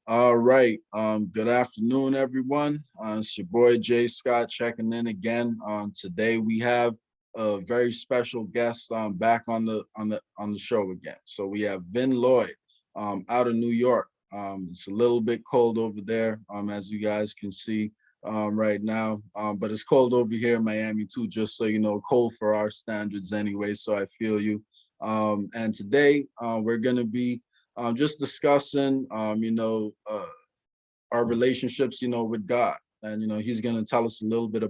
All right. Good afternoon, everyone. It's your boy Jay Scott checking in again. Today we have a very special guest back on the show again. So we have Vin Lloyd out of New York. It's a little bit cold over there, as you guys can see right now. But it's cold over here in Miami too, just so you know, cold for our standards anyway. So I feel you. And today we're gonna be just discussing, our relationships, with God. And, he's going to tell us a little bit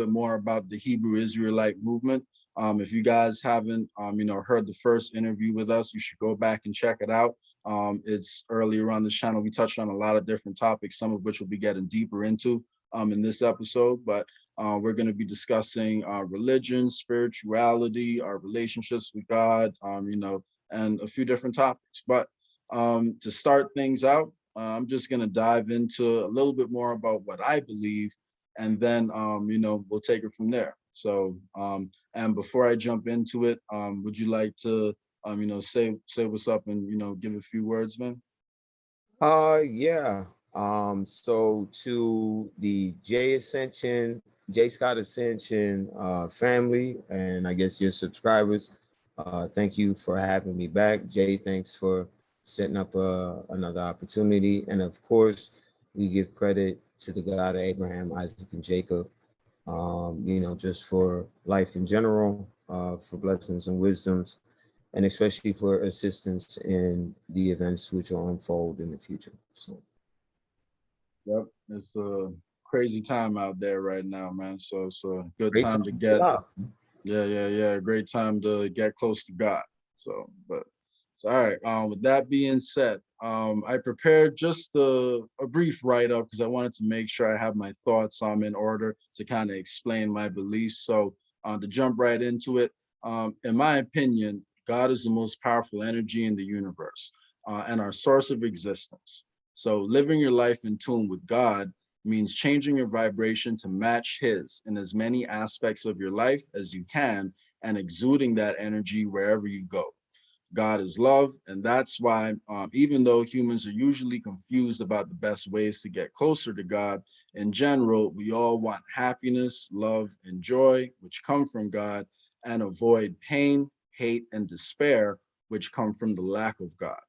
more about the Hebrew Israelite movement. If you guys haven't, heard the first interview with us, you should go back and check it out. It's earlier on this channel. We touched on a lot of different topics, some of which we'll be getting deeper into in this episode. But we're going to be discussing religion, spirituality, our relationships with God, and a few different topics. But to start things out, I'm just going to dive into a little bit more about what I believe, and then, we'll take it from there. So, and before I jump into it, would you like to, say what's up and, give a few words, man? Yeah. So to the J Scott Ascension family, and I guess your subscribers, thank you for having me back. Jay, thanks for setting up another opportunity. And of course, we give credit to the God of Abraham, Isaac, and Jacob, just for life in general, for blessings and wisdoms, and especially for assistance in the events which will unfold in the future. So, Yep, it's a crazy time out there right now, man. So it's a good great time to time to get, stop. yeah, great time to get close to God. So, but all right. With that being said, I prepared just a brief write-up because I wanted to make sure I have my thoughts in order to kind of explain my beliefs. So to jump right into it, in my opinion, God is the most powerful energy in the universe and our source of existence. So living your life in tune with God means changing your vibration to match His in as many aspects of your life as you can and exuding that energy wherever you go. God is love. And that's why, even though humans are usually confused about the best ways to get closer to God, in general, we all want happiness, love, and joy, which come from God, and avoid pain, hate, and despair, which come from the lack of God.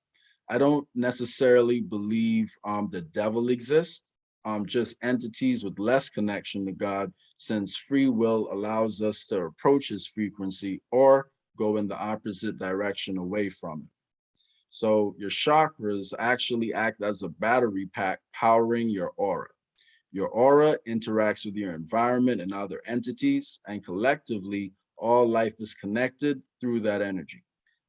I don't necessarily believe the devil exists, just entities with less connection to God, since free will allows us to approach his frequency or go in the opposite direction away from it. So your chakras actually act as a battery pack powering your aura. Your aura interacts with your environment and other entities, and collectively, all life is connected through that energy.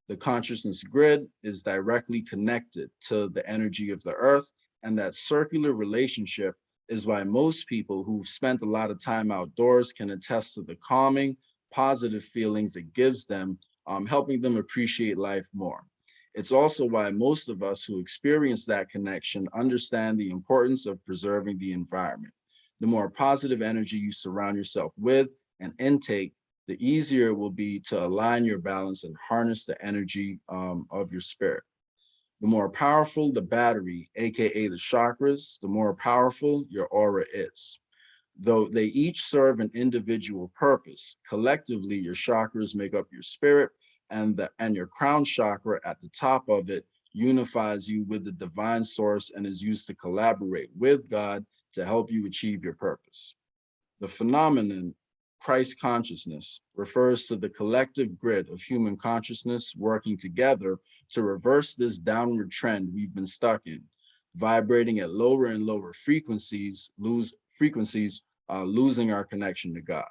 The consciousness grid is directly connected to the energy of the earth, and that circular relationship is why most people who've spent a lot of time outdoors can attest to the calming, positive feelings it gives them, helping them appreciate life more. It's also why most of us who experience that connection understand the importance of preserving the environment. The more positive energy you surround yourself with and intake, the easier it will be to align your balance and harness the energy of your spirit. The more powerful the battery, AKA the chakras, the more powerful your aura is. Though they each serve an individual purpose, collectively your chakras make up your spirit, and your crown chakra at the top of it unifies you with the divine source and is used to collaborate with God to help you achieve your purpose. The phenomenon Christ consciousness refers to the collective grid of human consciousness working together to reverse this downward trend we've been stuck in, vibrating at lower and lower frequencies, losing our connection to God.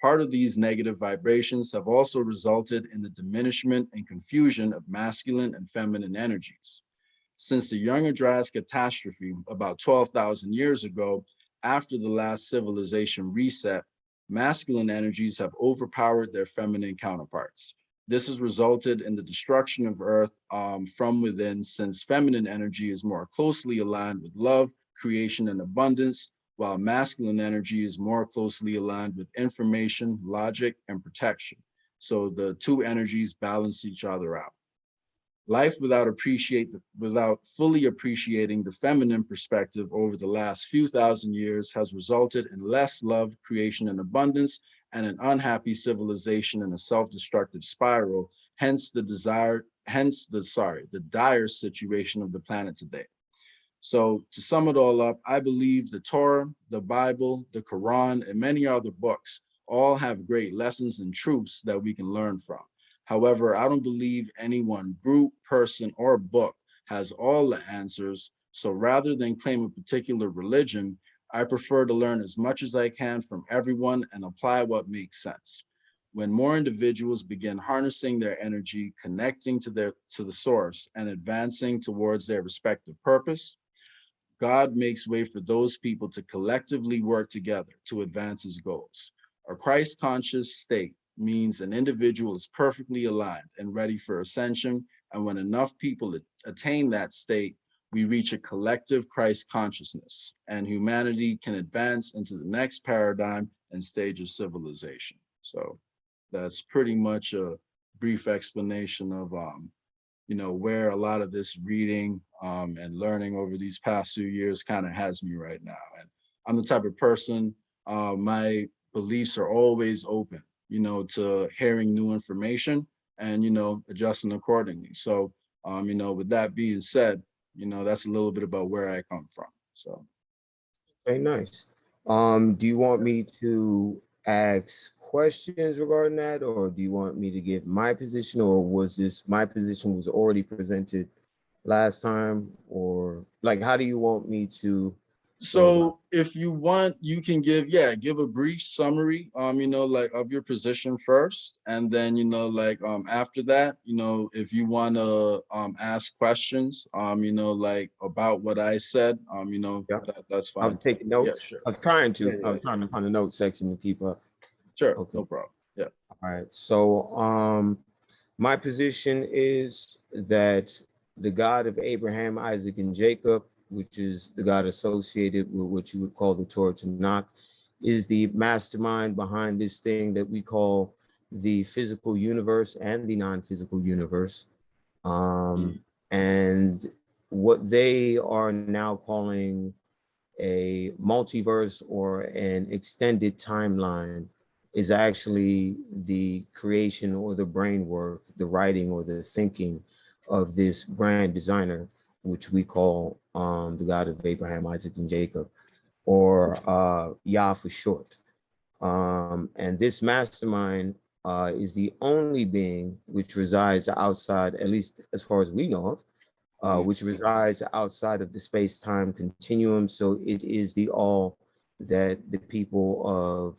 Part of these negative vibrations have also resulted in the diminishment and confusion of masculine and feminine energies. Since the Younger Dryas catastrophe about 12,000 years ago, after the last civilization reset, masculine energies have overpowered their feminine counterparts. This has resulted in the destruction of Earth from within, since feminine energy is more closely aligned with love, creation, and abundance, while masculine energy is more closely aligned with information, logic, and protection. So the two energies balance each other out. Life without fully appreciating the feminine perspective over the last few thousand years has resulted in less love, creation, and abundance, and an unhappy civilization in a self-destructive spiral. The dire situation of the planet today. So to sum it all up, I believe the Torah, the Bible, the Quran, and many other books all have great lessons and truths that we can learn from. However, I don't believe any one group, person, or book has all the answers. So rather than claim a particular religion, I prefer to learn as much as I can from everyone and apply what makes sense. When more individuals begin harnessing their energy, connecting to the source, and advancing towards their respective purpose, God makes way for those people to collectively work together to advance his goals. A Christ conscious state means an individual is perfectly aligned and ready for ascension. And when enough people attain that state, we reach a collective Christ consciousness, and humanity can advance into the next paradigm and stage of civilization. So that's pretty much a brief explanation of where a lot of this reading and learning over these past few years kind of has me right now. And I'm the type of person, my beliefs are always open, to hearing new information and, adjusting accordingly. So, with that being said, that's a little bit about where I come from. So. Okay, nice. Do you want me to ask questions regarding that, or do you want me to give my position, or was my position was already presented last time, or like how do you want me to go about So if you want, you can give a brief summary, like of your position first. And then, after that, if you want to ask questions, like about what I said, it? Yeah, that's I was fine too. taking Yeah, notes. sure. I was trying Yeah, to. I yeah, was trying to find a note section to keep up. sure. Okay. No problem. Yeah. All right. So, my position is that the God of Abraham, Isaac, and Jacob, which is the God associated with what you would call the Torah Tanakh, is the mastermind behind this thing that we call the physical universe and the non-physical universe. Mhm. And what they are now calling a multiverse or an extended timeline is actually the creation or the brain work, the writing or the thinking of this grand designer, which we call the God of Abraham, Isaac, and Jacob, or Yah for short. And this mastermind is the only being which resides outside, at least as far as we know of, Mhm. which resides outside of the space-time continuum. So it is the all that the people of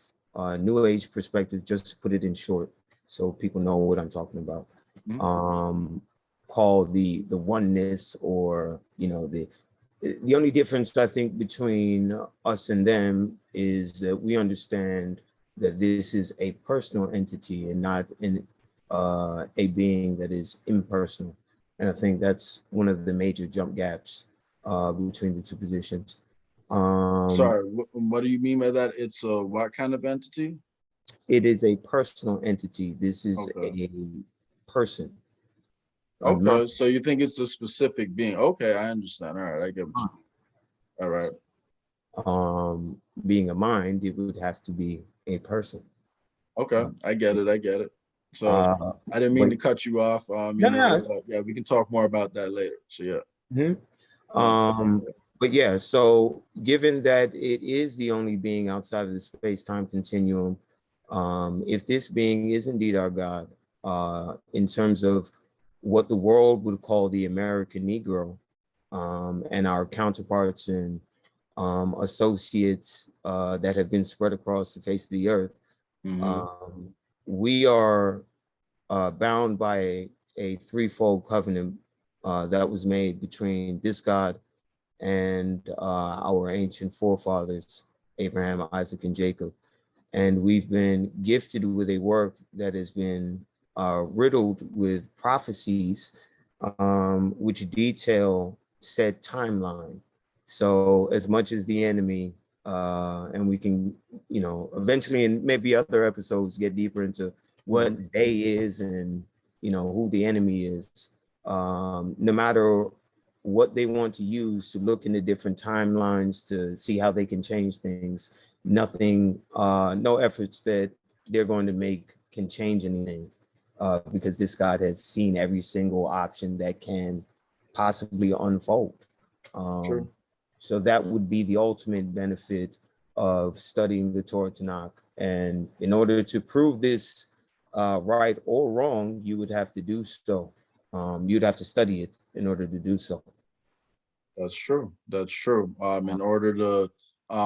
New Age perspective, just to put it in short, so people know what I'm talking about, Mhm. um, call the oneness, or the only difference I think between us and them is that we understand that this is a personal entity and not a being that is impersonal. And I think that's one of the major jump gaps between the two positions. Um, Sorry, what do you mean by that? It's a what kind of entity? it is a personal entity. This is Okay. a person, a non. Okay. So you think it's a specific being? Okay, I understand. All right, I get what you mean. All right. Being a mind, it would have to be a person. Okay, I get it. I get it. So Uh, I didn't mean but to cut you off. no, no, But yeah, we can talk more about that later. So yeah. mhm. Um, But yeah, so given that it is the only being outside of the space-time continuum, if this being is indeed our God, in terms of what the world would call the American Negro, and our counterparts and associates that have been spread across the face of the earth, mhm. um, we are bound by a threefold covenant that was made between this God and our ancient forefathers, Abraham, Isaac, and Jacob. And we've been gifted with a work that has been riddled with prophecies, which detail said timeline. So, as much as the enemy, and we can, eventually, and maybe other episodes, get deeper into what Mhm. they is and, who the enemy is. no matter what they want to use to look into different timelines to see how they can change things, nothing, no efforts that they're going to make can change anything, because this God has seen every single option that can possibly unfold. True. So that would be the ultimate benefit of studying the Torah Tanakh. And in order to prove this right or wrong, you would have to do so. You'd have to study it in order to do so. That's true. That's true. In order to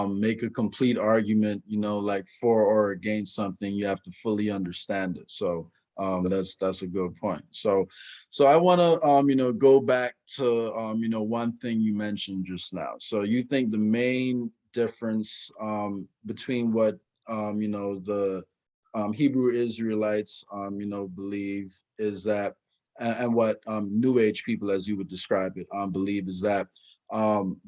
make a complete argument, like for or against something, you have to fully understand it. So that's a good point. So I want to go back to one thing you mentioned just now. So you think the main difference between what the Hebrew Israelites believe is that, and what New Age people, as you would describe it, believe is that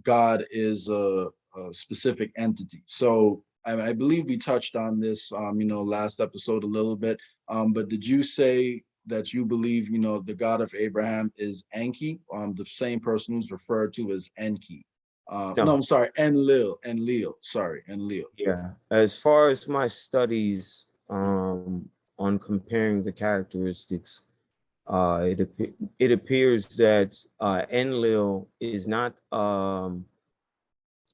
God is a specific entity. So I believe we touched on this, last episode a little bit. But did you say that you believe, the God of Abraham is Enki, the same person who's referred to as Enki? No, I'm sorry, Enlil. Sorry, Enlil. Yeah. As far as my studies on comparing the characteristics, it appears that Enlil is not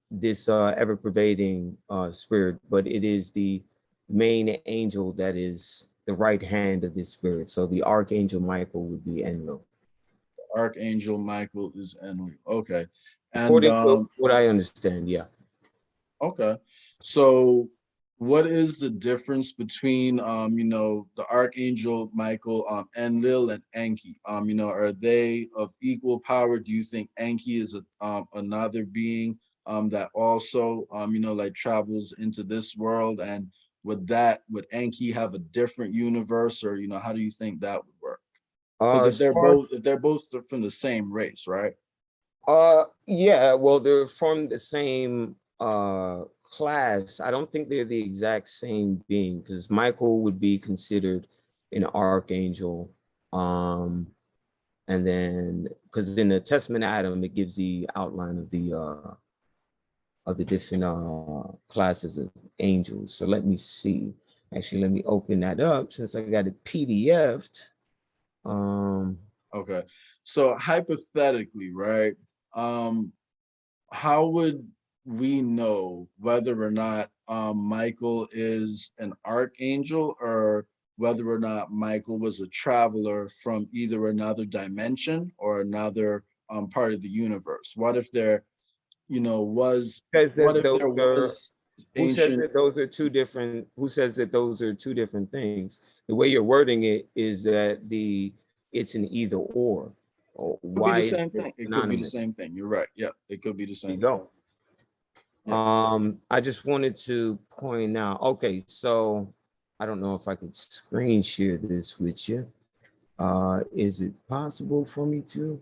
this ever-pervading spirit, but it is the main angel that is the right hand of this spirit. So the Archangel Michael would be Enlil. Archangel Michael is Enlil. Okay. And according to what I understand, yeah. okay. So what is the difference between the Archangel Michael, Enlil and Enki? Are they of equal power? Do you think Enki is another being that also like travels into this world? And would Enki have a different universe, or how do you think that would work? Because if they're both from the same race, right? Yeah, well, they're from the same class. I don't think they're the exact same being, because Michael would be considered an archangel. And then because in the Testament of Adam, it gives the outline of the different classes of angels. So let me see. Actually, let me open that up since I got it PDF'd. Okay. So hypothetically, right? How would we know whether or not Michael is an archangel, or whether or not Michael was a traveler from either another dimension or another part of the universe? What if there, was Says what that if there those are, was who says ancient? that those are two different, who says that those are two different things? The way you're wording it is that it's an either or. Could be Why the is same it thing. It could be the synonymous? same thing. You're right. Yeah, it could be the There you same thing. go. Yeah. I just wanted to point out, okay, so I don't know if I could screen share this with you. Is it possible for me to?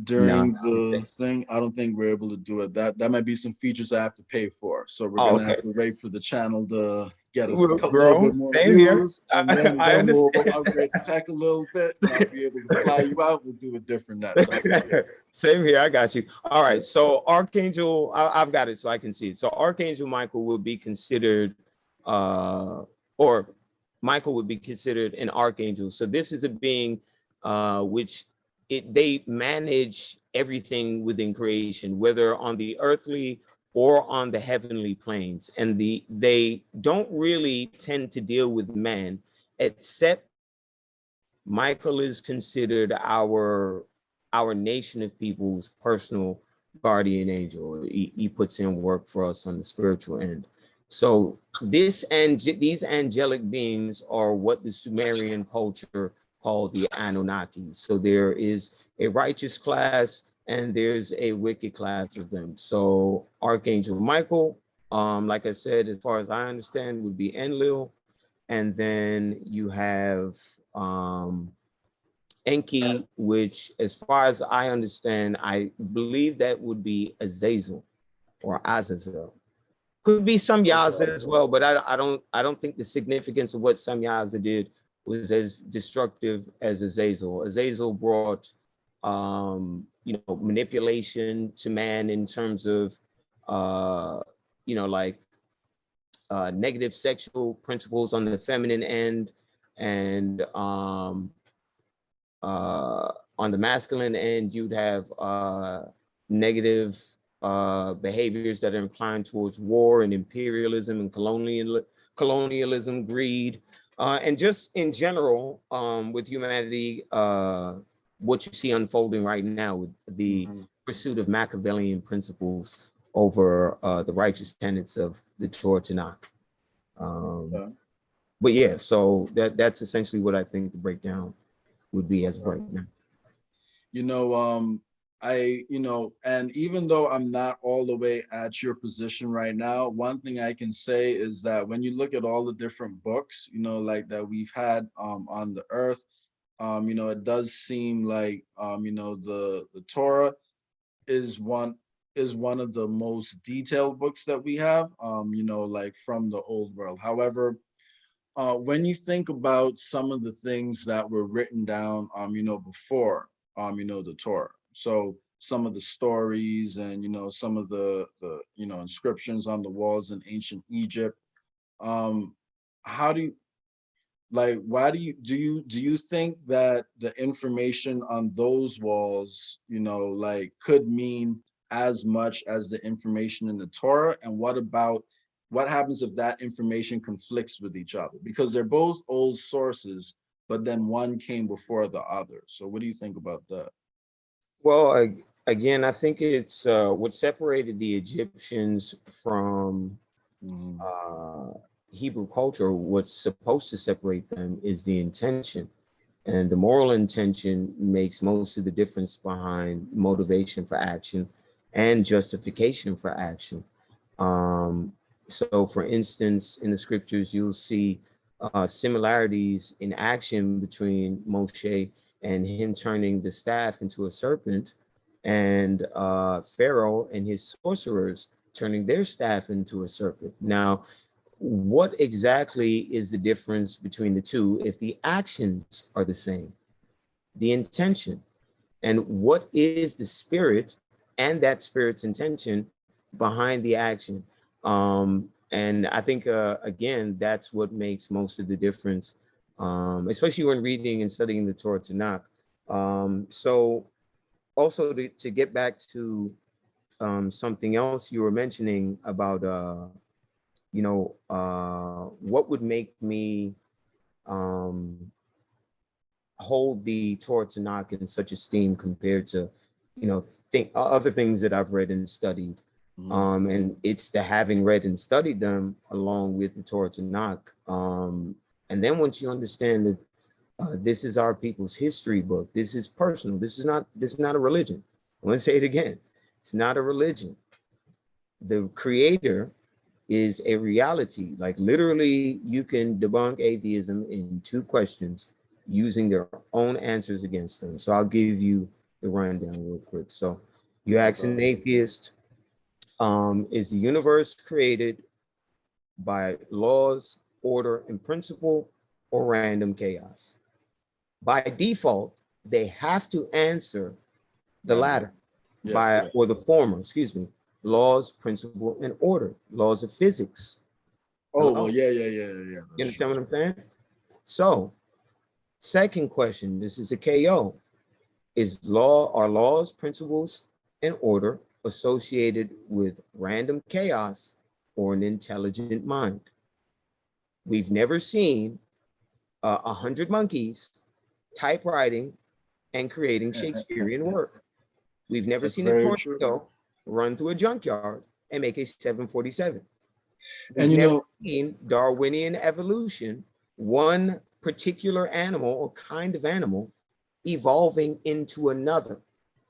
During No. the thing, I don't think we're able to do it. That might be some features I have to pay for. So we're Oh, gonna have okay. to wait for the channel to get a We'll little grow. bit more Same here. views, and then I we'll understand. upgrade the tech a little bit, and I'll be able to fly you out. We'll do it different that time. Yeah. Same here. I got you. All Yeah. right. So Archangel, I've got it so I can see it. So Archangel Michael will be considered, or Michael would be considered an archangel. So this is a being which they manage everything within creation, whether on the earthly or on the heavenly planes. And they don't really tend to deal with man, except Michael is considered our nation of people's personal guardian angel. He puts in work for us on the spiritual end. So these angelic beings are what the Sumerian culture called the Anunnaki. So there is a righteous class and there's a wicked class of them. So Archangel Michael, like I said, as far as I understand, would be Enlil. And then you have Enki, which, as far as I understand, I believe that would be Azazel or Azazel. Could be some Yaza as well, but I don't think the significance of what some Yaza did was as destructive as Azazel. Azazel brought, manipulation to man in terms of, like negative sexual principles on the feminine end, and on the masculine end, you'd have negative behaviors that are inclined towards war and imperialism and colonialism, greed, and just in general, with humanity, what you see unfolding right now with the pursuit of Machiavellian principles over the righteous tenets of the Torah Tanakh. But yeah, so that's essentially what I think the breakdown would be as of right now. And even though I'm not all the way at your position right now, one thing I can say is that when you look at all the different books, like that we've had on the earth, it does seem like, the Torah is one of the most detailed books that we have, like from the old world. However, when you think about some of the things that were written down, before, the Torah, so some of the stories and, some of the inscriptions on the walls in ancient Egypt, how do you, like, why do you think that the information on those walls, like could mean as much as the information in the Torah? And what happens if that information conflicts with each other? Because they're both old sources, but then one came before the other. So what do you think about that? Well, again, I think it's what separated the Egyptians from Hebrew culture. What's supposed to separate them is the intention. And the moral intention makes most of the difference behind motivation for action and justification for action. So for instance, in the scriptures, you'll see similarities in action between Moshe and him turning the staff into a serpent, and Pharaoh and his sorcerers turning their staff into a serpent. Now, what exactly is the difference between the two if the actions are the same? The intention. And what is the spirit and that spirit's intention behind the action? And I think, again, that's what makes most of the difference, especially when reading and studying the Torah Tanakh. So also to get back to something else you were mentioning about, what would make me hold the Torah Tanakh in such esteem compared to, other things that I've read and studied. And it's the having read and studied them along with the Torah Tanakh. And then once you understand that this is our people's history book, this is personal, this is not a religion. I want to say it again. It's not a religion. The creator is a reality. Like literally, you can debunk atheism in 2 questions using their own answers against them. So I'll give you the rundown real quick. So you ask an atheist, is the universe created by laws, order, and principle, or random chaos? By default, they have to answer the latter, or the former, laws, principle, and order, laws of physics. Oh, well, yeah. You understand what I'm saying? So, second question, this is a KO. Are laws, principles, and order associated with random chaos or an intelligent mind? We've never seen 100 monkeys typewriting and creating Shakespearean work. We've never seen a tornado run through a junkyard and make a 747. We've never seen Darwinian evolution, one particular animal or kind of animal evolving into another.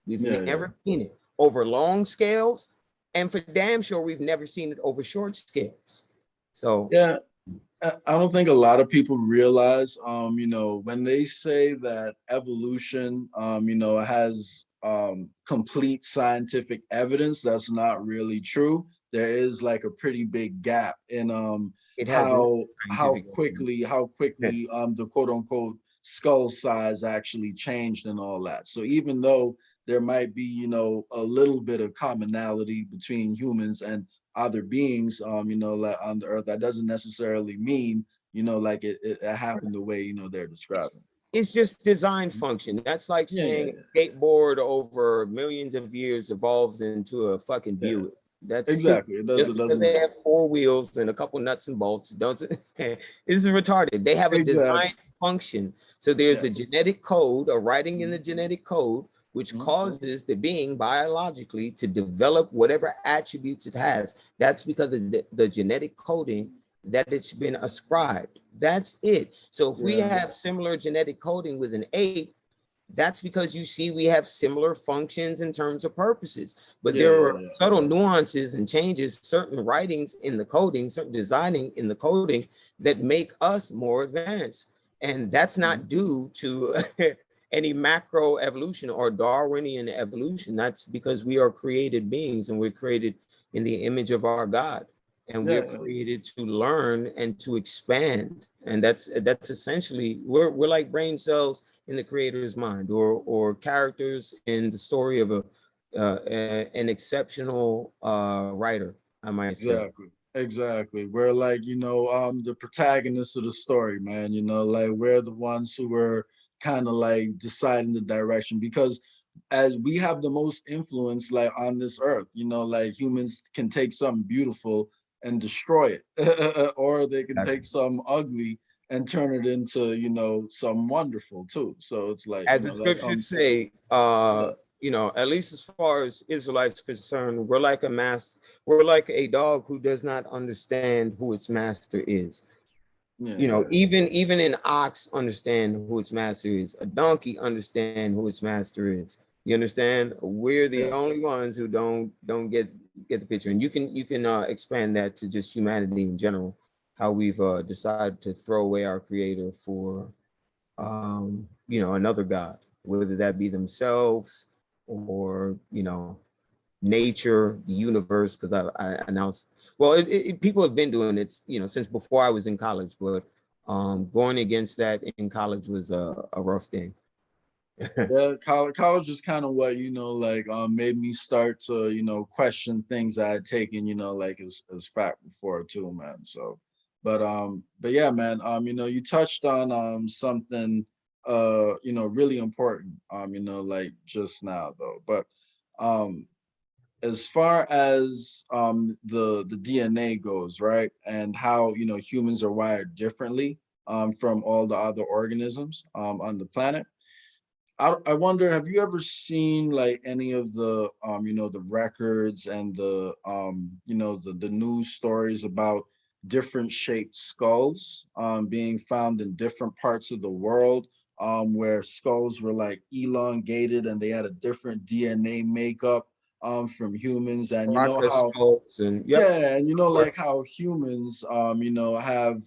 We've never seen it over long scales, and for damn sure we've never seen it over short scales. So yeah, I don't think a lot of people realize, when they say that evolution, has complete scientific evidence, that's not really true. There is like a pretty big gap in It has no how scientific how Yeah. quickly the quote unquote skull size actually changed and all that. So even though there might be, you know, a little bit of commonality between humans and other beings, you know, like on the earth, that doesn't necessarily mean, you know, like it happened the way, you know, they're It's, describing. it's just design function. That's like Yeah, yeah, saying skateboard over millions of years evolves into a fucking yeah, yeah. Buick. That's stupid. Exactly. Just It because doesn't they make have sense. four wheels and a couple nuts and bolts, don't this is retarded. They have a Exactly. design function. So there's Yeah. a genetic code, a writing in the Mhm, genetic code, which mhm, causes the being biologically to develop whatever attributes it has. That's because of the genetic coding that it's been ascribed. That's it. So if we yeah. have similar genetic coding with an ape, that's because you see we have similar functions in terms of purposes, but Yeah. there Yeah. are Yeah. subtle nuances and changes, certain writings in the coding, certain designing in the coding that make us more advanced. And that's Mhm. not due to any macro evolution or Darwinian evolution. That's because we are created beings and we're created in the image of our God. And we're Yeah. Yeah. created to learn and to expand. And that's essentially we're like brain cells in the creator's mind, or characters in the story of an exceptional writer, I might say. Exactly. Exactly. We're like, you know, the protagonists of the story, man. You know, like we're the ones who were kind of like deciding the direction because as we have the most influence like on this earth, you know, like humans can take something beautiful and destroy it, or they can take something ugly and turn it into, you know, some wonderful too. So it's like, you As the know, that scriptures comes, say, yeah, at least as far as Israelites concerned, we're like a dog who does not understand who its master is. yeah, Even an ox understand who its master is. A donkey understand who its master is. You understand? We're the yeah, only ones who don't get the picture. And you can expand that to just humanity in general, how we've decided to throw away our creator for another god, whether that be themselves or nature, the universe. Because I announced, well, people have been doing it, since before I was in college, but going against that in college was a rough thing. yeah. College is kind of what, you know, like made me start to, you know, question things I had taken, you know, like as fact before too, man. So, but yeah, man. You know, you touched on something you know, really important, you know, like just now though. But um as far as the DNA goes, right, and how, you know, humans are wired differently from all the other organisms on the planet. I wonder, have you ever seen like any of the you know, the records and the you know, the news stories about different shaped skulls being found in different parts of the world, where skulls were like elongated and they had a different DNA makeup from humans, and you know how, Microscopes and yep. yeah, and you know, like how humans you know, have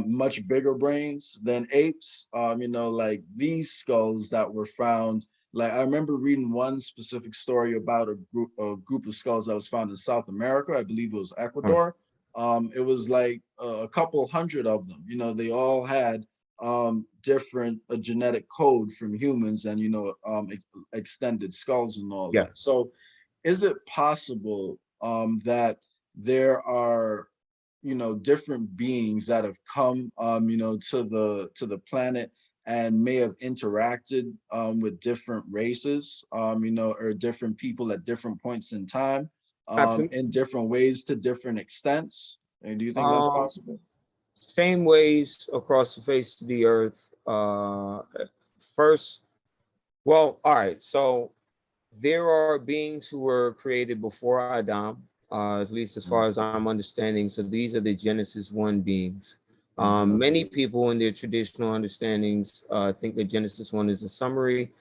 much bigger brains than apes. You know, like these skulls that were found. Like I remember reading one specific story about a group of skulls that was found in South America. I believe it was Ecuador. It was like a couple hundred of them. You know, they all had different genetic code from humans, and you know, extended skulls and all Yeah. that. So, is it possible that there are, you know, different beings that have come you know, to the planet and may have interacted with different races, you know, or different people at different points in time, Absolutely. in different ways to different extents? And do you think that's um possible? Same ways across the face of the earth. First, well, all right, so there are beings who were created before Adam, at least as far as I'm understanding. So these are the Genesis 1 beings. Mm-hmm. Many people in their traditional understandings think that Genesis 1 is a summary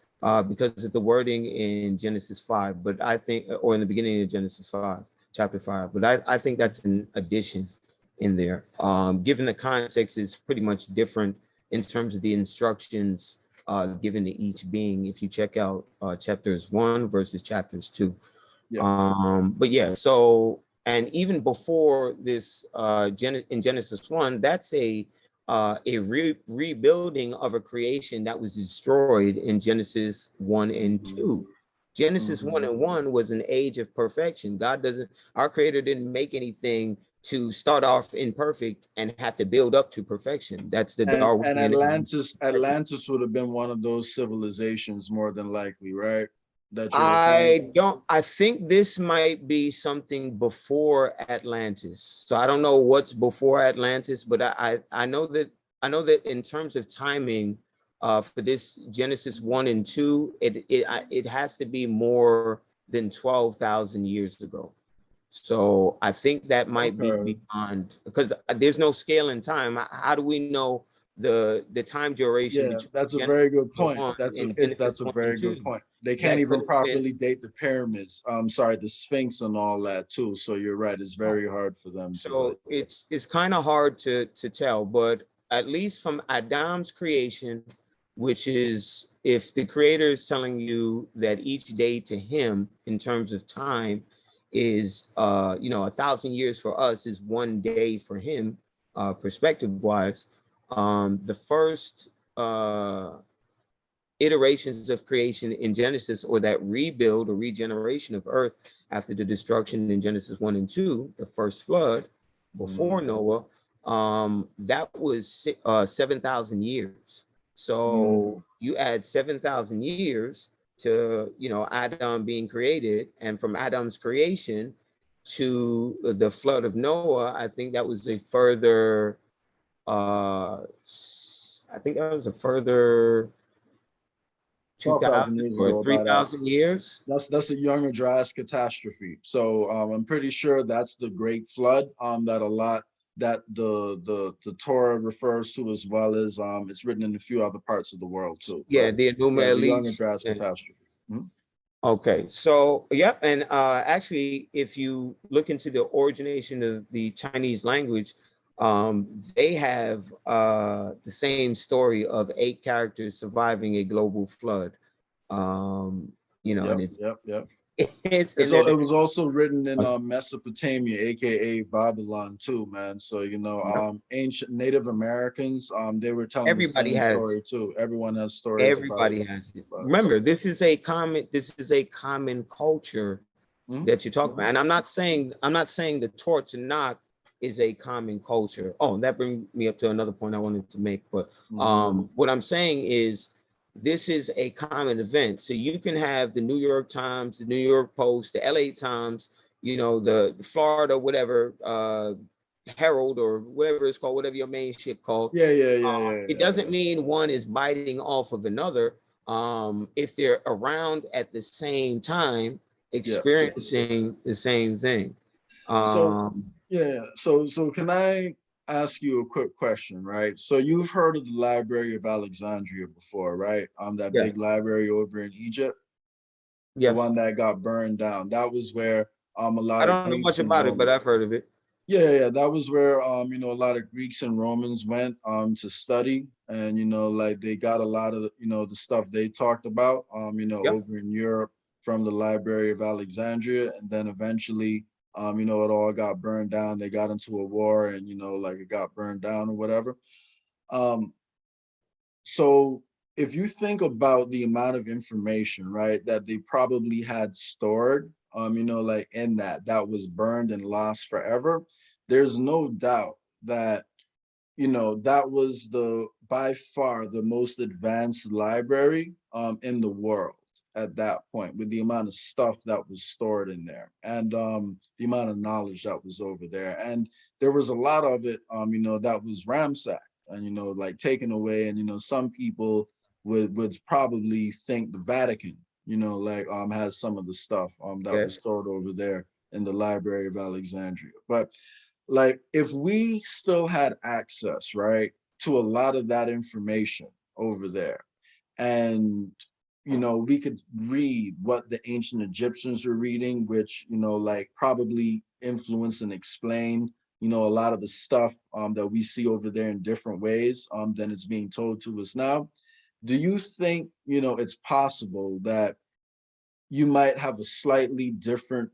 because of the wording in Genesis 5, but I think, or in the beginning of Genesis 5, chapter 5, but I think that's an addition in there. Given the context is pretty much different in terms of the instructions given to each being if you check out chapters 1 versus chapters 2. Yeah. But yeah, so And even before this, in Genesis 1, that's a rebuilding of a creation that was destroyed in Genesis 1 and 2. Genesis 1 and 1 was an age of perfection. Our creator didn't make anything to start off imperfect and have to build up to perfection. That's the And Darwinian. Atlantis would have been one of those civilizations more than likely, right? That you're referring to? I think this might be something before Atlantis. So I don't know what's before Atlantis, but I know that in terms of timing, for this Genesis 1 and 2, it has to be more than 12,000 years ago. So I think that might be beyond, because there's no scale in time. How do we know the time duration? Yeah, that's a very good point. That's a 1 very and good 2? point. They can't That could even have properly been. date the pyramids. Sorry, the Sphinx and all that too. So you're right. It's very hard for them to like. So it's kind of hard to tell, but at least from Adam's creation, which is, if the creator is telling you that each day to him in terms of time is 1,000 years for us is one day for him, perspective wise. The first iterations of creation in Genesis, or that rebuild or regeneration of earth after the destruction in Genesis 1 and 2, the first flood before Noah, that was 7,000 years. So you add 7,000 years to, Adam being created, and from Adam's creation to the flood of Noah, I think that was a further, I think that was a further 12,000 2,000 years or ago, about that. 3,000 years. That's a younger Dryas catastrophe. So I'm pretty sure that's the Great Flood. That the Torah refers to, as well as it's written in a few other parts of the world too. Yeah, But, the Enuma the younger Elish. Dryas catastrophe. Okay, so yep, and actually, if you look into the origination of the Chinese language, they have the same story of 8 characters surviving a global flood. And it's Yep. and It then was also written in Mesopotamia, aka Babylon, too, man. So ancient Native Americans, they were telling the everybody same has story too. Everyone has stories about everybody has it. Remember, this is a common culture that you talk about. And I'm not saying the Torah Tanakh is a common culture. Oh, that brings me up to another point I wanted to make. But what I'm saying is, this is a common event. So you can have the New York Times, the New York Post, the LA Times, the Florida, whatever, Herald, or whatever it's called, whatever your main shit called. Yeah. It doesn't mean one is biting off of another. If they're around at the same time, experiencing the same thing. So can I ask you a quick question, right? So you've heard of the Library of Alexandria before, right? That big library over in Egypt, the one that got burned down. That was where a lot I of don't know Greeks much and about it, but Romans. I've heard of it. Yeah. That was where a lot of Greeks and Romans went to study, and like they got a lot of the stuff they talked about over in Europe from the Library of Alexandria, and then eventually it all got burned down. They got into a war, and like it got burned down or whatever. So if you think about the amount of information, right, that they probably had stored, like in that was burned and lost forever, there's no doubt that that was by far the most advanced library in the world at that point, with the amount of stuff that was stored in there, and the amount of knowledge that was over there. And there was a lot of it that was ransacked and like taken away. And some people would probably think the Vatican like has some of the stuff that was stored over there in the Library of Alexandria. But like, if we still had access, right, to a lot of that information over there, and we could read what the ancient Egyptians were reading, which like probably influence and explain a lot of the stuff that we see over there in different ways than it's being told to us now. Do you think it's possible that you might have a slightly different,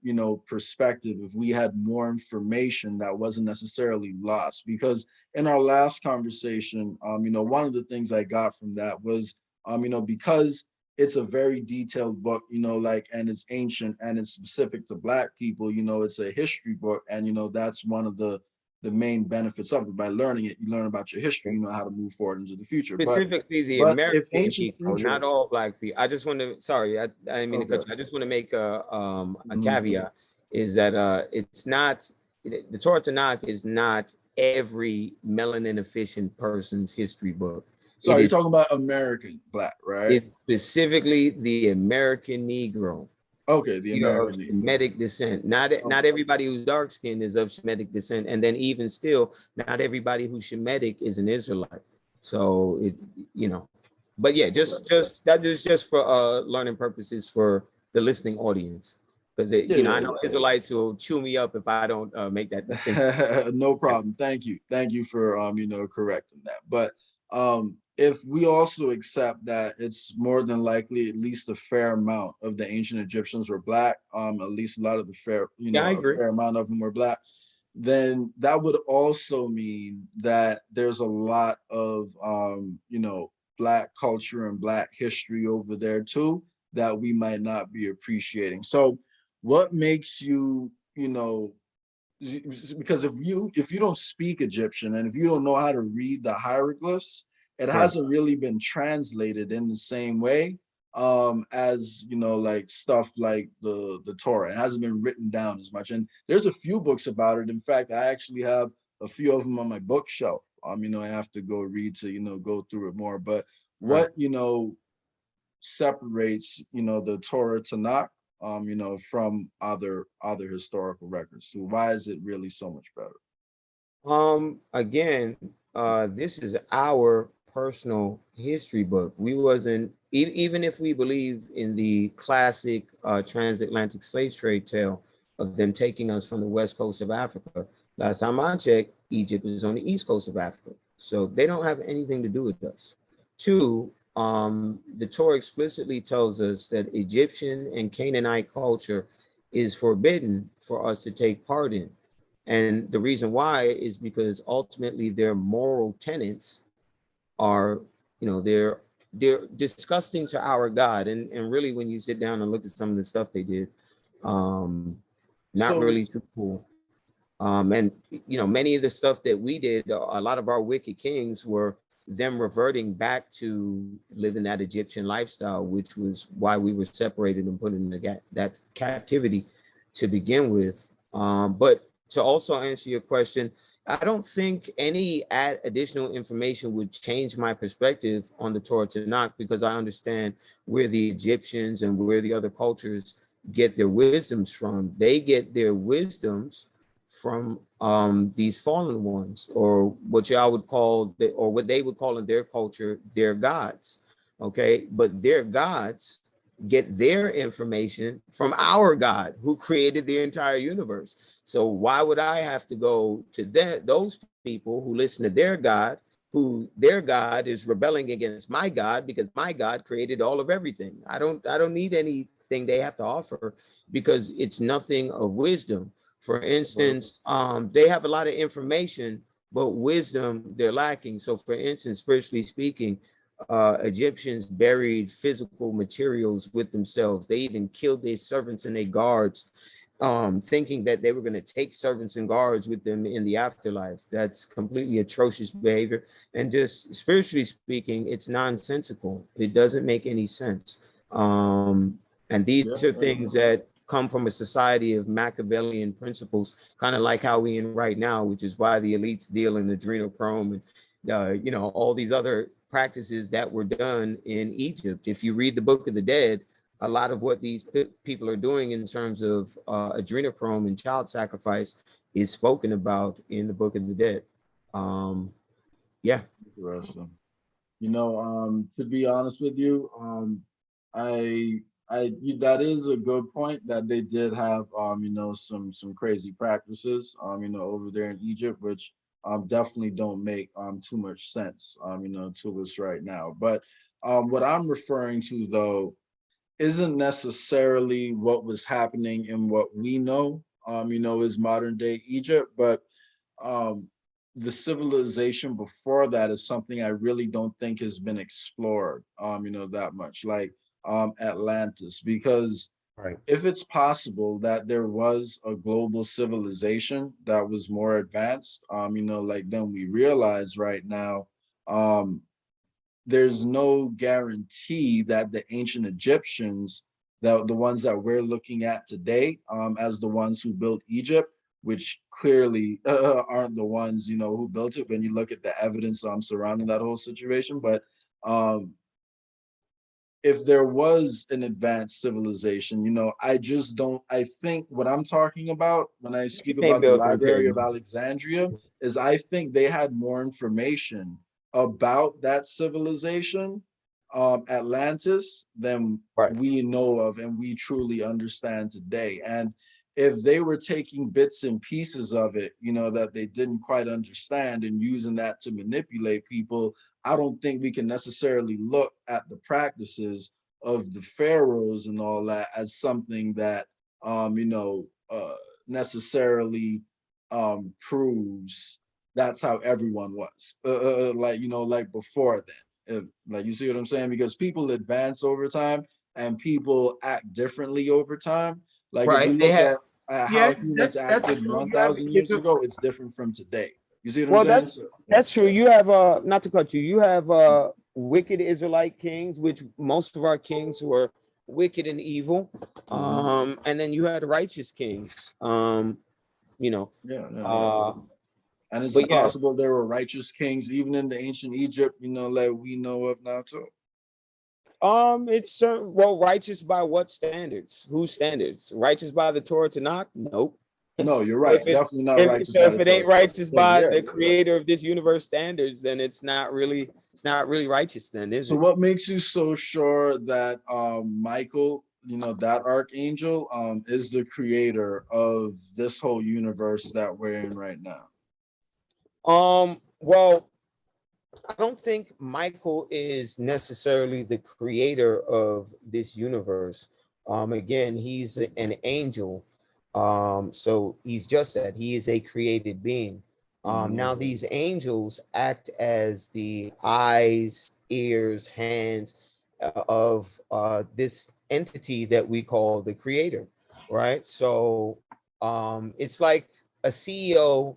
perspective if we had more information that wasn't necessarily lost. Because in our last conversation, one of the things I got from that was, because it's a very detailed book, like, and it's ancient and it's specific to Black people, it's a history book. And, that's one of the main benefits of it. By learning it, you learn about your history, you know how to move forward into the future. Specifically the But if American ancient Negro, Egypt, not all Black people. I just want to, sorry, I didn't mean to cut okay. you. I just want to make a Mhm. caveat is that it's not, the Torah Tanakh is not every melanin efficient person's history book. It Sorry, you're is talking about American Black, right? it's specifically the American Negro, Okay, the of American Negro. Semitic descent. Okay. Not everybody who's dark skinned is of Semitic descent, and then even still, not everybody who's Semitic is an Israelite. So it, you know, but yeah, just that is just for learning purposes for the listening audience, because Yeah, I yeah, know Israelites will chew me up if I don't make that distinction. yeah. No problem. Thank you for correcting that. But if we also accept that it's more than likely at least a fair amount of the ancient Egyptians were Black, at least a lot of the Yeah, I a agree. fair amount of them were Black, then that would also mean that there's a lot of Black culture and Black history over there too that we might not be appreciating. So what makes you, because if you don't speak Egyptian and if you don't know how to read the hieroglyphs, it Right. hasn't really been translated in the same way as like stuff like the Torah. It hasn't been written down as much. And there's a few books about it. In fact, I actually have a few of them on my bookshelf. I have to go read to go through it more. But Right. what separates the Torah Tanakh from other historical records too? Why is it really so much better? Again, this is our personal history book. We wasn't even if we believe in the classic transatlantic slave trade tale of them taking us from the west coast of Africa. Last time I checked, Egypt is on the east coast of Africa, so they don't have anything to do with us. Two, the Torah explicitly tells us that Egyptian and Canaanite culture is forbidden for us to take part in. And the reason why is because ultimately their moral tenets are, they're disgusting to our God. And really, when you sit down and look at some of the stuff they did, um, not So really too cool. And many of the stuff that we did, a lot of our wicked kings were them reverting back to living that Egyptian lifestyle, which was why we were separated and put in that captivity to begin with. But to also answer your question, I don't think any additional information would change my perspective on the Torah Tanakh, because I understand where the Egyptians and where the other cultures get their wisdoms from. They get their wisdoms from these fallen ones, or what y'all would call, or what they would call in their culture, their gods. Okay, but their gods get their information from our God who created the entire universe. So why would I have to go to those people who listen to their God, who their God is rebelling against my God, because my God created all of everything? I don't need anything they have to offer, because it's nothing of wisdom. For instance, they have a lot of information, but wisdom they're lacking. So, for instance, spiritually speaking, Egyptians buried physical materials with themselves. They even killed their servants and their guards, thinking that they were going to take servants and guards with them in the afterlife. That's completely atrocious behavior. And just spiritually speaking, it's nonsensical. It doesn't make any sense. And yeah, these are yeah. things that come from a society of Machiavellian principles, kind of like how we in right now, which is why the elites deal in adrenochrome and all these other practices that were done in Egypt. If you read the Book of the Dead, a lot of what these people are doing in terms of adrenochrome and child sacrifice is spoken about in the Book of the Dead. Um, yeah. Interesting. To be honest with you, I that is a good point that they did have some crazy practices over there in Egypt, which definitely don't make too much sense to us right now. But what I'm referring to though isn't necessarily what was happening in what we know, is modern day Egypt, but um, the civilization before that is something I really don't think has been explored, that much, like Atlantis, because Right. if it's possible that there was a global civilization that was more advanced, like than we realize right now, um, there's no guarantee that the ancient Egyptians, the ones that we're looking at today, as the ones who built Egypt, which clearly aren't the ones who built it when you look at the evidence surrounding that whole situation. But um, if there was an advanced civilization, I just don't. I think what I'm talking about when I speak They about the built them Library of pyramids. Alexandria is I think they had more information about that civilization, Atlantis, than Right. we know of and we truly understand today. And if they were taking bits and pieces of it, that they didn't quite understand and using that to manipulate people, I don't think we can necessarily look at the practices of the pharaohs and all that as something that necessarily proves that's how everyone was. Like before then. Like, you see what I'm saying? Because people advance over time and people act differently over time. Like if you Right. They look had, at yeah, how humans that's acted true. You have 1,000 years different, ago, it's different from today. You see what I'm well, saying? So, yeah. that's true. You have not to cut you, you have wicked Israelite kings, which most of our kings were wicked and evil. Mhm. And then you had righteous kings. You know, Yeah. uh, And is it but yeah, possible there were righteous kings even in the ancient Egypt, like we know of now too? it's certain, well, righteous by what standards? Whose standards? Righteous by the Torah Tanakh? Nope. No, you're If right. it Definitely not if, righteous so by if the it ain't Torah. righteous But by yeah, the you're right. creator of this universe standards, then it's not really righteous then, is So it? what makes you so sure that Michael, that archangel, is the creator of this whole universe that we're in right now? Well, I don't think Michael is necessarily the creator of this universe. Again, he's an angel. So he's just that, he is a created being. Hmm. Now these angels act as the eyes, ears, hands of this entity that we call the creator, right? So it's like a CEO,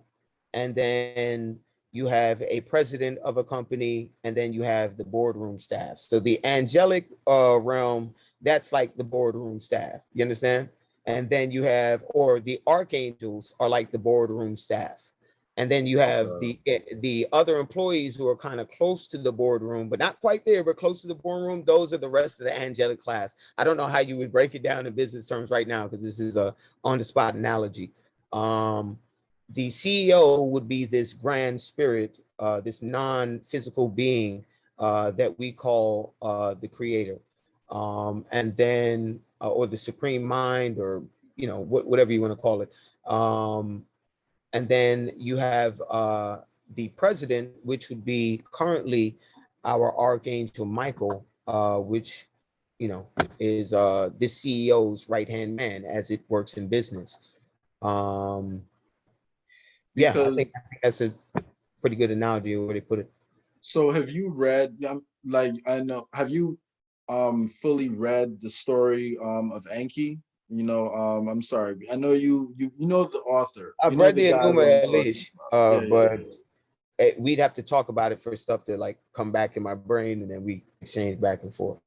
and then you have a president of a company, and then you have the boardroom staff. So the angelic realm, that's like the boardroom staff. You understand? And then you have, or the archangels are like the boardroom staff. And then you have Okay. the other employees who are kind of close to the boardroom, but not quite there, but close to the boardroom. Those are the rest of the angelic class. I don't know how you would break it down in business terms right now, because this is a on the spot analogy. Um, the CEO would be this grand spirit, this non-physical being that we call the creator, and then or the supreme mind, or whatever you want to call it. And then you have the president, which would be currently our Archangel Michael, which you know is the CEO's right hand man as it works in business. Um, yeah, Because I think that's a pretty good analogy of where they put it. so have you read, like I know, have you fully read the story of Enki? I'm sorry. I know you know the author. You I've know read the the guy who Enuma I'm talking Elish, about. Yeah, yeah, but we'd have to talk about it for stuff to like come back in my brain, and then we exchange back and forth.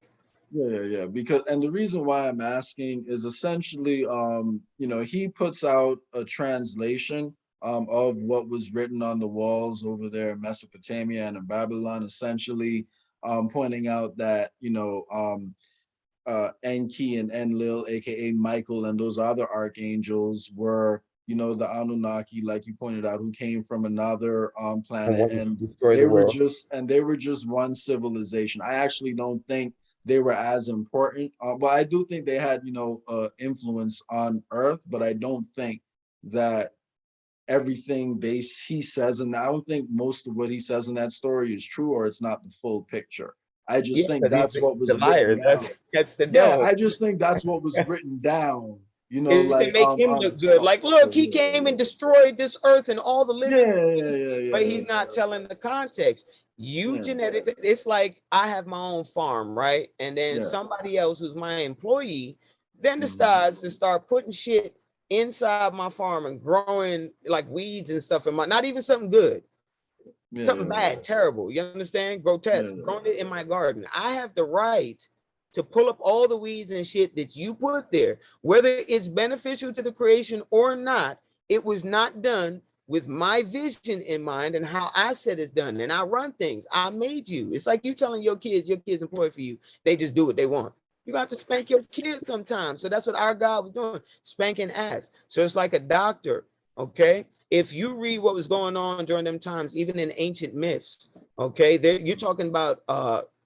yeah. Because and the reason why I'm asking is essentially he puts out a translation of what was written on the walls over there in Mesopotamia and in Babylon, essentially pointing out that Enki and Enlil, aka Michael, and those other archangels were, the Anunnaki, like you pointed out, who came from another And planet, want to and destroy the world. they were just one civilization. I actually don't think they were as important, but I do think they had, influence on Earth, but I don't think that everything he says, and I don't think most of what he says in that story is true, or it's not the full picture. I just Yeah, think because that's what the was written liar. down. That's the Yeah, devil. I just think that's what was written down. It's to Like make him on the look good. stone. Like, look, he came and destroyed this earth and all the living, but Yeah. he's not telling the context. You Yeah, genetic, it's like I have my own farm, right? And then yeah. somebody else who's my employee then Mhm. decides to start putting shit inside my farm and growing like weeds and stuff in my, not even something good, something Yeah, bad, terrible. You understand? Grotesque. yeah. Growing it in my garden. I have the right to pull up all the weeds and shit that you put there, whether it's beneficial to the creation or not. It was not done with my vision in mind and how I said it's done. And I run things. I made you. It's like you telling your kids employ for you. They just do what they want. You got to spank your kids sometimes. So that's what our God was doing, spanking ass. So it's like a doctor, okay? If you read what was going on during them times, even in ancient myths, okay, you're talking about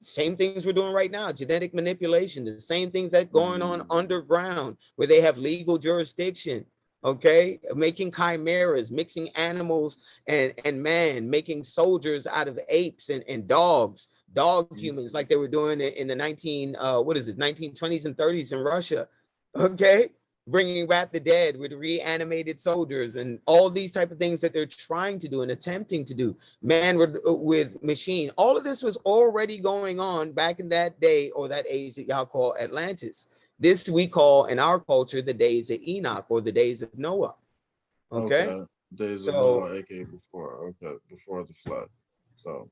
same things we're doing right now, genetic manipulation, the same things that going on Mm. underground where they have legal jurisdiction, okay, making chimeras, mixing animals and man, making soldiers out of apes and dogs, dog humans, like they were doing in the 1920s and 30s in Russia, okay, bringing back the dead with reanimated soldiers and all these type of things that they're trying to do and attempting to do. Man with machine. All of this was already going on back in that day or that age that y'all call Atlantis. This we call in our culture the days of Enoch or the days of Noah. Okay. Okay. Days of So Noah, aka before. Okay, before the flood. So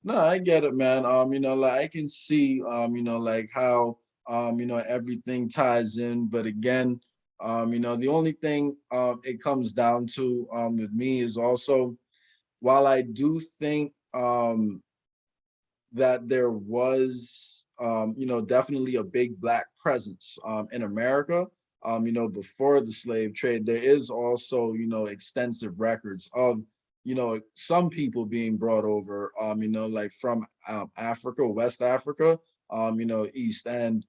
no, I get it, man. Like I can see, like how, everything ties in. But again, the only thing it comes down to with me is also, while I do think that there was, definitely a big Black presence in America, before the slave trade, there is also, extensive records of, some people being brought over, like from Africa, West Africa, East. And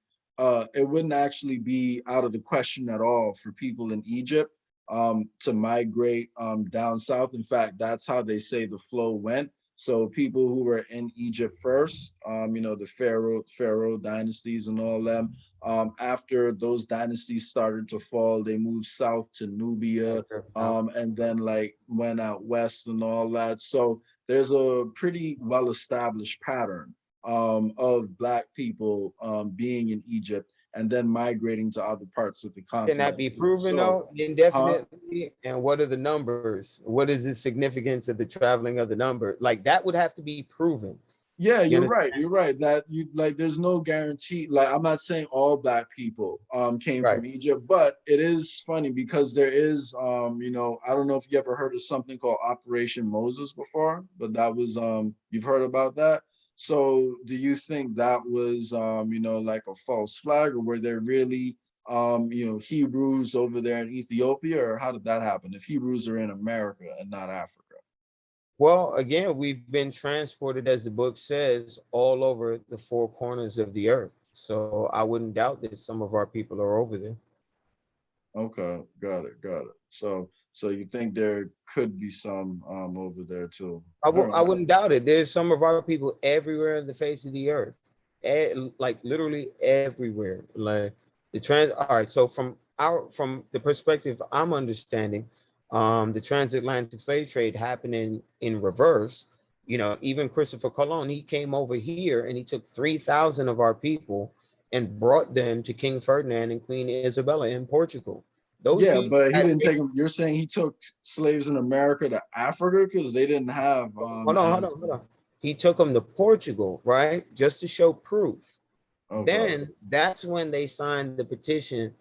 it wouldn't actually be out of the question at all for people in Egypt to migrate down south. In fact, that's how they say the flow went. So people who were in Egypt first, the Pharaoh dynasties and all them. After those dynasties started to fall, they moved south to Nubia, and then like went out west and all that. So there's a pretty well established pattern of Black people being in Egypt and then migrating to other parts of the can that continent be too. proven So, though huh? indefinitely? And what are the numbers? What is the significance of the traveling of the number? Like that would have to be proven. Yeah, You you're know, right. You're right. That you like there's no guarantee. Like I'm not saying all Black people came right? from Egypt, but it is funny because there is I don't know if you ever heard of something called Operation Moses before, but that was you've heard about that. So do you think that was like a false flag, or were there really Hebrews over there in Ethiopia, or how did that happen if Hebrews are in America and not Africa? Well, again, we've been transported, as the book says, all over the four corners of the earth. So I wouldn't doubt that some of our people are over there. Okay, got it. So you think there could be some over there too. All I right. wouldn't doubt it. There's some of our people everywhere on the face of the earth, like literally everywhere. Like all right. So from the perspective I'm understanding, the transatlantic slave trade happening in reverse. You know, even Christopher Colon, he came over here and he took 3,000 of our people and brought them to King Ferdinand and Queen Isabella in Portugal. Those Yeah, dudes but he had didn't take them. You're saying he took slaves in America to Africa because they didn't have as hold on. He took them to Portugal, right? Just to show proof. okay. Then that's when they signed the petition.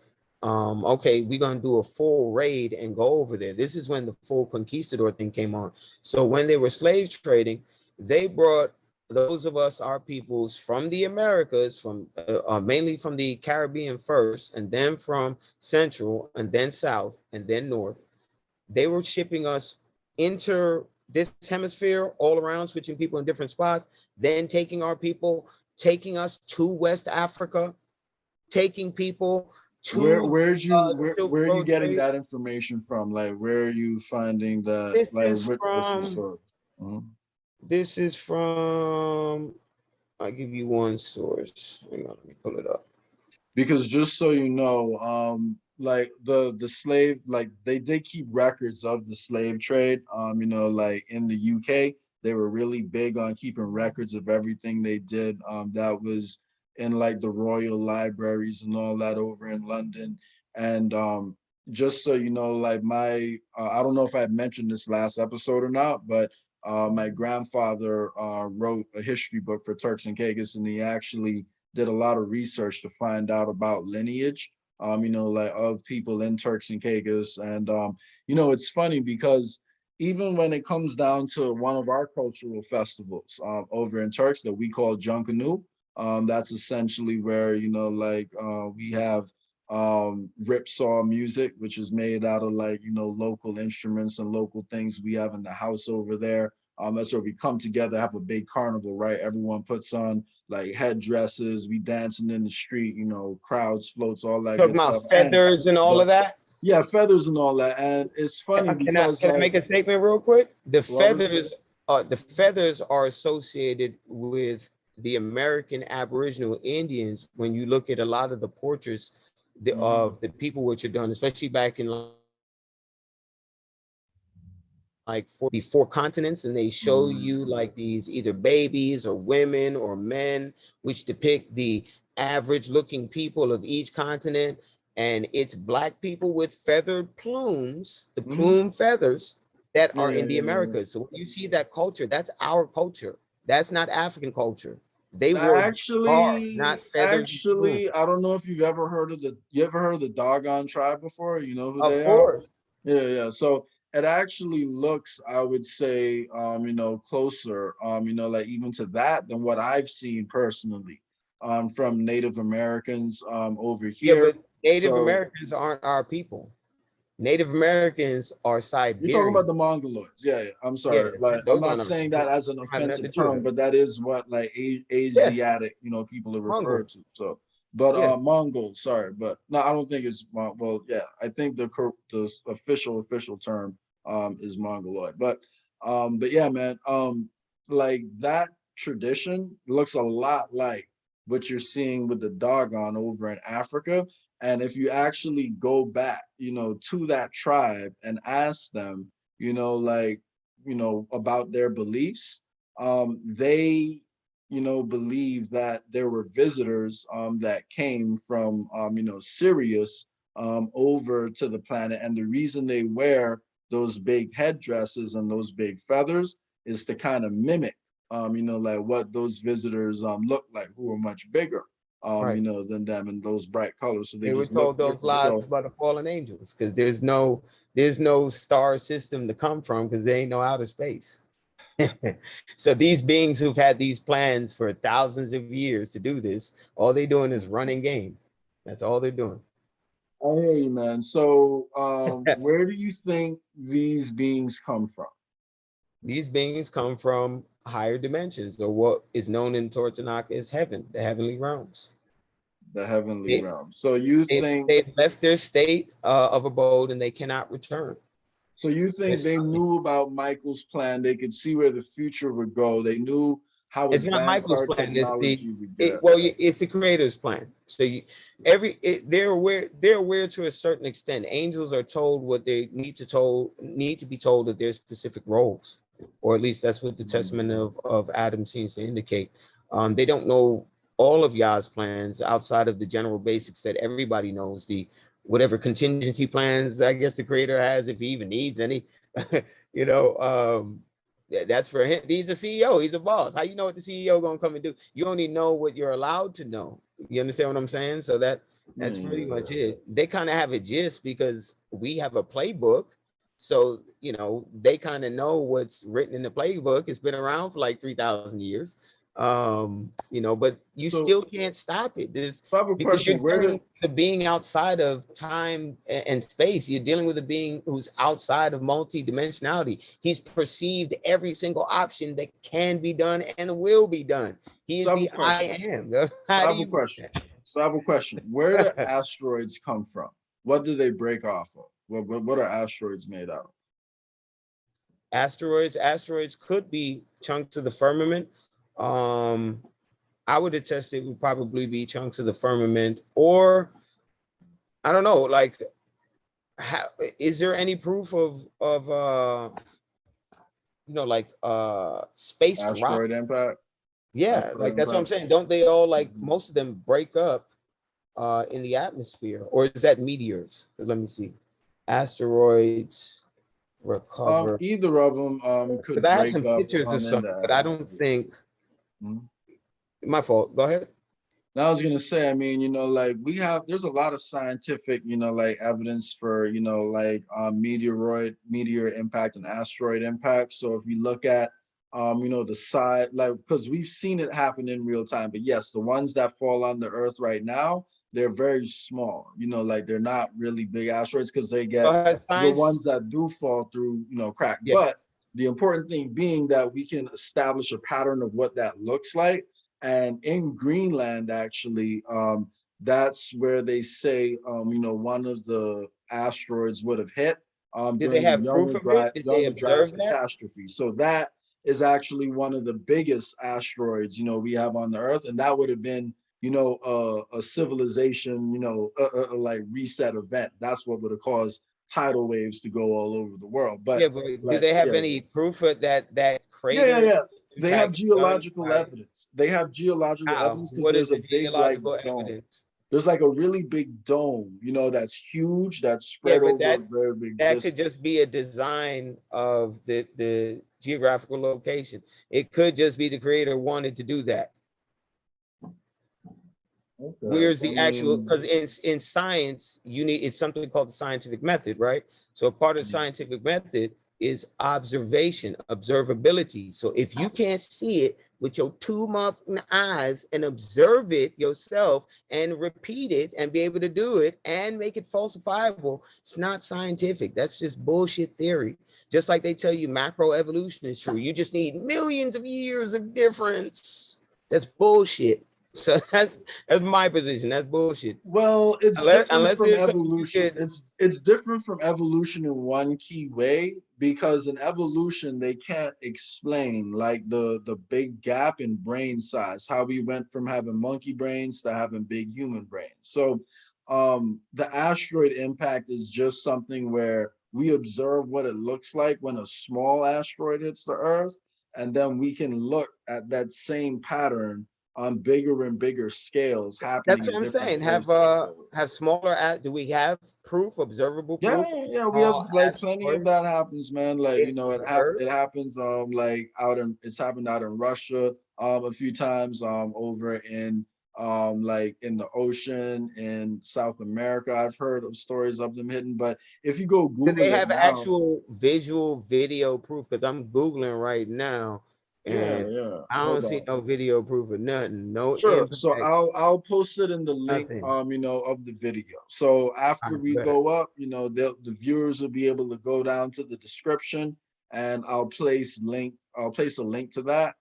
Okay, we're gonna do a full raid and go over there. This is when the full conquistador thing came on. So when they were slave trading, they brought those of us, our peoples from the Americas, from mainly from the Caribbean first, and then from Central, and then South, and then North. They were shipping us into this hemisphere all around, switching people in different spots, then taking our people, taking us to West Africa, taking people to the Silk Where are you Road getting trade. that information from? Like where are you finding that? This Like is what's your from source? Mhm. this is from I'll give you one source. Hang on, let me pull it up. Because just so you know, like the slave, like they did keep records of the slave trade. You know, like in the UK, they were really big on keeping records of everything they did. That was in like the royal libraries and all that over in London. And just so you know, like I don't know if I had mentioned this last episode or not, but my grandfather wrote a history book for Turks and Caicos, and he actually did a lot of research to find out about lineage, you know, like of people in Turks and Caicos. And, you know, it's funny because even when it comes down to one of our cultural festivals over in Turks that we call Junkanu, that's essentially where, you know, like we have ripsaw music, which is made out of like, you know, local instruments and local things we have in the house over there. That's where we come together, have a big carnival, right? Everyone puts on like headdresses, we dancing in the street, you know, crowds, floats, all that Talking good stuff. about feathers and all But of that. yeah, feathers and all that. And it's funny Can I because can I like, make a statement real quick? what was The feathers are associated with the American Aboriginal Indians. When you look at a lot of the portraits of the people which are done, especially back in like for the four continents, and they show you like these either babies or women or men, which depict the average looking people of each continent. And it's black people with feathered plumes, the plume feathers that yeah, are yeah, in the yeah, yeah. Americas. So when you see that culture, that's our culture. That's not African culture. They Now, wore bars, not feathers and plumes. I don't know if you've ever heard of you ever heard of the Dogon tribe before? You know who Of they are? course. Yeah, yeah. So it actually looks, I would say, you know, closer, you know, like even to that than what I've seen personally, from Native Americans, over Yeah, here. but Native So Americans aren't our people. Native Americans are you're talking Siberian. about the Mongoloids. Yeah, yeah. I'm Yeah, sorry. Like, I'm those not aren't our saying people. that as an Have nothing to offensive do with term, it. but that is what like Yeah, Asiatic, you know, people are Mongol. referred to. So, but Yeah, Mongol, sorry, but no, I don't think it's well, yeah, I think the official term is Mongoloid. But yeah, man, like that tradition looks a lot like what you're seeing with the Dogon over in Africa. And if you actually go back, you know, to that tribe and ask them, you know, like, you know, about their beliefs, they, you know, believe that there were visitors that came from, you know, Sirius over to the planet. And the reason they wear those big headdresses and those big feathers is to kind of mimic, you know, like what those visitors look like, who are much bigger, you right. know, than them in those bright colors. So they They were just look told those different. lies So by the fallen angels because there's no star system to come from because there ain't no outer space. So these beings who've had these plans for thousands of years to do this, all they're doing is running game. That's all they're doing. I hear you, man. So where do you think these beings come from? These beings come from higher dimensions, or what is known in Torah Tanakh as heaven, the heavenly realms. The heavenly They, realm. So you they, think they've left their state of abode and they cannot return. they knew about Michael's plan. They could see where the future would go. They knew how It's not advanced Michael's our plan. It's technology would get. it's the creator's plan. So they're aware to a certain extent. Angels are told what they need to be told that there's specific roles, or at least that's what the testament of Adam seems to indicate. They don't know all of Yah's plans outside of the general basics that everybody knows. The whatever contingency plans I guess the creator has, if he even needs any, you know. That's for him. He's a CEO. He's a boss. How you know what the CEO gonna come and do? You only know what you're allowed to know. You understand what I'm saying? So that's pretty much it. They kind of have a gist because we have a playbook. So you know they kind of know what's written in the playbook. It's been around for like 3,000 years. You know, but you So, still can't stop it. There's so I have a because you're question. Where dealing did with a being outside of time and space. You're dealing with a being who's outside of multi-dimensionality. He's perceived every single option that can be done and will be done. He so is I have a the I question. am. So How I do have a you question. So I have a question. Where do asteroids come from? What do they break off of? What are asteroids made out of? asteroids could be chunks of the firmament. Um, I would attest it would probably be chunks of the firmament, or I don't know, like, is there any proof of like spaced rock? Asteroid impact. Yeah, Asteroid like that's what I'm impact. saying. Don't they all, like, Mhm. most of them break up in the atmosphere, or is that meteors? Let me see. Asteroids recover. Either of them could Because I have break some up pictures of in some, the but I don't atmosphere. think Mhm. my fault. Go ahead. Now, I was gonna say, I mean, like there's a lot of scientific, like evidence for, like meteor impact and asteroid impact. So if you look at, the side, like, because we've seen it happen in real time. But yes, the ones that fall on the Earth right now, they're very small. Like they're not really big asteroids because they Go get ahead, the science. ones that do fall through, crack. Yeah. But the important thing being that we can establish a pattern of what that looks like. And in Greenland, actually, that's where they say, one of the asteroids would have hit Did they during the have proof of it? Did they younger observe Jurassic that? catastrophe. So that is actually one of the biggest asteroids, we have on the Earth, and that would have been, a civilization, like reset event. That's what would have caused tidal waves to go all over the world. But Yeah, but do like, they have yeah, any proof of that crater yeah. They have impact was done geological by evidence. They have geological how? evidence because What is there's a the big like geological dome. evidence? There's like a really big dome, that's huge, that's Yeah, spread but over a very big that could distance. just be a design of the geographical location. It could just be the creator wanted to do that. Okay. Where's I the actual, mean, because in science, it's something called the scientific method, right? So a part of the scientific method is observation, observability. So if you can't see it with your 2-month eyes and observe it yourself and repeat it and be able to do it and make it falsifiable, it's not scientific. That's just bullshit theory. Just like they tell you macroevolution is true. You just need millions of years of difference. That's bullshit. So that's my position. That's bullshit. well, it's Unless different from there's something you evolution. could. It's different from evolution in one key way because in evolution they can't explain like the big gap in brain size, how we went from having monkey brains to having big human brains. So the asteroid impact is just something where we observe what it looks like when a small asteroid hits the Earth, and then we can look at that same pattern on bigger and bigger scales That's happening what in I'm different saying. places. Have smaller. Do we have proof, observable Yeah, proof? yeah, we have All like plenty of asteroids that happens, man. Like, hit the Earth. it happens like it's happened out in Russia a few times over in like in the ocean in South America. I've heard of stories of them hitting, but if you go Do they Google it have now, actual visual video proof? Because I'm googling right now, yeah, and yeah. I don't Hold see on. no video proof of nothing. No Sure. So impact. I'll post it in the link, Nothing. of the video. So I after we bet. go up, the viewers will be able to go down to the description, and I'll place a link to that,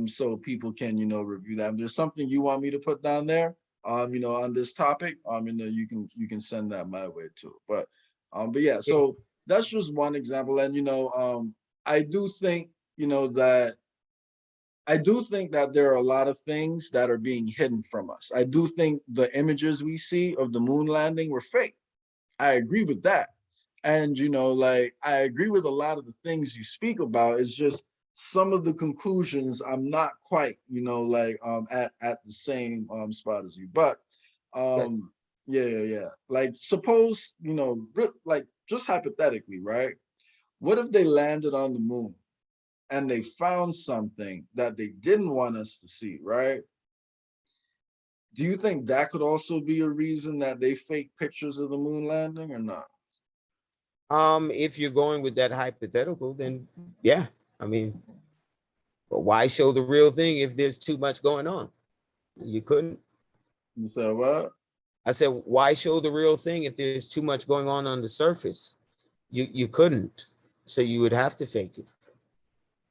so people can, review that. If there's something you want me to put down there, on this topic, you can send that my way too. But yeah, so that's just one example, and I do think, that I do think that there are a lot of things that are being hidden from us. I do think the images we see of the moon landing were fake. I agree with that. And, like, I agree with a lot of the things you speak about. It's just some of the conclusions I'm not quite, like, at the same spot as you. But That yeah. Like, suppose, like, just hypothetically, right? What if they landed on the moon and they found something that they didn't want us to see, right? Do you think that could also be a reason that they fake pictures of the moon landing or not? if you're going with that hypothetical, then yeah. I mean, but why show the real thing if there's too much going on? You couldn't. You said what? I said, why show the real thing if there's too much going on the surface? You couldn't. So you would have to fake it.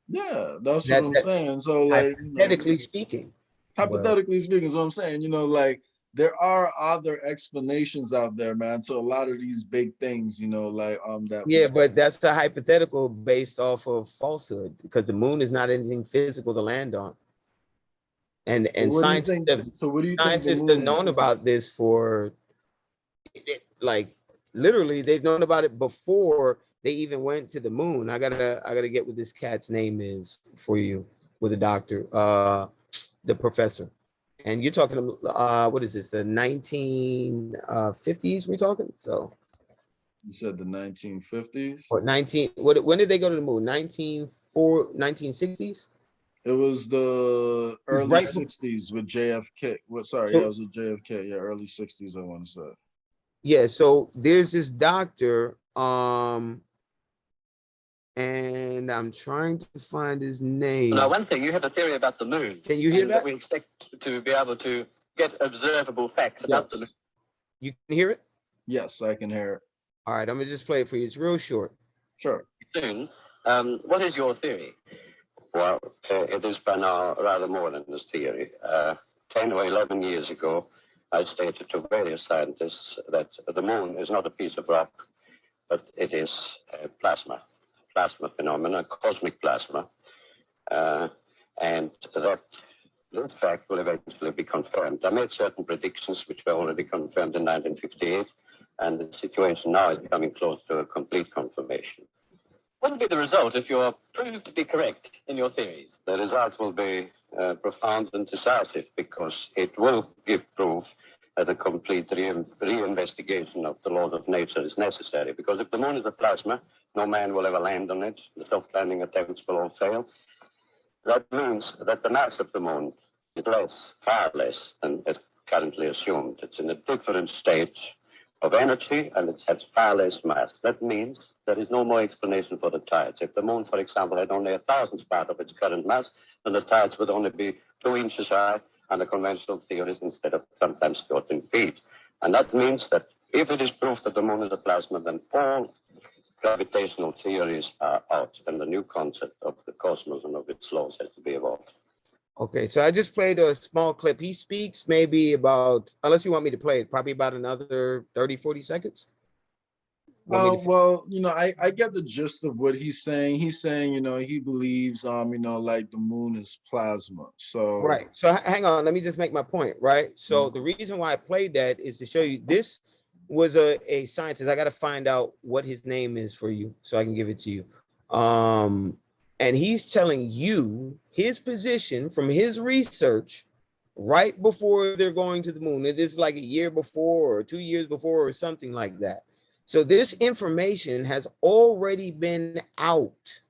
Yeah, that's what That, I'm that saying. So, like, hypothetically speaking. But hypothetically speaking, so I'm saying, like, there are other explanations out there, man, to a lot of these big things, like that we yeah, but that's a hypothetical based off of falsehood because the moon is not anything physical to land on. And So what do you think? have So what do you think the scientists have moon known is? about this for like literally they've known about it before they even went to the moon. I gotta get what this cat's name is for you with the doctor, the professor. And you're talking what is this, the 1950s we're talking? So You said the 1950s. or 19 what when did they go to the moon? 1960s? It was the It was early right before, 60s with JFK. What? Sorry, yeah, it so was with JFK. Yeah, early 60s. I want to say. yeah, so there's this doctor, and I'm trying to find his name. Now, one thing, you have a theory about the moon. Can you hear and that? We expect to be able to get observable facts about the moon. Yes, You can hear it? yes, I can hear it. All right, I'm gonna just play it for you. It's real short. Sure. Soon. What is your theory? Well, it is by now rather more than this theory. 10 or 11 years ago, I stated to various scientists that the moon is not a piece of rock, but it is a plasma phenomena, cosmic plasma. And that this fact will eventually be confirmed. I made certain predictions which were already confirmed in 1958, and the situation now is coming close to a complete confirmation. What will be the result if you're proved to be correct in your theories? The results will be profound and decisive because it will give proof that a complete reinvestigation of the laws of nature is necessary. Because if the moon is a plasma, no man will ever land on it. The soft landing attempts will all fail. That means that the mass of the moon is less, far less than is currently assumed. It's in a different state of energy and it has far less mass. That means there is no more explanation for the tides. If the moon, for example, had only 1,000th part of its current mass, then the tides would only be 2 inches high under conventional theories instead of sometimes 14 feet. And that means that if it is proof that the moon is a plasma, then all gravitational theories are out, and the new concept of the cosmos and of its laws has to be evolved. Okay, so I just played a small clip. He speaks maybe about, unless you want me to play it, probably about another 30, 40 seconds. Well, I get the gist of what he's saying. He's saying, he believes, like the moon is plasma. So Right. So hang on, let me just make my point, right? So the reason why I played that is to show you this was a scientist. I got to find out what his name is for you so I can give it to you. And he's telling you his position from his research right before they're going to the moon. It is like a year before or 2 years before or something like that. So this information has already been out.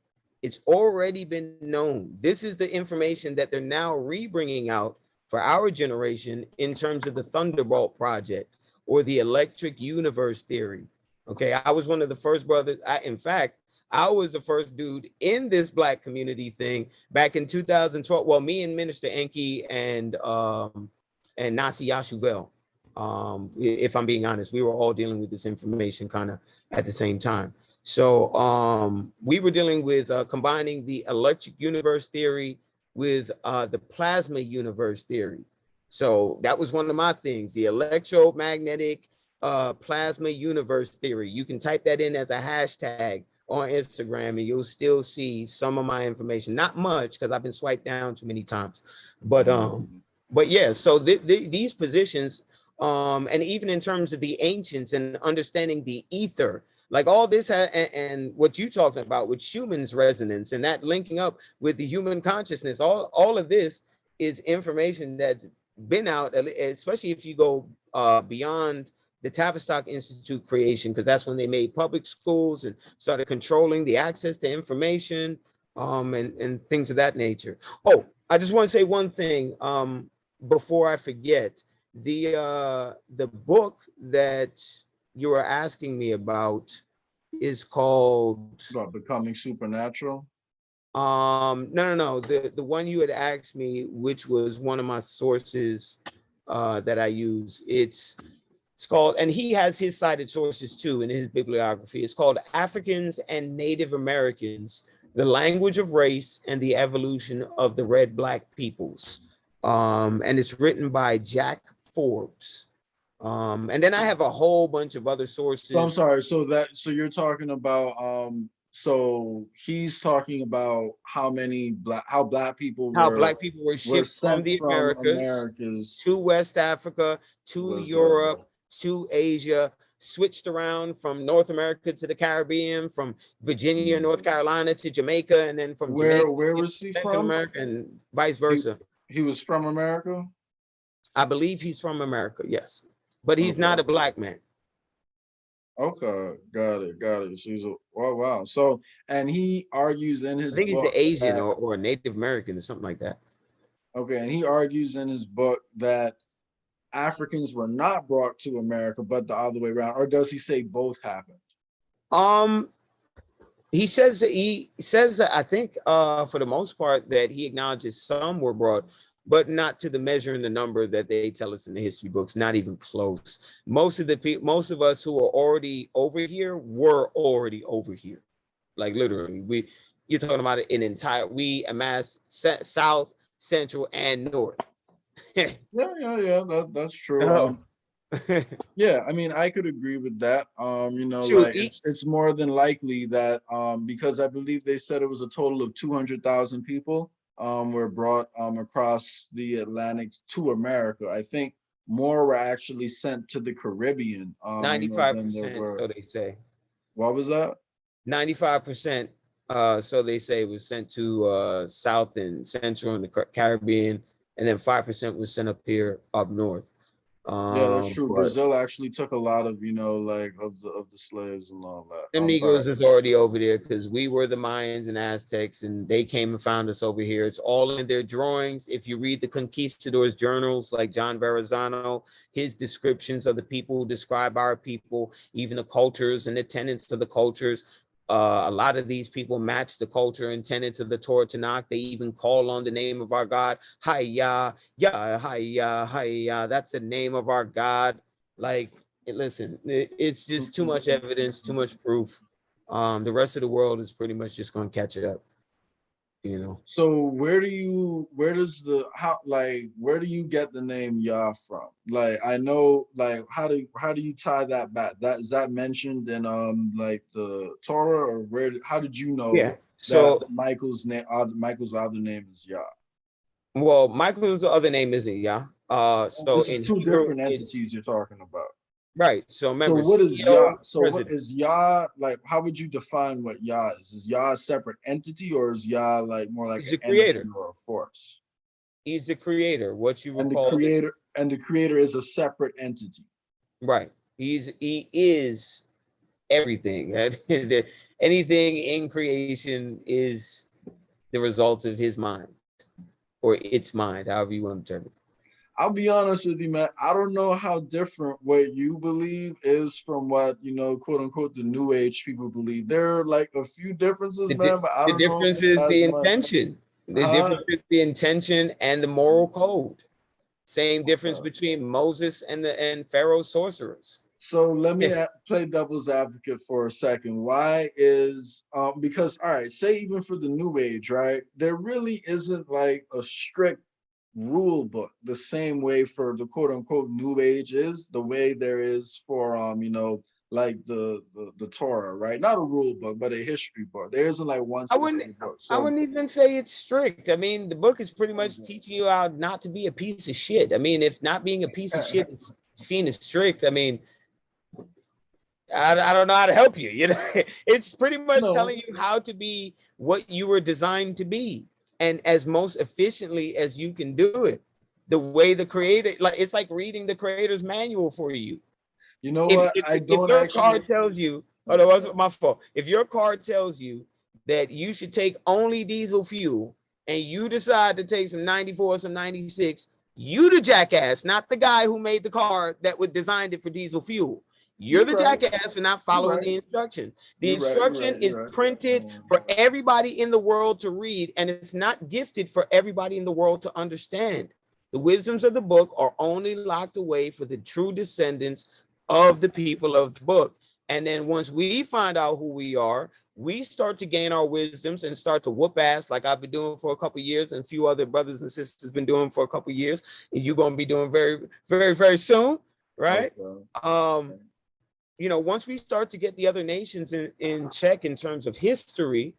It's already been known. This is the information that they're now re-bringing out for our generation in terms of the Thunderbolt Project or the electric universe theory. Okay, I was one of the first brothers. In fact, I was the first dude in this Black community thing back in 2012. Well, me and Minister Enki and Nasi Yashuvel. If I'm being honest, we were all dealing with this information kind of at the same time. So we were dealing with combining the electric universe theory with the plasma universe theory. So that was one of my things, the electromagnetic plasma universe theory. You can type that in as a hashtag on Instagram and you'll still see some of my information. Not much because I've been swiped down too many times. But yeah, so these positions, and even in terms of the ancients and understanding the ether, like all this and what you talking about with Schumann's resonance and that linking up with the human consciousness, all of this is information that's been out, especially if you go beyond the Tavistock Institute creation, because that's when they made public schools and started controlling the access to information and things of that nature. Oh, I just want to say one thing before I forget. The book that you were asking me about is called Becoming Supernatural. No, the one you had asked me, which was one of my sources that I use, it's called, and he has his cited sources too in his bibliography. It's called Africans and Native Americans, the Language of Race and the Evolution of the Red Black Peoples. And it's written by Jack Forbes. And then I have a whole bunch of other sources. So I'm sorry. So you're talking about so he's talking about how black people How black people were were shipped from sent the from Americas Americas. to West Africa, to Was Europe, to Asia, switched around from North America to the Caribbean, from Virginia, North Carolina to Jamaica, and then from Jamaica where to was he Central from? America, and vice He versa. he was from America. I believe he's from America, yes, but he's not Okay. a black man. Okay, got it, got it. She's a wow, wow. So, and he argues in I his think he's an book Asian that or a Native American or something like that. okay, and he argues in his book that Africans were not brought to America, but the other way around. Or does he say both happened? He says that I think for the most part that he acknowledges some were brought, but not to the measure and the number that they tell us in the history books, not even close. Most of us who are already over here were already over here. Like literally, you're talking about we amassed South, Central, and North. Yeah, that's true. Oh. Yeah, I mean, I could agree with that. True. Like it's more than likely that because I believe they said it was a total of 200,000 people were brought across the Atlantic to America. I think more were actually sent to the Caribbean. 95%, so they say. What was that? 95%. So they say was sent to South and Central and the Caribbean, and then 5% was sent up here up north. Yeah, that's true. But Brazil actually took a lot of, like of the slaves and all that. them Negroes was already over there because we were the Mayans and Aztecs, and they came and found us over here. It's all in their drawings. If you read the conquistadors' journals, like John Verrazano, his descriptions of the people who describe our people, even the cultures and the tenets of the cultures. A lot of these people match the culture and tenets of the Torah Tanakh. They even call on the name of our God. Hayya, ya, hayya, hayya. That's the name of our God. Like, listen, it's just too much evidence, too much proof. The rest of the world is pretty much just going to catch it up. So where do you get the name Yah from? Like I know, like how do you tie that back? Is that mentioned in like the Torah, or how did you know So that Michael's other name is Yah? Well, Michael's other name isn't Yah. So this is in two Hebrew, different entities you're talking about. Right. So remember, So what is Yah? So president. what is Yah like? How would you define what Yah is? Is Yah a separate entity, or is Yah like more like He's an a creator. energy or a force? He's the creator. What you would And the call creator is a separate entity. Right. He is everything. Anything in creation is the result of his mind or its mind, however you want to term it. I'll be honest with you, man. I don't know how different what you believe is from what, quote unquote, the new age people believe. There are like a few differences, man, but I don't know. The difference is the intention. The difference is the intention and the moral code. Same difference between Moses and Pharaoh's sorcerers. So let me play devil's advocate for a second. Why is because all right, say even for the new age, right? There really isn't like a strict rule book the same way for the quote unquote new age is the way there is for like the Torah, right? Not a rule book, but a history book. There isn't like one specific book. So I wouldn't even say it's strict. I mean, the book is pretty much teaching you how not to be a piece of shit. I mean, if not being a piece of shit is seen as strict, I mean, I don't know how to help you. It's pretty much telling you how to be what you were designed to be, and as most efficiently as you can do it. The way the creator, like it's like reading the creator's manual for you. You know what? If your card tells you, oh, that wasn't my fault. If your card tells you that you should take only diesel fuel, and you decide to take some 94, some 96, you the jackass, not the guy who made the car that would designed it for diesel fuel. You're the jackass for not following the instructions. The instruction is printed for everybody in the world to read, and it's not gifted for everybody in the world to understand. The wisdoms of the book are only locked away for the true descendants of the people of the book. And then once we find out who we are, we start to gain our wisdoms and start to whoop ass like I've been doing for a couple of years, and a few other brothers and sisters been doing for a couple of years, and you're going to be doing very, very, very soon, right? once we start to get the other nations in check in terms of history,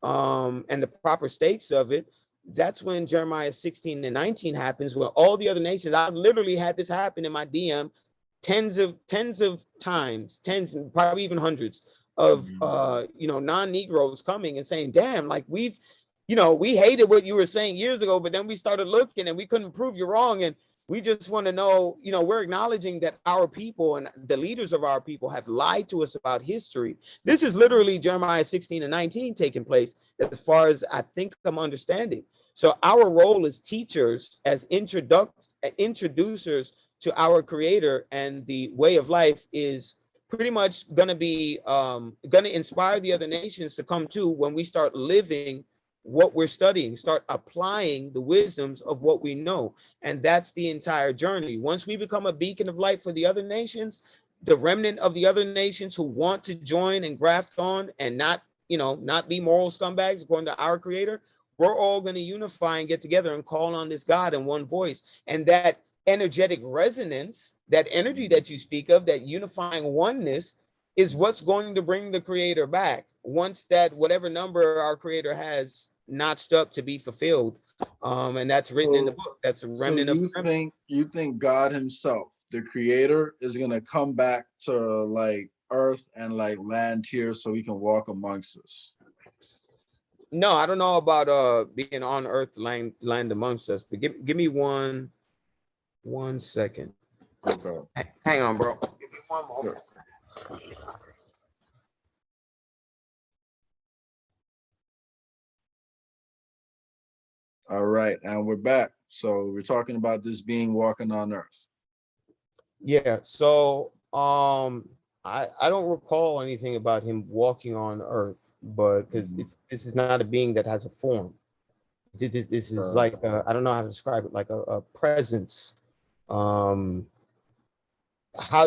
and the proper states of it, that's when Jeremiah 16 and 19 happens, where all the other nations, I've literally had this happen in my DM tens of times, probably even hundreds of non-Negroes coming and saying, damn, like we hated what you were saying years ago, but then we started looking and we couldn't prove you wrong. And we just want to know, we're acknowledging that our people and the leaders of our people have lied to us about history. This is literally Jeremiah 16 and 19 taking place, as far as I think I'm understanding. So our role as teachers, as introducers to our creator and the way of life, is pretty much going to be going to inspire the other nations to come to when we start living what we're studying, start applying the wisdoms of what we know. And that's the entire journey. Once we become a beacon of light for the other nations, the remnant of the other nations who want to join and graft on and not be moral scumbags according to our creator, we're all going to unify and get together and call on this God in one voice. And that energetic resonance, that energy that you speak of, that unifying oneness, is what's going to bring the creator back once that whatever number our creator has notched up to be fulfilled. And that's written in the book. That's a remnant of you think God himself, the creator, is gonna come back to like earth and like land here so he can walk amongst us? No, I don't know about being on earth, land amongst us, but give me one second. Okay. Hang on, bro. Give me one moment. Sure. All right, and we're back. So we're talking about this being walking on earth. Yeah, so I don't recall anything about him walking on earth, but because this is not a being that has a form. This is like I don't know how to describe it, like a presence. How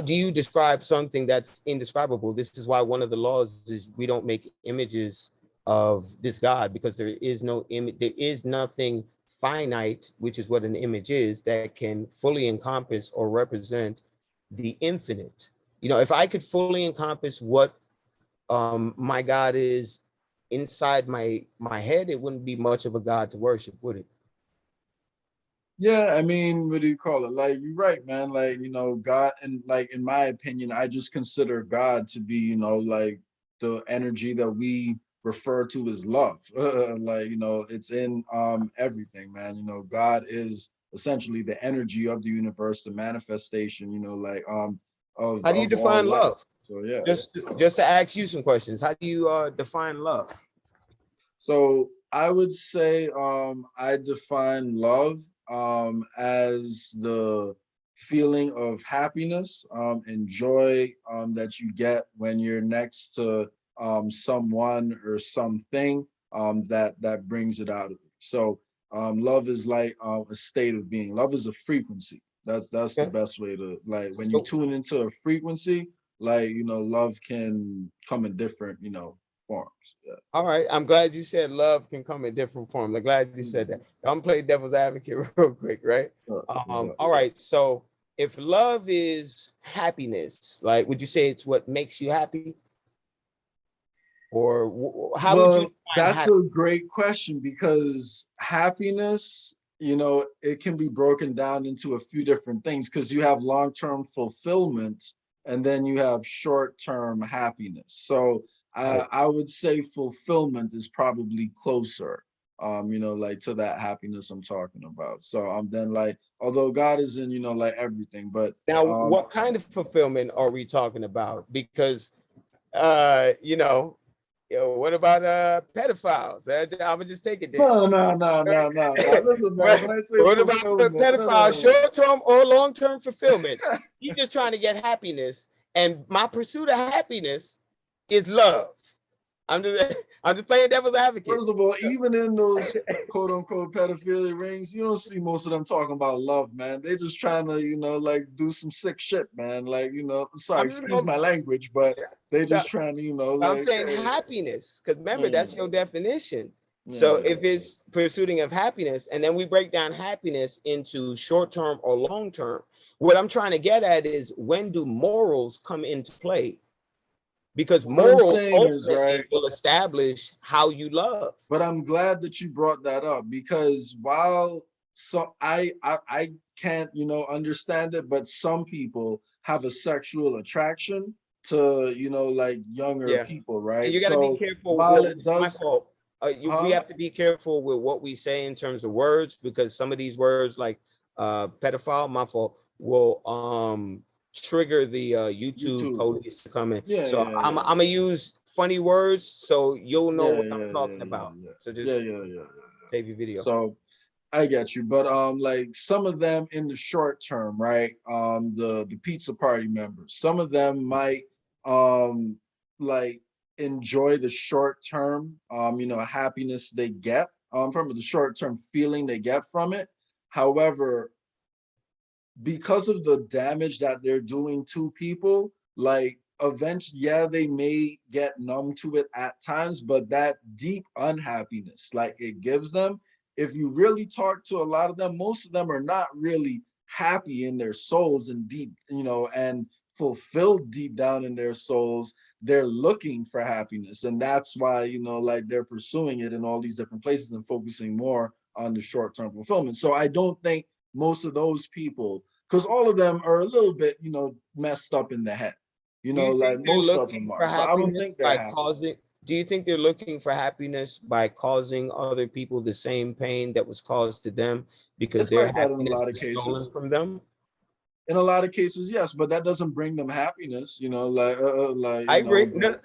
do you describe something that's indescribable? This is why one of the laws is we don't make images of this God, because there is no image, there is nothing finite, which is what an image is, that can fully encompass or represent the infinite. If I could fully encompass what my God is inside my head, it wouldn't be much of a God to worship, would it? Yeah, I mean, what do you call it? Like, you're right, man. Like, God, and like, in my opinion, I just consider God to be, like the energy that we refer to as love. Like, it's in everything, man. God is essentially the energy of the universe, the manifestation, like of How do you of all define life. love? So yeah. Just to ask you some questions. How do you define love? So I would say I define love as the feeling of happiness and joy that you get when you're next to someone or something that brings it out of you. So love is like a state of being. Love is a frequency. That's the best way to, like, when you tune into a frequency, like, love can come in different, forms. Yeah. All right, I'm glad you said love can come in different forms. I'm glad you said that. I'm playing devil's advocate real quick, right? All right, so if love is happiness, like, would you say it's what makes you happy? Or how would you? That's a great question, because happiness, it can be broken down into a few different things, because you have long-term fulfillment and then you have short-term happiness. So I would say fulfillment is probably closer, like to that happiness I'm talking about. So then, like, although God is in, like everything, but now what kind of fulfillment are we talking about? Because what about pedophiles? I would just take it there. No. Listen, man, when I say what about pedophiles, short-term or long-term fulfillment? He's just trying to get happiness, and my pursuit of happiness is love. I'm just playing devil's advocate. First of all, even in those quote unquote pedophilia rings, you don't see most of them talking about love, man. They just trying to, like, do some sick shit, man. Like, sorry, excuse my language, but they just trying to, I'm saying happiness, because remember, that's your definition. So Yeah. if it's pursuing of happiness, and then we break down happiness into short-term or long-term, what I'm trying to get at is, when do morals come into play? Because What I'm morals saying is, right, ultimately will establish how you love. but I'm glad that you brought that up, because while I can't, understand it, but some people have a sexual attraction to, like younger Yeah. people, And right? you got to be So careful. while it My does, fault. We huh? have to be careful with what we say in terms of words, because some of these words, like pedophile, my fault, will trigger the YouTube YouTube. police to come in. Yeah, So yeah, I'm yeah, gonna use funny words so you'll know yeah, what yeah, I'm yeah, talking yeah, about. yeah, So yeah, just yeah, yeah, yeah. save your video. So I get you, but like some of them in the short term, right? The pizza party members, some of them might like enjoy the short term, happiness they get from the short term feeling they get from it. However, because of the damage that they're doing to people, like eventually, yeah, they may get numb to it at times, but that deep unhappiness, like it gives them, if you really talk to a lot of them, most of them are not really happy in their souls and deep, and fulfilled deep down in their souls. They're looking for happiness. And that's why, like they're pursuing it in all these different places and focusing more on the short-term fulfillment. So I don't think most of those people, because all of them are a little bit, messed up in the head, Do you like think they're most of them looking are. for So I don't happiness think they're by happy. causing? Do you think they're looking for happiness by causing other people the same pain that was caused to them, because It's their like that in a happiness lot of was stolen cases. from them? In a lot of cases, yes, but that doesn't bring them happiness, I agree. but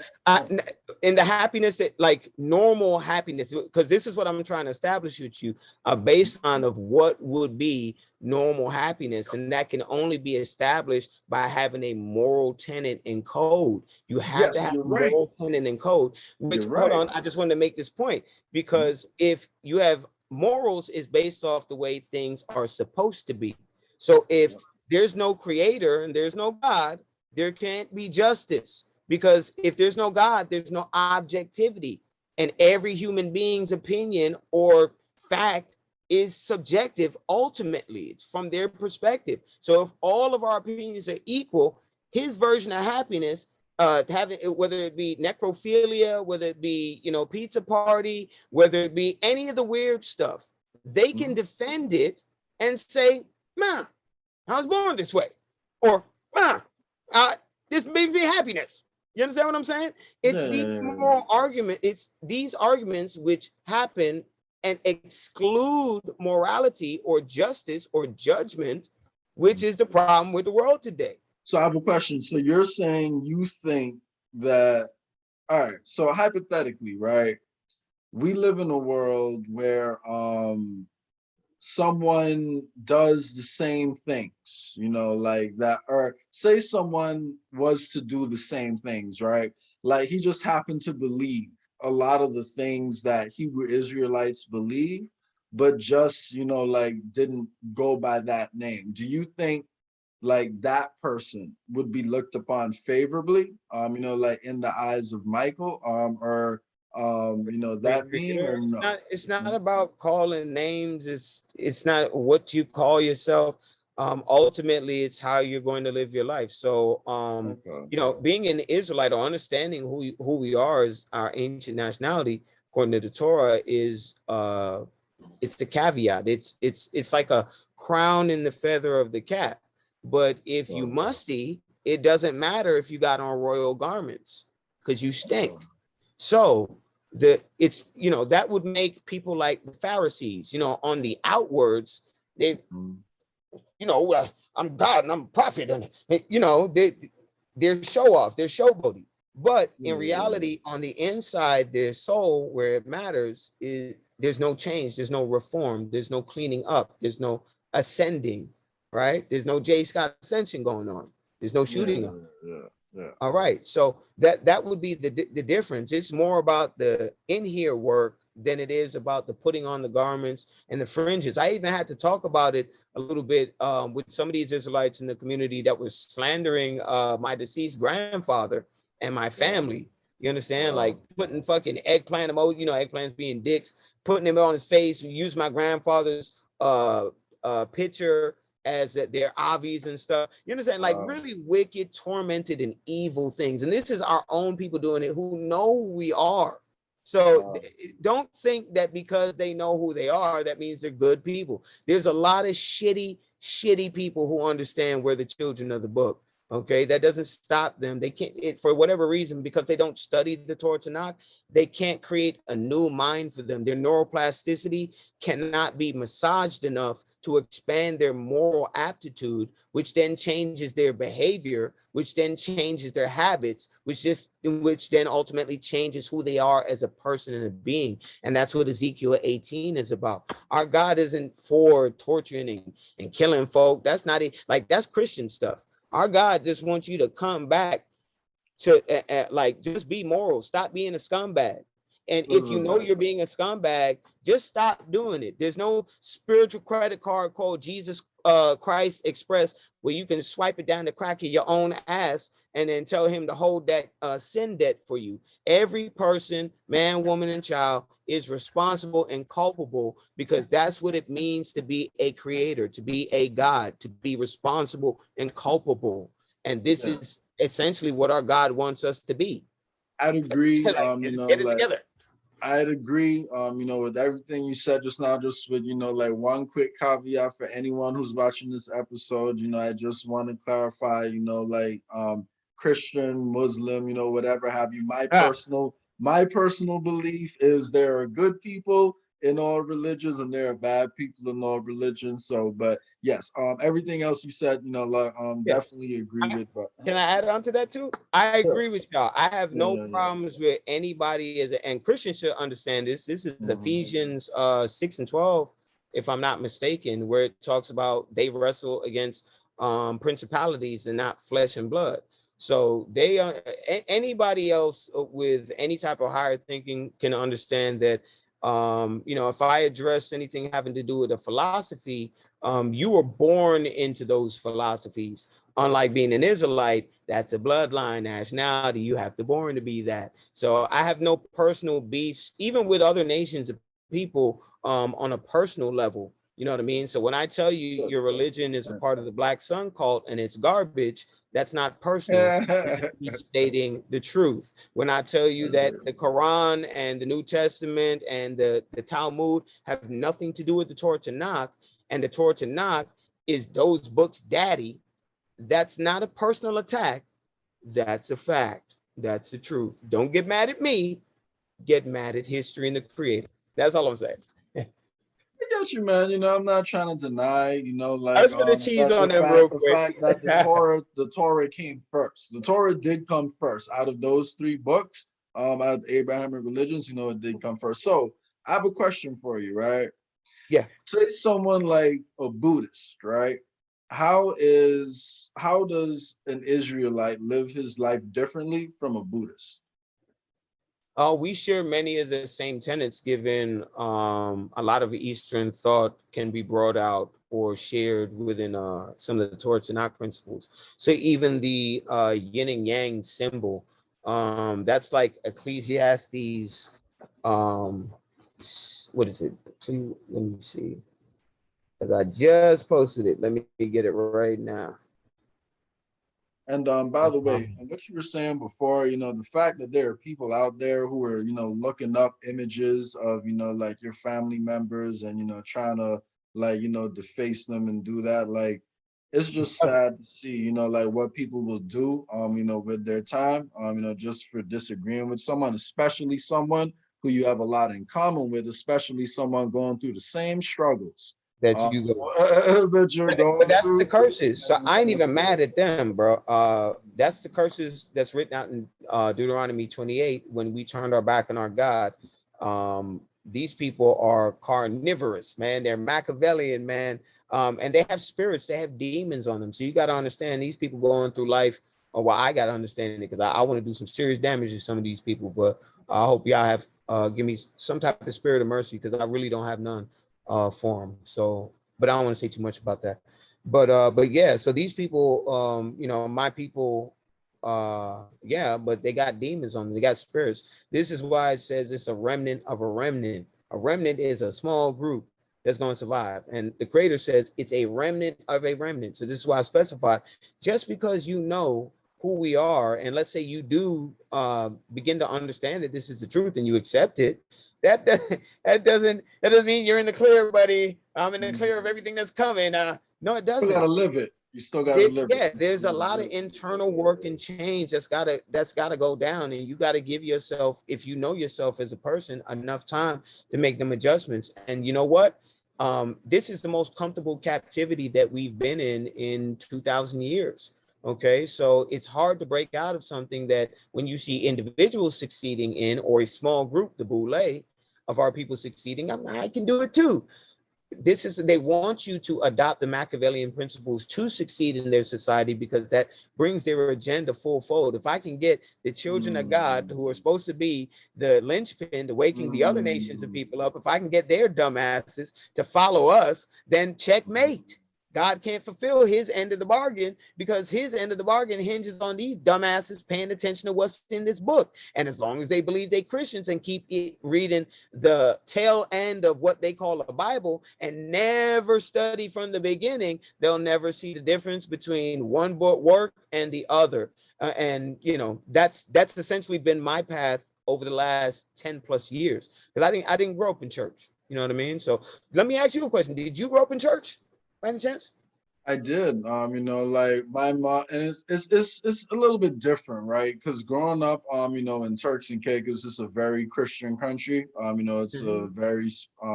In the happiness that, like normal happiness, because this is what I'm trying to establish with you, a baseline of what would be normal happiness, and that can only be established by having a moral tenet and code. You have to yes, have you're a right. moral tenet and code. You're Which, hold right. on, I just wanted to make this point, because if you have morals, is based off the way things are supposed to be. So if there's no creator and there's no God, there can't be justice, because if there's no God, there's no objectivity, and every human being's opinion or fact is subjective. Ultimately, it's from their perspective. So if all of our opinions are equal, his version of happiness, having, whether it be necrophilia, whether it be pizza party, whether it be any of the weird stuff, they can defend it and say, man, I was born this way, or ah, this brings me happiness. You understand what I'm saying? It's Yeah, the yeah, yeah, moral argument. It's these arguments which happen and exclude morality or justice or judgment, which is the problem with the world today. So I have a question. So you're saying you think that, all right, so hypothetically, right? We live in a world where someone does the same things, like that, or say someone was to do the same things, right? Like he just happened to believe a lot of the things that Hebrew Israelites believe, but just, like didn't go by that name. Do you think like that person would be looked upon favorably, like in the eyes of Michael, or that being, or no? It's not about calling names. It's not what you call yourself. Ultimately, it's how you're going to live your life. So, Okay. being an Israelite or understanding who we are as our ancient nationality, according to the Torah, is it's the caveat. It's like a crown in the feather of the cap. But if you musty, it doesn't matter if you got on royal garments, because you stink. So that would make people like the Pharisees, on the outwards, they, I'm God and I'm a prophet, and they're show off, they're showboating. But in reality, on the inside, their soul, where it matters, is there's no change, there's no reform, there's no cleaning up, there's no ascending, right? There's no J. Scott ascension going on. There's no shooting up. Yeah. All right. So that would be the difference. It's more about the in here work than it is about the putting on the garments and the fringes. I even had to talk about it a little bit with some of these Israelites in the community that was slandering my deceased grandfather and my family. You understand? Like putting fucking eggplant emoji, eggplants being dicks, putting them on his face. We use my grandfather's picture as their obvious and stuff. You understand? Like really wicked, tormented, and evil things. And this is our own people doing it who know who we are. So don't think that because they know who they are, that means they're good people. There's a lot of shitty people who understand we're the children of the book. Okay, that doesn't stop them. They can't, for whatever reason, because they don't study the Torah Tanakh, they can't create a new mind for them. Their neuroplasticity cannot be massaged enough to expand their moral aptitude, which then changes their behavior, which then changes their habits, which then ultimately changes who they are as a person and a being. And that's what Ezekiel 18 is about. Our God isn't for torturing and killing folk. That's not it. Like, that's Christian stuff. Our God just wants you to come back to like, just be moral. Stop being a scumbag. And if you know you're being a scumbag, just stop doing it. There's no spiritual credit card called Jesus Christ Express where you can swipe it down the crack of your own ass and then tell him to hold that sin debt for you. Every person, man, woman, and child is responsible and culpable, because that's what it means to be a creator, to be a God, to be responsible and culpable. And this is essentially what our God wants us to be. I'd agree. Get it together. I'd agree, with everything you said just now, just with, like one quick caveat for anyone who's watching this episode. I just want to clarify, Christian, Muslim, whatever have you. My personal belief is there are good people in all religions and there are bad people in all religions. So, but yes, everything else you said, definitely agree with. But can I add on to that too? I agree with y'all. I have no problems with anybody and Christians should understand this. This is Ephesians 6:12, if I'm not mistaken, where it talks about they wrestle against principalities and not flesh and blood. So they are, anybody else with any type of higher thinking can understand that. If I address anything having to do with a philosophy, you were born into those philosophies. Unlike being an Israelite, that's a bloodline nationality. You have to born to be that. So I have no personal beefs, even with other nations of people, on a personal level. You know what I mean? So when I tell you your religion is a part of the Black Sun cult and it's garbage, that's not personal. Stating the truth. When I tell you that the Quran and the New Testament and the Talmud have nothing to do with the Torah Tanakh, and the Torah Tanakh is those books' daddy, that's not a personal attack. That's a fact. That's the truth. Don't get mad at me. Get mad at history and the creator. That's all I'm saying. I got you, man. I'm not trying to deny, let's put the cheese on them real quick. The fact that the Torah came first. The Torah did come first out of those three books. Out of the Abrahamic religions, it did come first. So I have a question for you, right? Yeah. Say someone like a Buddhist, right? How does an Israelite live his life differently from a Buddhist? We share many of the same tenets, given a lot of Eastern thought can be brought out or shared within some of the Torah Tanakh principles. So even the yin and yang symbol, that's like Ecclesiastes, what is it? Let me see. As I just posted it. Let me get it right now. And by the way, what you were saying before, the fact that there are people out there who are, looking up images of, like your family members and, trying to deface them and do that. Like, it's just sad to see, like what people will do, with their time, just for disagreeing with someone, especially someone who you have a lot in common with, especially someone going through the same struggles that you go that you're going but that's through. The curses. So I ain't even mad at them, bro. That's the curses that's written out in Deuteronomy 28 when we turned our back on our God. These people are carnivorous, man. They're Machiavellian, man. And they have spirits, they have demons on them. So you got to understand these people going through life, or well, I got to understand it, because I want to do some serious damage to some of these people. But I hope y'all have give me some type of spirit of mercy, because I really don't have none for them. So, but I don't want to say too much about that. But yeah, so these people, my people yeah, but they got demons on them, they got spirits. This is why it says it's a remnant of a remnant. A remnant is a small group that's going to survive, and the creator says it's a remnant of a remnant. So this is why I specified, just because you know who we are, and let's say you do begin to understand that this is the truth and you accept it, that that doesn't mean you're in the clear, buddy. I'm in the clear of everything that's coming. No, it You still gotta doesn't. live it. You still gotta live it. Yeah, there's a lot of internal work and change that's gotta go down, and you gotta give yourself, if you know yourself as a person, enough time to make them adjustments. And you know what? This is the most comfortable captivity that we've been in 2,000 years. Okay, so it's hard to break out of something that when you see individuals succeeding in, or a small group, the boule of our people succeeding, I can do it too. This is, they want you to adopt the Machiavellian principles to succeed in their society, because that brings their agenda full fold. If I can get the children of God, who are supposed to be the linchpin to waking the other nations of people up, if I can get their dumbasses to follow us, then checkmate. God can't fulfill his end of the bargain, because his end of the bargain hinges on these dumbasses paying attention to what's in this book. And as long as they believe they Christians and keep reading the tail end of what they call a Bible and never study from the beginning, they'll never see the difference between one book work and the other. And you know, that's essentially been my path over the last 10 plus years, because I didn't grow up in church. You know what I mean? So let me ask you a question. Did you grow up in church by any chance? I did. You know, like my mom, and it's a little bit different, right? Because growing up, you know, in Turks and Caicos, it's a very Christian country. You know, it's a very,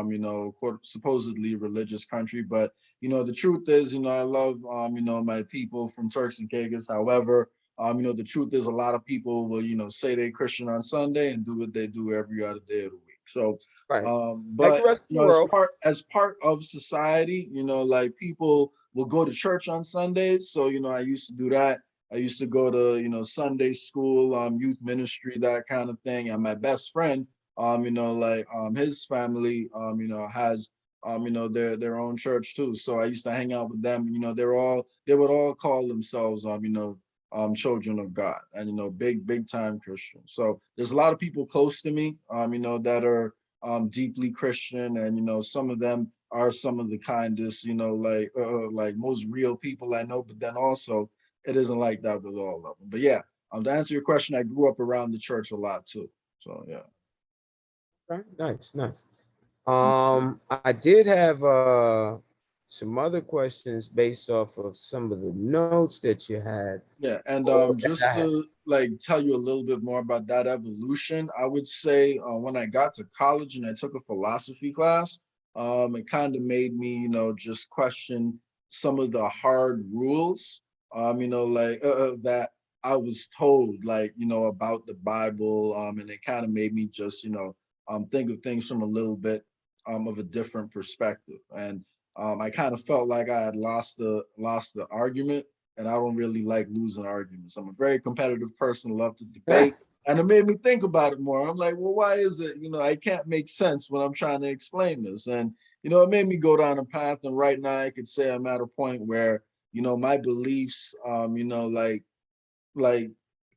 you know, quote, supposedly religious country. But you know, the truth is, you know, I love, you know, my people from Turks and Caicos. However, you know, the truth is, a lot of people will, you know, say they're Christian on Sunday and do what they do every other day of the week. So, Right. Like the but rest of you the know, world. as part of society, you know, like people will go to church on Sundays. So, you know, I used to do that. I used to go to, you know, Sunday school, youth ministry, that kind of thing. And my best friend, you know, like his family, you know, has you know, their own church too. So I used to hang out with them. You know, they would all call themselves you know, children of God, and you know, big time Christians. So there's a lot of people close to me, you know, that are deeply Christian, and you know, some of them are some of the kindest, you know, like most real people I know. But then also, it isn't like that with all of them. But yeah, to answer your question, I grew up around the church a lot too. So yeah. Okay, nice. I did have some other questions based off of some of the notes that you had. Yeah, and Or that just I had. to like tell you a little bit more about that evolution, I would say when I got to college and I took a philosophy class, it kind of made me, you know, just question some of the hard rules, you know, like that I was told, like, you know, about the Bible, and it kind of made me just, you know, think of things from a little bit of a different perspective, and I kind of felt like I had lost the argument, and I don't really like losing arguments. I'm a very competitive person, love to debate. And it made me think about it more. I'm like, well, why is it, you know, I can't make sense when I'm trying to explain this? And, you know, it made me go down a path. And right now I could say I'm at a point where, you know, my beliefs, you know, like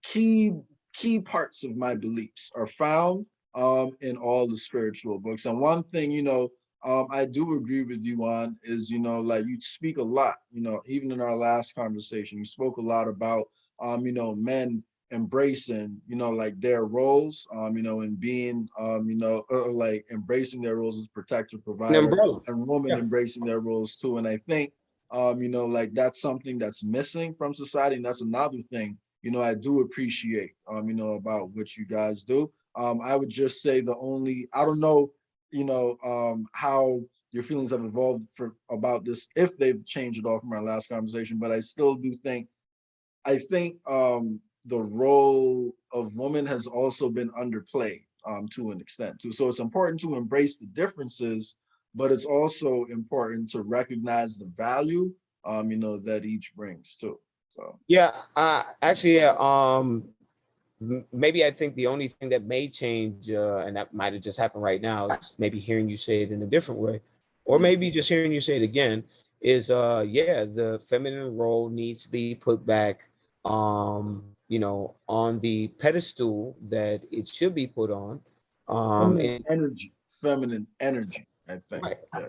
key key parts of my beliefs are found in all the spiritual books. And one thing, you know, I do agree with you on is, you know, like you speak a lot, you know, even in our last conversation, you spoke a lot about, you know, men embracing, you know, like their roles, you know, and being, you know, like embracing their roles as protector, An provider, umbrella. and women Yeah. embracing their roles too. And I think, you know, like that's something that's missing from society. And that's another thing, you know, I do appreciate, you know, about what you guys do. I would just say I don't know, you know, how your feelings have evolved for about this, if they've changed at all from our last conversation, but I still do think, the role of woman has also been underplayed to an extent too. So it's important to embrace the differences, but it's also important to recognize the value, you know, that each brings too. So Yeah, actually, yeah, maybe I think the only thing that may change, and that might have just happened right now, is maybe hearing you say it in a different way, or yeah. maybe just hearing you say it again, is yeah, the feminine role needs to be put back. you know, on the pedestal that it should be put on. Feminine energy, I think. Right. Yeah.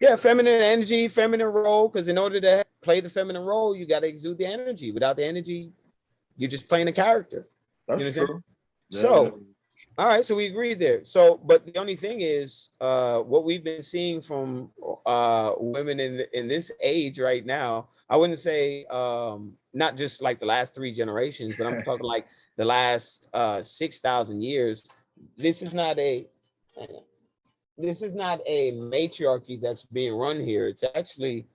Yeah, feminine energy, feminine role, because in order to play the feminine role, you got to exude the energy. Without the energy, you're just playing a character. That's true. Yeah. So, all right, so we agreed there. So, but the only thing is, what we've been seeing from women in this age right now, I wouldn't say not just like the last 3 generations, but I'm talking like the last 6,000 years. This is not a matriarchy that's being run here. It's actually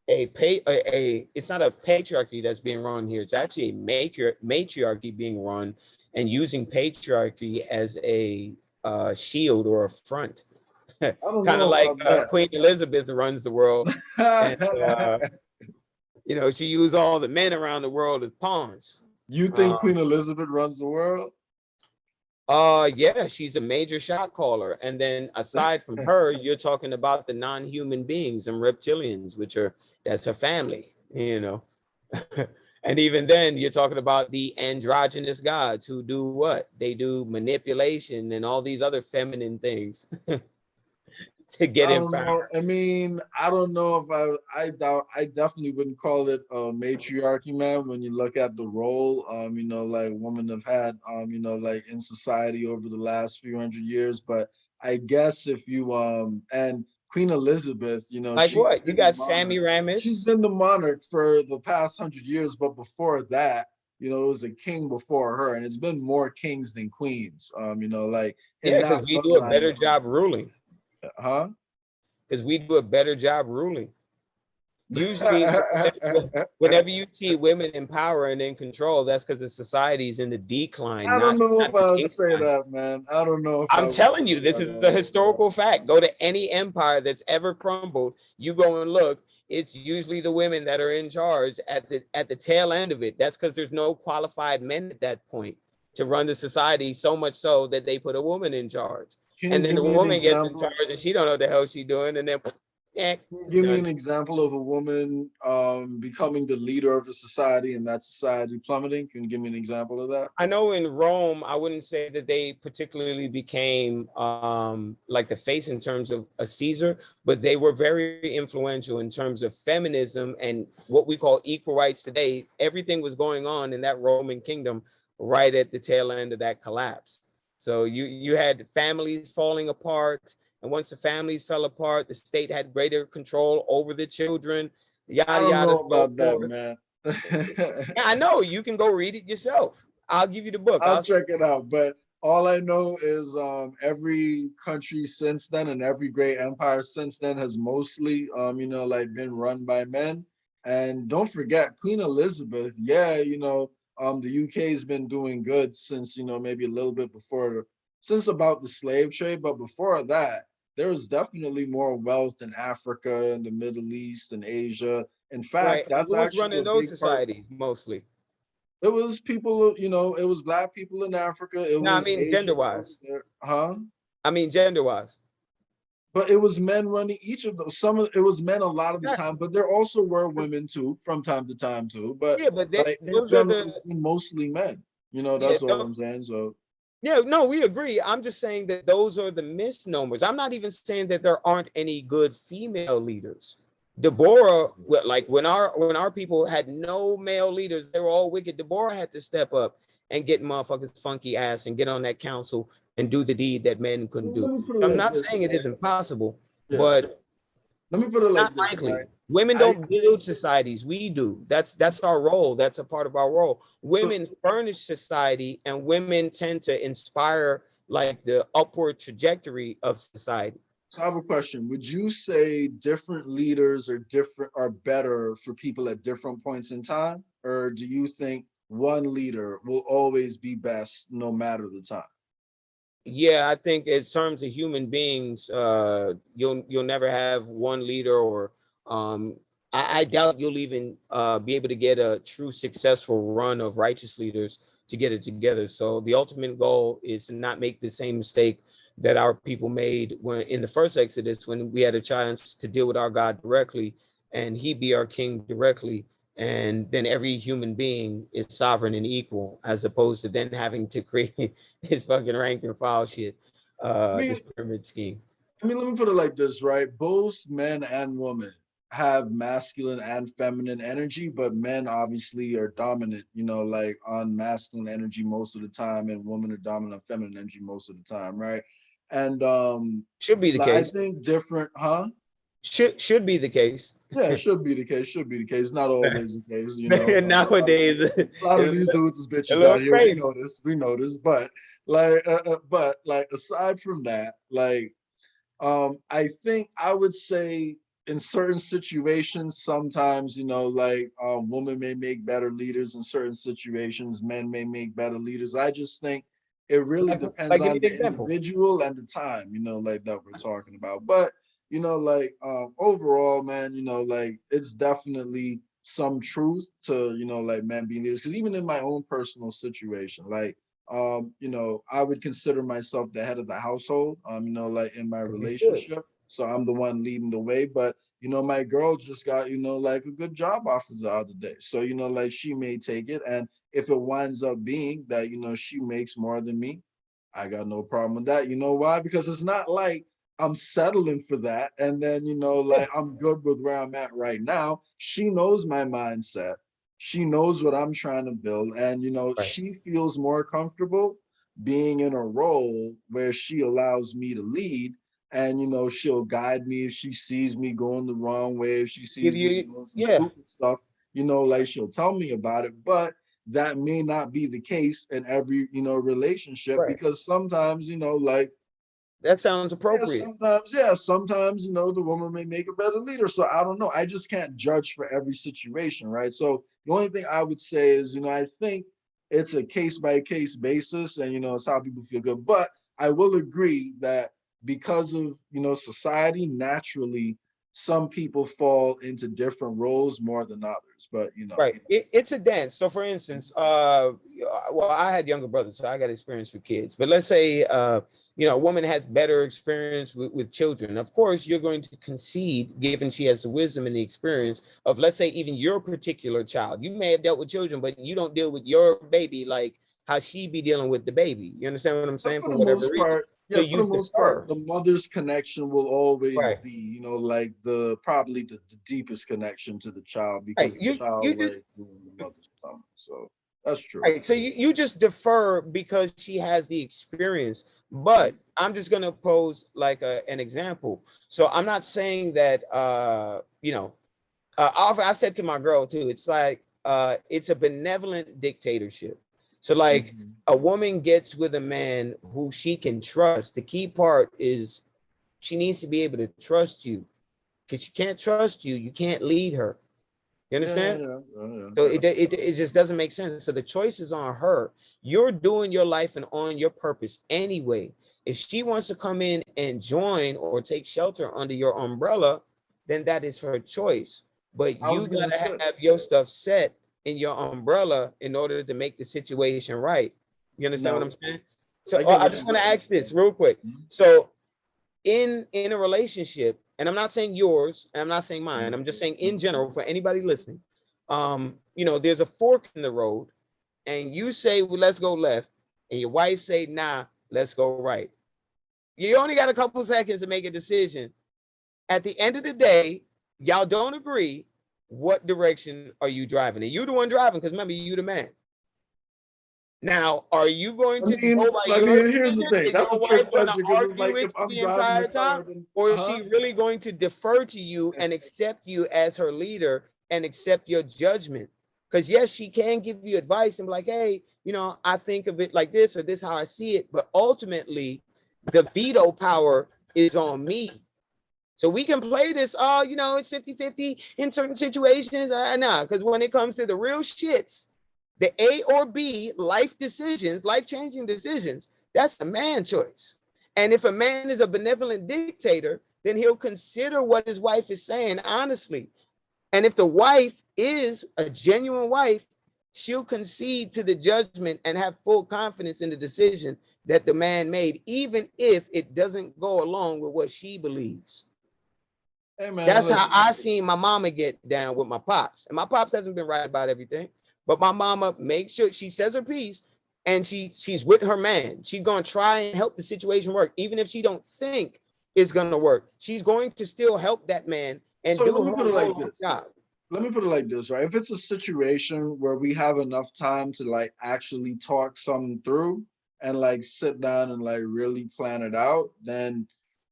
it's not a patriarchy that's being run here. It's actually a matriarchy being run and using patriarchy as a shield or a front. Kind of like Queen Elizabeth runs the world. And, you know, she used all the men around the world as pawns. You think Queen Elizabeth runs the world? Yeah, she's a major shot caller. And then aside from her, you're talking about the non-human beings and reptilians, that's her family, you know. And even then, you're talking about the androgynous gods who do what? They do manipulation and all these other feminine things to get in power. I mean, I don't know if I definitely wouldn't call it a matriarchy, man, when you look at the role, you know, like women have had, you know, like in society over the last few hundred years. But I guess if you, and Queen Elizabeth, you know, like what? You got Sammy Ramis. She's been the monarch for the past 100 years, but before that, you know, it was a king before her, and it's been more kings than queens. You know, like because we do a better job ruling. Huh? Because we do a better job ruling. Usually, whenever you see women in power and in control, that's because the society is in the decline. I don't know if I would say that, man. I don't know. I'm telling you, this is the historical fact. Go to any empire that's ever crumbled. You go and look. It's usually the women that are in charge at the tail end of it. That's because there's no qualified men at that point to run the society. So much so that they put a woman in charge, and then the woman gets in charge, and she don't know what the hell she's doing, and then. Give me an example of a woman becoming the leader of a society and that society plummeting. Can you give me an example of that? I know in Rome, I wouldn't say that they particularly became like the face in terms of a Caesar, but they were very influential in terms of feminism and what we call equal rights today. Everything was going on in that Roman kingdom right at the tail end of that collapse. So you had families falling apart. And once the families fell apart, the state had greater control over the children. Yada, I don't yada. know about that, man. Yeah, I know. You can go read it yourself. I'll give you the book. I'll check it out. But all I know is every country since then and every great empire since then has mostly, you know, like been run by men. And don't forget, Queen Elizabeth, yeah, you know, the UK has been doing good since, you know, maybe a little bit before, since about the slave trade. But before that, there was definitely more wealth in Africa and the Middle East and Asia. In fact, that's actually running those societies mostly. It was people, you know, it was Black people in Africa. I mean, gender-wise. Huh? I mean, gender-wise. But it was men running each of those. It was men a lot of the time, but there also were women too, from time to time too. But yeah, but those are mostly men. You know, that's all I'm saying. So. Yeah, no, we agree. I'm just saying that those are the misnomers. I'm not even saying that there aren't any good female leaders. Deborah, like when our people had no male leaders, they were all wicked. Deborah had to step up and get motherfuckers funky ass and get on that council and do the deed that men couldn't do. I'm not saying it isn't possible, but let me put it like this, right? Women don't build societies. We do. That's our role. That's a part of our role. Women furnish society, and women tend to inspire like the upward trajectory of society. So I have a question. Would you say different leaders are better for people at different points in time? Or do you think one leader will always be best no matter the time? Yeah, I think in terms of human beings, you'll never have one leader, or I doubt you'll even be able to get a true successful run of righteous leaders to get it together. So the ultimate goal is to not make the same mistake that our people made when in the first Exodus, when we had a chance to deal with our God directly and he be our king directly. And then every human being is sovereign and equal, as opposed to then having to create this fucking rank and file shit, I mean, this pyramid scheme. let me put it like this, right? Both men and women have masculine and feminine energy, but men obviously are dominant, like on masculine energy most of the time, and women are dominant on feminine energy most of the time, right? And Should be the like, I case. think different, huh? Should be the case. Yeah, it should be the case. Should be the case. Not always the case, you know. Nowadays, A lot of these it's dudes is a bitches little out here. We crazy. know this. We know this. But like aside from that, like I think I would say in certain situations, sometimes, like women may make better leaders in certain situations, men may make better leaders. I just think it really depends Give me on an the example. individual and the time, like that we're talking about. But like overall, man, like it's definitely some truth to, like men being leaders. Because even in my own personal situation, like I would consider myself the head of the household, like in my You should. relationship. So I'm the one leading the way. But, my girl just got, like a good job offer the other day. So, like she may take it. And if it winds up being that, she makes more than me, I got no problem with that. You know why? Because it's not like I'm settling for that. And then, like I'm good with where I'm at right now. She knows my mindset. She knows what I'm trying to build. And, Right. she feels more comfortable being in a role where she allows me to lead. And, she'll guide me if she sees me going the wrong way, if she Give sees me you, doing some yeah. stupid stuff, like she'll tell me about it. But that may not be the case in every, relationship, Right. because sometimes, like, That sounds appropriate. sometimes, the woman may make a better leader. So I don't know. I just can't judge for every situation, right? So the only thing I would say is, I think it's a case by case basis, and it's how people feel good. But I will agree that because of society, naturally, some people fall into different roles more than others. But Right. It's a dance. So for instance, well, I had younger brothers, so I got experience with kids. But let's say a woman has better experience with children. Of course, you're going to concede, given she has the wisdom and the experience of, let's say, even your particular child. You may have dealt with children, but you don't deal with your baby like how she be dealing with the baby. You understand what I'm saying? for For the whatever most reason. part, So yeah, for you the most part, defer. the mother's connection will always Right. be, like probably the deepest connection to the child, Right. because the You child just like grew in the mother's stomach. So that's true. right. So you just defer because she has the experience. But I'm just gonna pose like an example. So I'm not saying that I said to my girl too, it's like it's a benevolent dictatorship. So like Mhm. a woman gets with a man who she can trust. The key part is she needs to be able to trust you. Because she can't trust you, you can't lead her. You Yeah, understand? yeah, yeah, So yeah. it just doesn't make sense. So the choice is on her. You're doing your life and on your purpose anyway. If she wants to come in and join or take shelter under your umbrella, then that is her choice. But I was you gonna gotta say, have your stuff set in your umbrella in order to make the situation right. You understand what no, I'm saying? So I get I what just you're want to saying. ask this real quick. Mhm, So in a relationship, and I'm not saying yours, and I'm not saying mine, mhm, I'm just saying in mhm. general for anybody listening, there's a fork in the road, and you say, well, let's go left, and your wife say, nah, let's go right. You only got a couple seconds to make a decision. At the end of the day, y'all don't agree. What direction are you driving? And you the one driving, because remember, you the man. Now, are you going to go by I your mean, here's the decision? thing. Is That's your a wife trick going to question, because it's argue like with if you I'm the driving the entire time? car, then Or is she really going to defer to you and accept you as her leader and accept your judgment? Because yes, she can give you advice and be like, hey, I think of it like this, or this how I see it. But ultimately, the veto power is on me. So we can play this, it's 50-50 in certain situations. Nah, because when it comes to the real shits, the A or B life decisions, life-changing decisions, that's a man choice. And if a man is a benevolent dictator, then he'll consider what his wife is saying honestly. And if the wife is a genuine wife, she'll concede to the judgment and have full confidence in the decision that the man made, even if it doesn't go along with what she believes. Hey man, That's how listen. I seen my mama get down with my pops. And my pops hasn't been right about everything, but my mama makes sure she says her piece, and she's with her man. She's gonna try and help the situation work, even if she don't think it's gonna work. She's going to still help that man and So do let me her put it like role of this. job. Let me put it like this, right? If it's a situation where we have enough time to like actually talk something through and like sit down and like really plan it out, then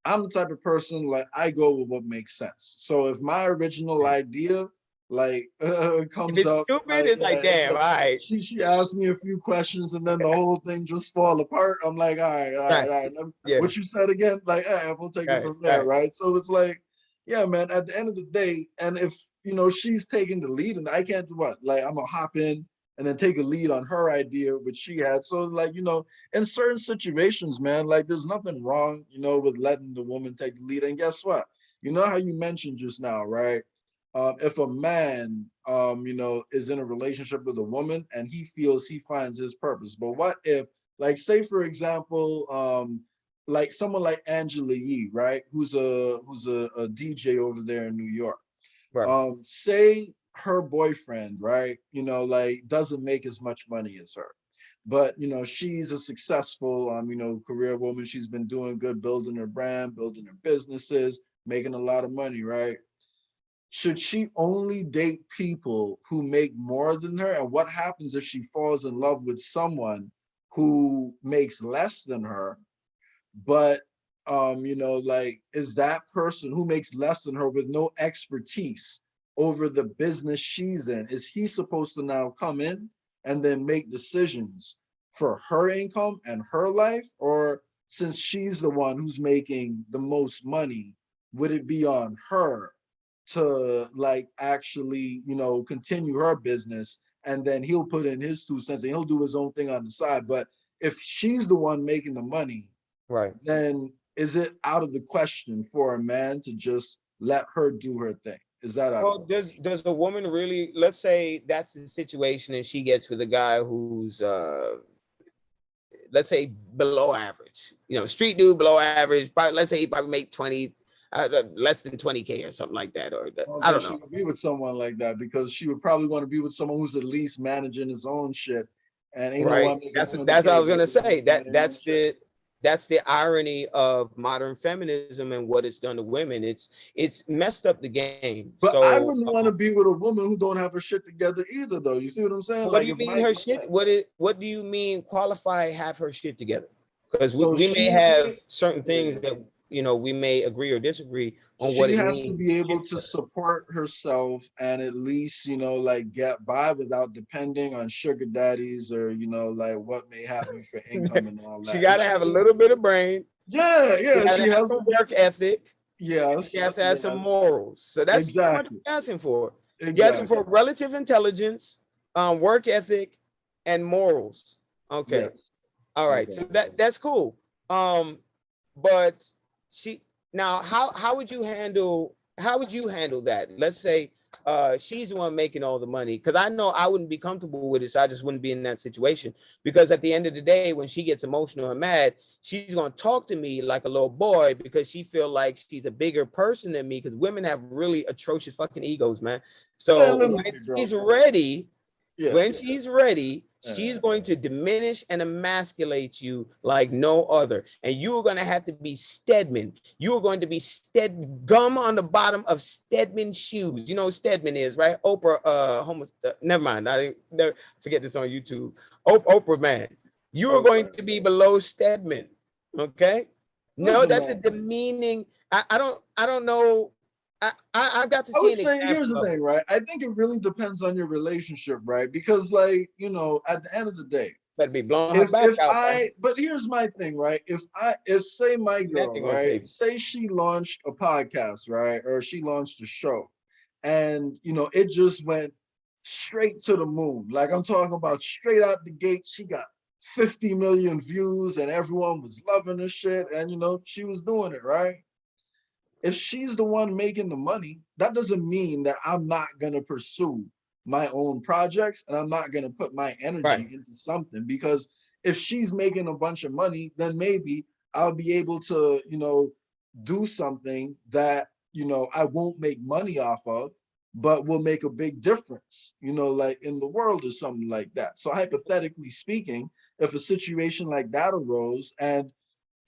I'm the type of person like I go with what makes sense. So if my original idea like If comes it's up, stupid, like it's like, damn, all right, she asked me a few questions and then the whole thing just fall apart. I'm like, all right, all right, right, all right. yeah, What you said again? Like, we'll take it right, from there, right, right? So it's like, yeah, man. At the end of the day, and if she's taking the lead, and I can't do what, like, I'm gonna hop in and then take a lead on her idea, which she had. So, like, in certain situations, man, like, there's nothing wrong, with letting the woman take the lead. And guess what? You know how you mentioned just now, right? If a man, is in a relationship with a woman and he feels he finds his purpose, but what if, like, say for example, like someone like Angela Yee, right, who's a DJ over there in New York. right, Say her boyfriend, right, like doesn't make as much money as her, but she's a successful, career woman. She's been doing good, building her brand, building her businesses, making a lot of money, right? Should she only date people who make more than her? And what happens if she falls in love with someone who makes less than her, but like, is that person who makes less than her with no expertise over the business she's in, is he supposed to now come in and then make decisions for her income and her life? Or since she's the one who's making the most money, would it be on her to like actually, continue her business, and then he'll put in his 2 cents and he'll do his own thing on the side? But if she's the one making the money, right. then is it out of the question for a man to just let her do her thing? Is that out of Well, the does a woman really, let's say that's the situation and she gets with a guy who's let's say below average, street dude below average, probably, let's say he probably make 20 less than 20K or something like that, or I don't I think don't she know. would be with someone like that, because she would probably want to be with someone who's at least managing his own shit. And ain't no Right. one making That's 200K what I was better gonna than say. managing their own shit. That's the irony of modern feminism and what it's done to women. It's messed up the game. But I So wouldn't want to be with a woman who don't have her shit together either, though. You see what I'm saying? what do Like, you if mean my her shit? What do you mean qualify have her shit together? Because so we may she have certain yeah, things that we may agree or disagree on what she it has to means. be able to support herself and at least, like, get by without depending on sugar daddies or, like, what may have you for income and all She that. If got to have a she, little bit of brain. yeah, She yeah, got she to have has, some work ethic. She yes, has to have some yes, morals. So that's pretty much what exactly, you're asking for. You're asking exactly, for relative intelligence, work ethic, and morals. Okay. yes, All right. okay. So that's cool. But she now how would you handle that? Let's say she's the one making all the money, because I know I wouldn't be comfortable with it, so I just wouldn't be in that situation. Because at the end of the day, when she gets emotional and mad, she's gonna talk to me like a little boy because she feel like she's a bigger person than me. Because women have really atrocious fucking egos, man. Man, So listen to me, bro. when Yeah, she's ready, yeah. she's going to diminish and emasculate you like no other. And you're going to have to be Stedman. You're going to be gum on the bottom of Stedman shoes. You know what Stedman is, right? Oprah, never mind. I never forget this on YouTube. Oprah, man. You are going Okay. to be below Stedman. Okay. No, Listen, that's a man. demeaning. I don't know. I got to I see would an say, here's example the of it. thing, right? I think it really depends on your relationship, right? Because, like, at the end of the day, Better be blowing her back out, man. but here's my thing, right? If say my That girl, ain't gonna right, save you. say she launched a podcast, right, or she launched a show, and it just went straight to the moon. Like, I'm talking about straight out the gate. She got 50 million views, and everyone was loving her shit, and she was doing it, right? If she's the one making the money, that doesn't mean that I'm not going to pursue my own projects and I'm not going to put my Right. energy into something. Because if she's making a bunch of money, then maybe I'll be able to, do something that, I won't make money off of, but will make a big difference, like in the world or something like that. So hypothetically speaking, if a situation like that arose, and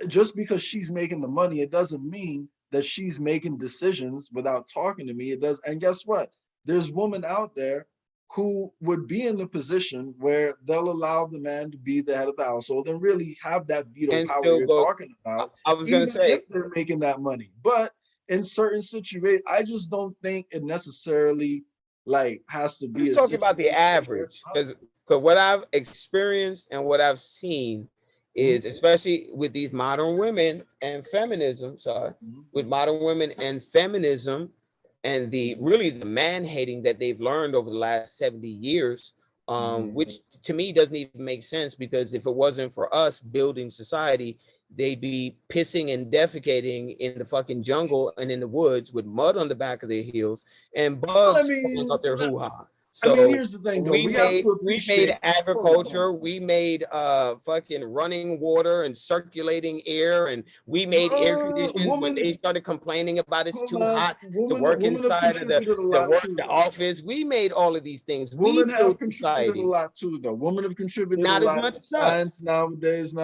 just because she's making the money, it doesn't mean that she's making decisions without talking to me. It does. And guess what? There's women out there who would be in the position where they'll allow the man to be the head of the household and really have that veto And power still you're go. talking about, I was gonna even say, if they're making that money. But in certain situations, I just don't think it necessarily like has to be I'm a talking about the situation where, average, because what I've experienced and what I've seen is, especially with these modern women and feminism, with modern women and feminism, and the really the man hating that they've learned over the last 70 years, which to me doesn't even make sense, because if it wasn't for us building society, they'd be pissing and defecating in the fucking jungle and in the woods with mud on the back of their heels and well, bugs crawling up their hoo-ha. I mean, So here's the thing, though. We have to we appreciate. made agriculture, we made fucking running water and circulating air, and we made air conditions when they started complaining about it's too hot to work inside of the office. We made all of these things. Women have contributed a lot too, though. Women have contributed not a as lot much to as science nowadays.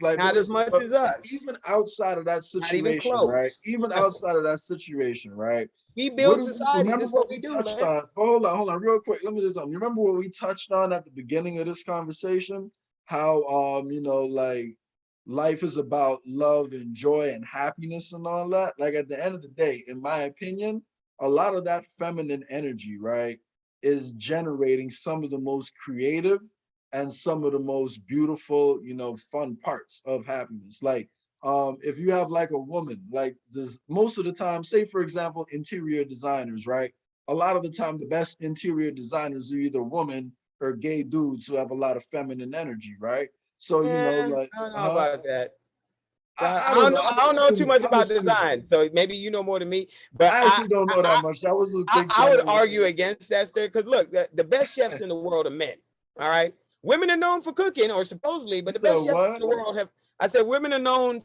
Like, not as much as us. Even outside of that Not even situation, close. right? Even outside of that situation, right? We build society. This is what we do, man. Hold on, real quick. Let me just something. You remember what we touched on at the beginning of this conversation? How like life is about love and joy and happiness and all that. Like at the end of the day, in my opinion, a lot of that feminine energy, right, is generating some of the most creative and some of the most beautiful, fun parts of happiness. Like if you have like a woman, like this, most of the time, say for example, interior designers, right? A lot of the time, the best interior designers are either women or gay dudes who have a lot of feminine energy, right? So like I don't know about that. I don't know. I don't know too much about design, so maybe you know more than me. But I actually don't know that much. That was a big. I would argue against that, because look, the best chefs in the world are men. All right, women are known for cooking, or supposedly, but the best chefs in the world have. I said women are known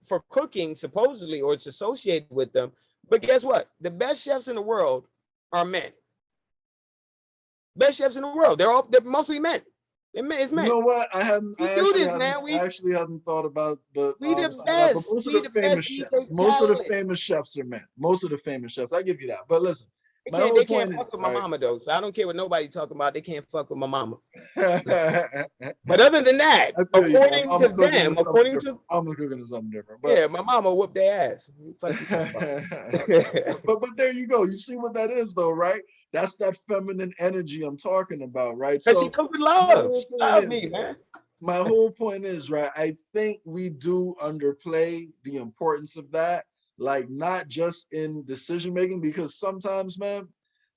for cooking, supposedly, or it's associated with them. But guess what? The best chefs in the world are men. Best chefs in the world. They're mostly men. It's men. You know what? I actually hadn't thought about, but we the best. But most of the famous chefs. Most of the famous chefs are men. Most of the famous chefs. I give you that. But listen, they can't fuck with my mama though. So I don't care what nobody talking about. They can't fuck with my mama. But other than that, according to them, I'm cooking something different. But yeah, my mama whooped their ass. But there you go. You see what that is, though, right? That's that feminine energy I'm talking about, right? So she cooked with love. She loved me, man. My whole point is, right, I think we do underplay the importance of that, like not just in decision making, because sometimes, man,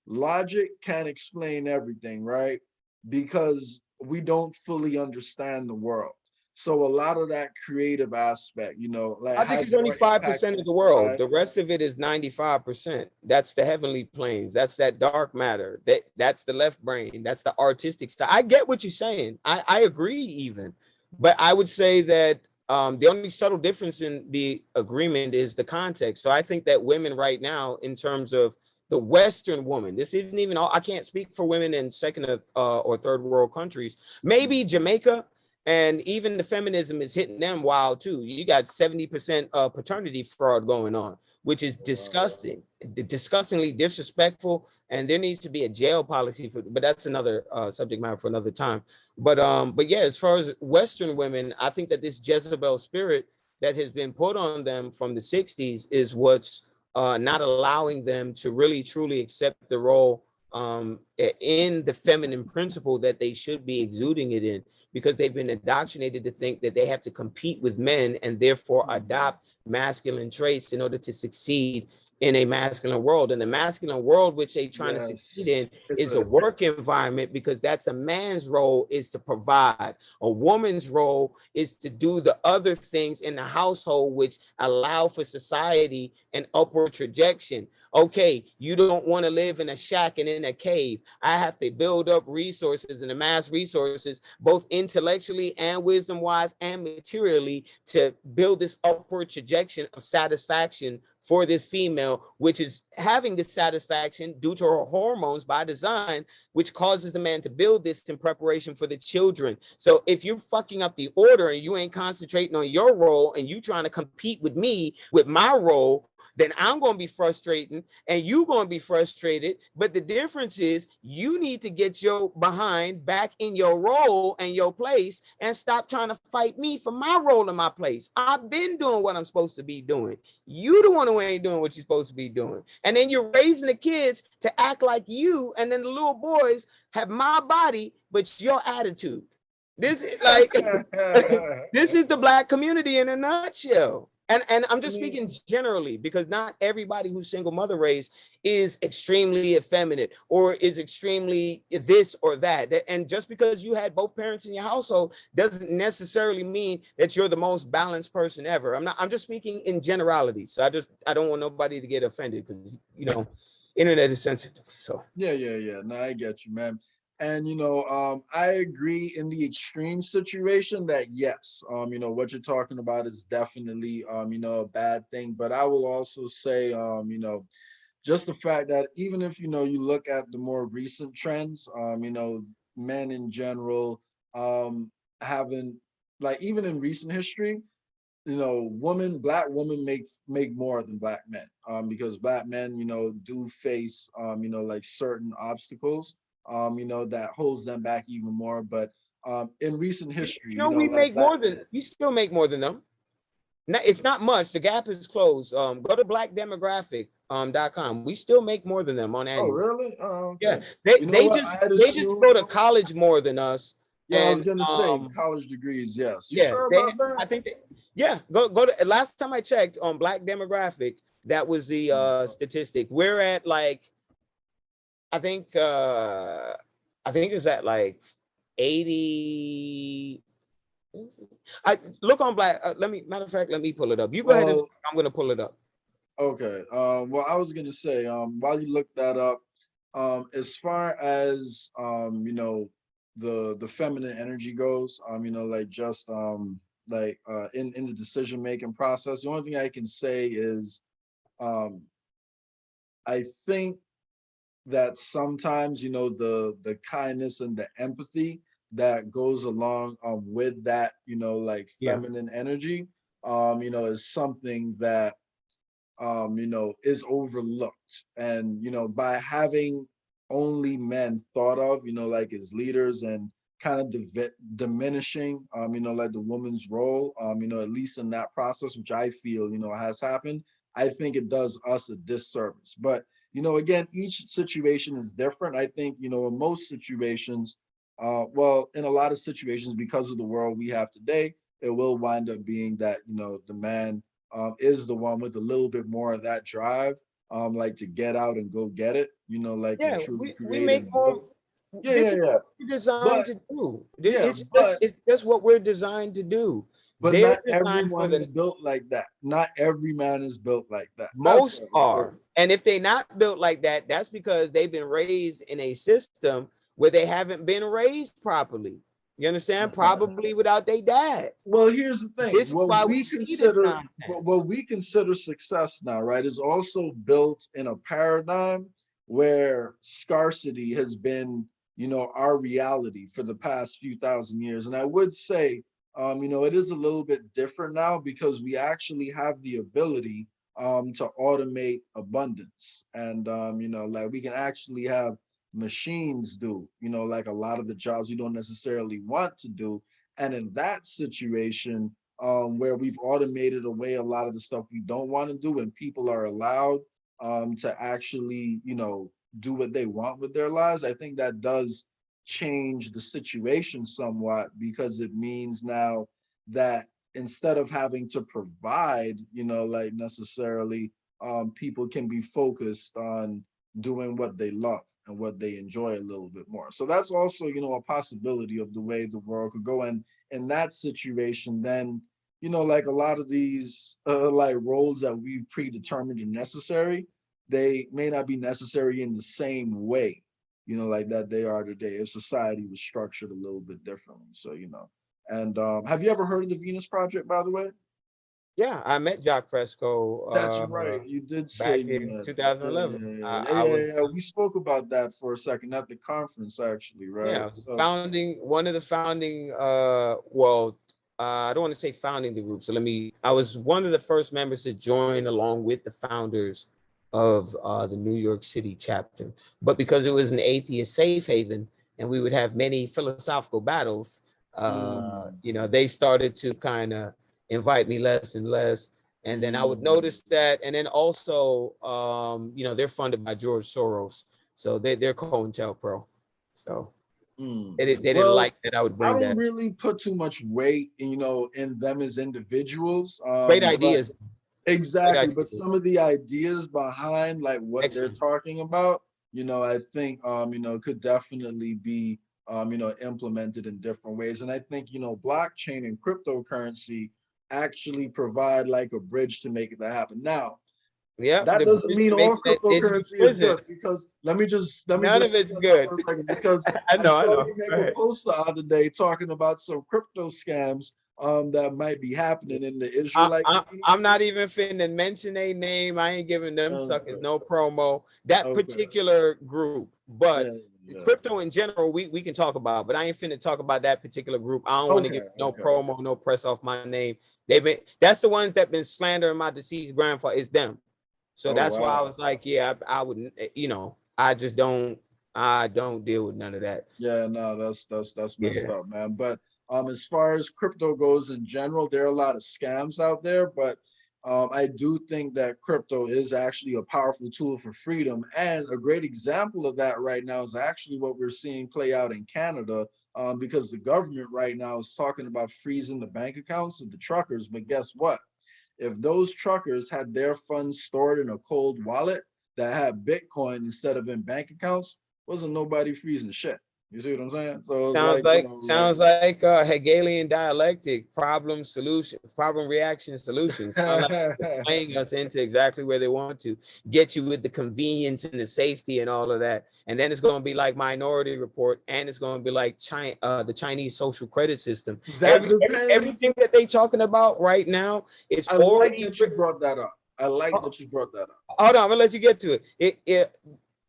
logic can't explain everything, right? Because we don't fully understand the world. So a lot of that creative aspect, like I think it's only 5% of the world. The rest of it is 95%. That's the heavenly planes. That's that dark matter. That's the left brain. That's the artistic side. I get what you're saying. I agree even, but I would say that the only subtle difference in the agreement is the context. So I think that women right now, in terms of the Western woman, this isn't even all. I can't speak for women in second or third world countries. Maybe Jamaica. And even the feminism is hitting them wild too. You got 70% paternity fraud going on, which is disgusting, disgustingly disrespectful. And there needs to be a jail policy for. But that's another subject matter for another time. But yeah, as far as Western women, I think that this Jezebel spirit that has been put on them from the 60s is what's not allowing them to really truly accept the role in the feminine principle that they should be exuding it in, because they've been indoctrinated to think that they have to compete with men and therefore adopt masculine traits in order to succeed in a masculine world. And the masculine world which they're trying to succeed in is a work environment, because that's a man's role, is to provide. A woman's role is to do the other things in the household which allow for society an upward trajectory. Okay, you don't want to live in a shack and in a cave. I have to build up resources and amass resources, both intellectually and wisdom-wise and materially, to build this upward trajectory of satisfaction for this female, which is having dissatisfaction due to her hormones by design, which causes the man to build this in preparation for the children. So if you're fucking up the order and you ain't concentrating on your role and you trying to compete with me with my role, then I'm going to be frustrating and you going to be frustrated. But the difference is you need to get your behind back in your role and your place and stop trying to fight me for my role and my place. I've been doing what I'm supposed to be doing. You the one who ain't doing what you're supposed to be doing. And then you're raising the kids to act like you, and then the little boys have my body, but your attitude. This is like this is the Black community in a nutshell. And I'm just speaking generally, because not everybody who's single mother raised is extremely effeminate or is extremely this or that. And just because you had both parents in your household doesn't necessarily mean that you're the most balanced person ever. I'm just speaking in generality. So I don't want nobody to get offended, because internet is sensitive. So yeah. No, I get you, man. And I agree in the extreme situation that yes, what you're talking about is definitely a bad thing. But I will also say, just the fact that even if you look at the more recent trends, men in general haven't, like, even in recent history, Black women make more than Black men, because Black men do face like certain obstacles that holds them back even more. But in recent history, we like make more than you still make more than them. No, it's not much. The gap is closed. Go to blackdemographic.com. We still make more than them on oh annual. really? Oh, okay. Yeah, they just go to college more than us. Yeah, and, I was gonna say college degrees. Yes, you yeah, sure about that? I think go to, last time I checked on Black Demographic, that was the statistic. We're at like, I think it's at like 80. I look on Black. Matter of fact, let me pull it up. You go ahead. I'm gonna pull it up. Okay. Well, I was gonna say, while you look that up, as far as the feminine energy goes, like just in the decision making process, the only thing I can say is, I think that sometimes the kindness and the empathy that goes along with that like feminine energy is something that is overlooked. And by having only men thought of like as leaders, and kind of diminishing like the woman's role, at least in that process, which I feel has happened, I think it does us a disservice. But again, each situation is different. I think in most situations, well, in a lot of situations, because of the world we have today, it will wind up being that the man is the one with a little bit more of that drive, like to get out and go get it, like and truly we create make and more. build. This is Yeah. what we're designed to do. Yeah, It's just what we're designed to do. but They're not designed for everyone is built like that. Not every man is built like that. Most are. And if they're not built like that, that's because they've been raised in a system where they haven't been raised properly. You understand? Probably without their dad. Well, here's the thing. This is why we What we consider success now, right, is also built in a paradigm where scarcity has been, our reality for the past few thousand years. And I would say, it is a little bit different now, because we actually have the ability to automate abundance. And like we can actually have machines do, like a lot of the jobs you don't necessarily want to do. And in that situation, where we've automated away a lot of the stuff we don't want to do, and people are allowed to actually, do what they want with their lives, I think that does change the situation somewhat, because it means now that instead of having to provide, like necessarily, people can be focused on doing what they love and what they enjoy a little bit more. So that's also, a possibility of the way the world could go. And in that situation, then, like a lot of these like roles that we've predetermined are necessary, they may not be necessary in the same way, like that they are today, if society was structured a little bit differently. So, and have you ever heard of the Venus Project, by the way? Yeah, I met Jacques Fresco That's right. You did say back you in met. Yeah, 2011. yeah, I yeah, was, yeah, yeah. We spoke about that for a second at the conference, actually, right? yeah, So, founding one of the founding. Well, I don't want to say founding the group. So I was one of the first members to join along with the founders of the New York City chapter. But because it was an atheist safe haven, and we would have many philosophical battles, mm, they started to kind of invite me less and less. And then I would mm, notice that, and then also, they're funded by George Soros, so they're COINTELPRO. So mm. they didn't Well, like that I would I bring don't that. really put too much weight, in them as individuals. Great But ideas. Great exactly, but ideas. some of the ideas behind like what they're Excellent. talking about, I think could definitely be implemented in different ways. And I think, blockchain and cryptocurrency actually provide like a bridge to make that happen. Now, Yeah, that the doesn't bridge mean to make all it is cryptocurrency is prison. good, because let me just None of speak it's on that good. for a second, because I I know, I saw know. you make Go a ahead. post the other day talking about some crypto scams that might be happening in the I, Israelite I, I'm community. not even finna mention a name. I ain't giving them suckers Okay, no promo. That okay, particular group, but yeah, yeah. crypto in general, we can talk about. But I ain't finna talk about that particular group. I don't want to Okay, give no okay. promo, no press off my name. That's the ones that been slandering my deceased grandfather. It's them. So Oh that's why I wow. was like, yeah, I wouldn't. I just don't. I don't deal with none of that. Yeah, no, that's messed Yeah. up, man. But as far as crypto goes in general, there are a lot of scams out there, but I do think that crypto is actually a powerful tool for freedom. And a great example of that right now is actually what we're seeing play out in Canada, because the government right now is talking about freezing the bank accounts of the truckers. But guess what? If those truckers had their funds stored in a cold wallet that had Bitcoin instead of in bank accounts, wasn't nobody freezing shit. You see what I'm saying? So it's Sounds like, like Hegelian dialectic, problem reaction solutions. Sound like playing us into exactly where they want to get you with the convenience and the safety and all of that. And then it's going to be like Minority Report, and it's going to be like the Chinese social credit system. that depends. Everything that they talking about right now is I like already. that you brought that up. I like that you brought that up. Hold on, I'm gonna let you get to it.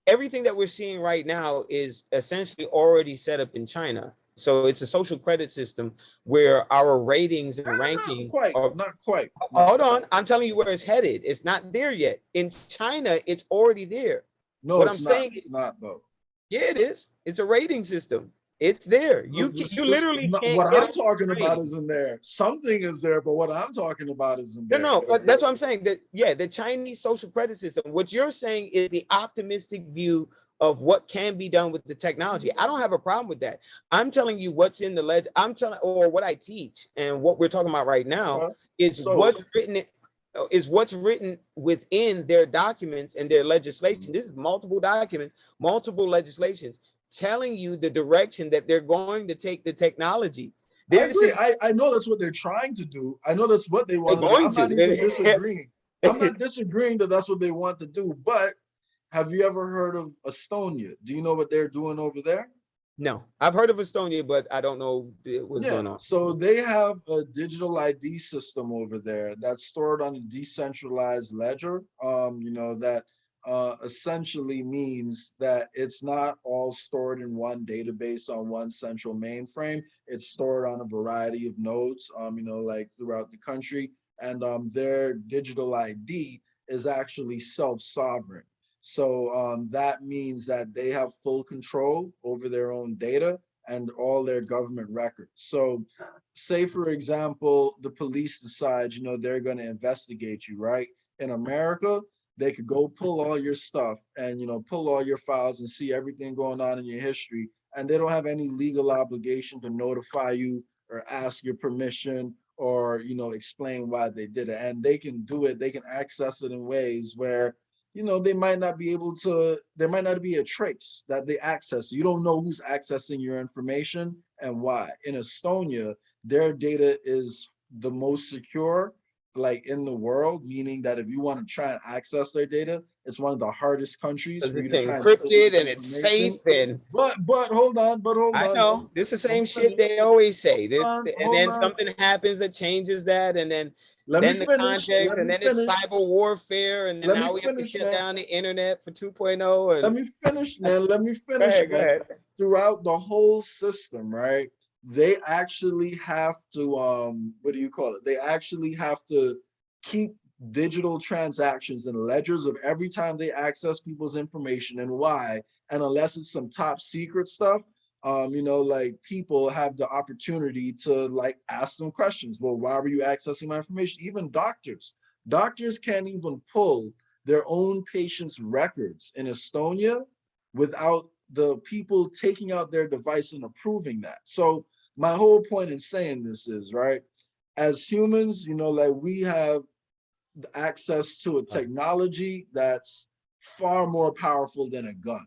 Everything that we're seeing right now is essentially already set up in China. So it's a social credit system where our ratings and Not ranking quite, are. not quite, not Hold quite. on, I'm telling you where it's headed. It's not there yet. In China, it's already there. No, What I'm it's not. saying, It's not though. yeah, it is. It's a rating system. It's there. You literally What can't get I'm on the talking about train. isn't there. Something is there, but what I'm talking about isn't No, there. no, that's what I'm saying. That yeah, the Chinese social credit system. What you're saying is the optimistic view of what can be done with the technology. I don't have a problem with that. I'm telling you what's in the I'm telling, or what I teach, and what we're talking about right now Okay. is So what's written within their documents and their legislation. This is multiple documents, multiple legislations telling you the direction that they're going to take the technology. I This agree. is I know that's what they're trying to do. I know that's what they they're want to do. going I'm not even to. disagreeing. I'm not disagreeing that that's what they want to do. But have you ever heard of Estonia? Do you know what they're doing over there? No, I've heard of Estonia, but I don't know what's Yeah. going on. So they have a digital ID system over there that's stored on a decentralized ledger. That essentially means that it's not all stored in one database on one central mainframe. It's stored on a variety of nodes, like throughout the country. And their digital ID is actually self-sovereign. So that means that they have full control over their own data and all their government records. So, say for example, the police decide, they're going to investigate you, right? In America, they could go pull all your stuff and pull all your files and see everything going on in your history, and they don't have any legal obligation to notify you or ask your permission or explain why they did it. And they can do it, they can access it in ways where they might not be able to, there might not be a trace that they access. You don't know who's accessing your information and why. In Estonia, their data is the most secure like in the world, meaning that if you want to try and access their data, It's one of the hardest countries Because for you it's to try and steal encrypted this and it's safe. information. And But hold on, I let know me this is the let me same shit finish. they always say. This, Hold on, and hold then on. something happens that changes that, and Let me then the finish. context, Let and me then it's finish. cyber warfare, and then Let me now we have to finish, shut man. down the internet for 2.0. Let And me finish, man. Let me go finish, ahead, go man. ahead. Throughout the whole system, right? They actually have to what do you call it? They actually have to keep digital transactions and ledgers of every time they access people's information and why. And unless it's some top secret stuff, like people have the opportunity to like ask them questions. Well, why were you accessing my information? Even doctors can't even pull their own patients' records in Estonia without the people taking out their device and approving that. So my whole point in saying this is, right, as humans, like we have access to a technology that's far more powerful than a gun.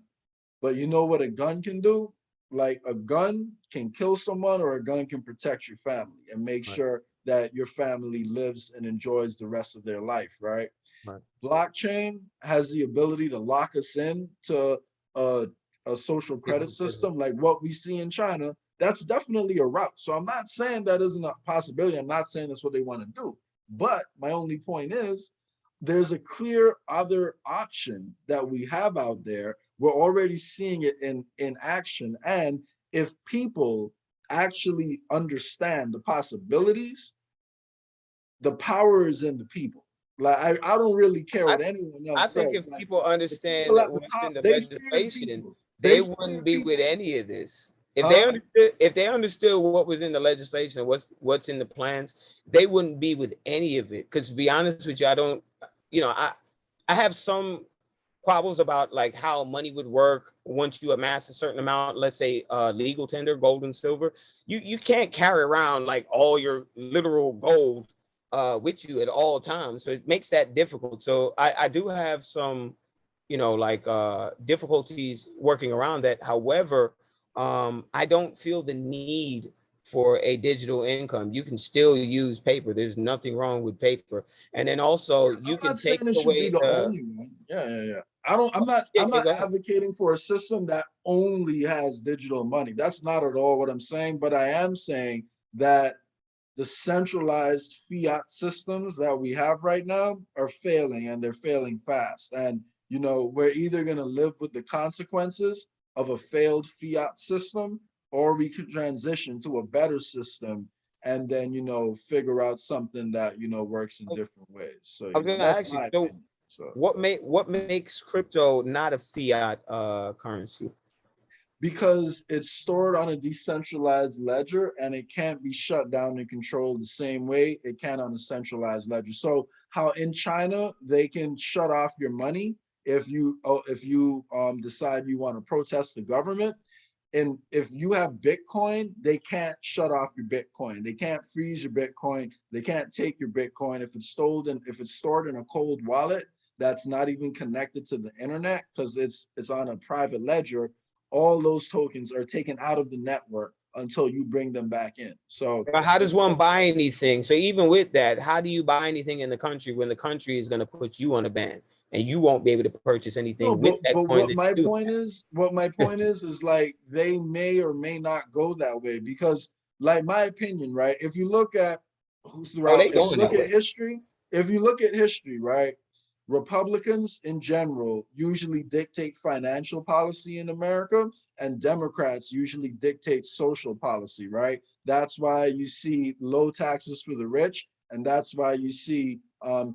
But you know what a gun can do? Like a gun can kill someone, or a gun can protect your family and make sure that your family lives and enjoys the rest of their life, right? Right. Blockchain has the ability to lock us in to a, a social credit system like what we see in China. That's definitely a route. So I'm not saying that isn't a possibility. I'm not saying that's what they want to do. But my only point is there's a clear other option that we have out there. We're already seeing it in action. And if people actually understand the possibilities, the power is in the people. Like I don't really care what anyone I else think says. if Like people the understand people that at the what's in top, the they fear legislation, people. they They wouldn't fear be with people. any of this. Huh? If they understood what was in the legislation, what's in the plans, they wouldn't be with any of it. Because to be honest with you, I don't, I have some quabbles about like how money would work once you amass a certain amount, let's say legal tender, gold and silver. You can't carry around like all your literal gold with you at all times. So it makes that difficult. So I do have some, difficulties working around that. However, I don't feel the need for a digital income. You can still use paper. There's nothing wrong with paper. And then also you I'm can not saying take it should be away the the only one. Yeah. I don't. I'm not. yeah, I'm yeah, not go ahead. advocating for a system that only has digital money. That's not at all what I'm saying. But I am saying that the centralized fiat systems that we have right now are failing, and they're failing fast. And we're either going to live with the consequences of a failed fiat system, or we could transition to a better system and then figure out something that works in different ways. So I was gonna that's ask you, my so opinion. So what makes crypto not a fiat currency? because it's stored on a decentralized ledger and it can't be shut down and controlled the same way it can on a centralized ledger. So how in China they can shut off your money if you decide you want to protest the government. And if you have Bitcoin, they can't shut off your Bitcoin. They can't freeze your Bitcoin. They can't take your Bitcoin if it's stolen. If it's stored in a cold wallet that's not even connected to the internet because it's on a private ledger. All those tokens are taken out of the network until you bring them back in. So But how does one buy anything? So even with that, how do you buy anything in the country when the country is going to put you on a ban and you won't be able to purchase anything no, with that but coin that you what my point is like they may or may not go that way because, like my opinion, right? If you look at Oh, they if you going look that at way. history, right? Republicans in general usually dictate financial policy in America, and Democrats usually dictate social policy, right? That's why you see low taxes for the rich, and that's why you see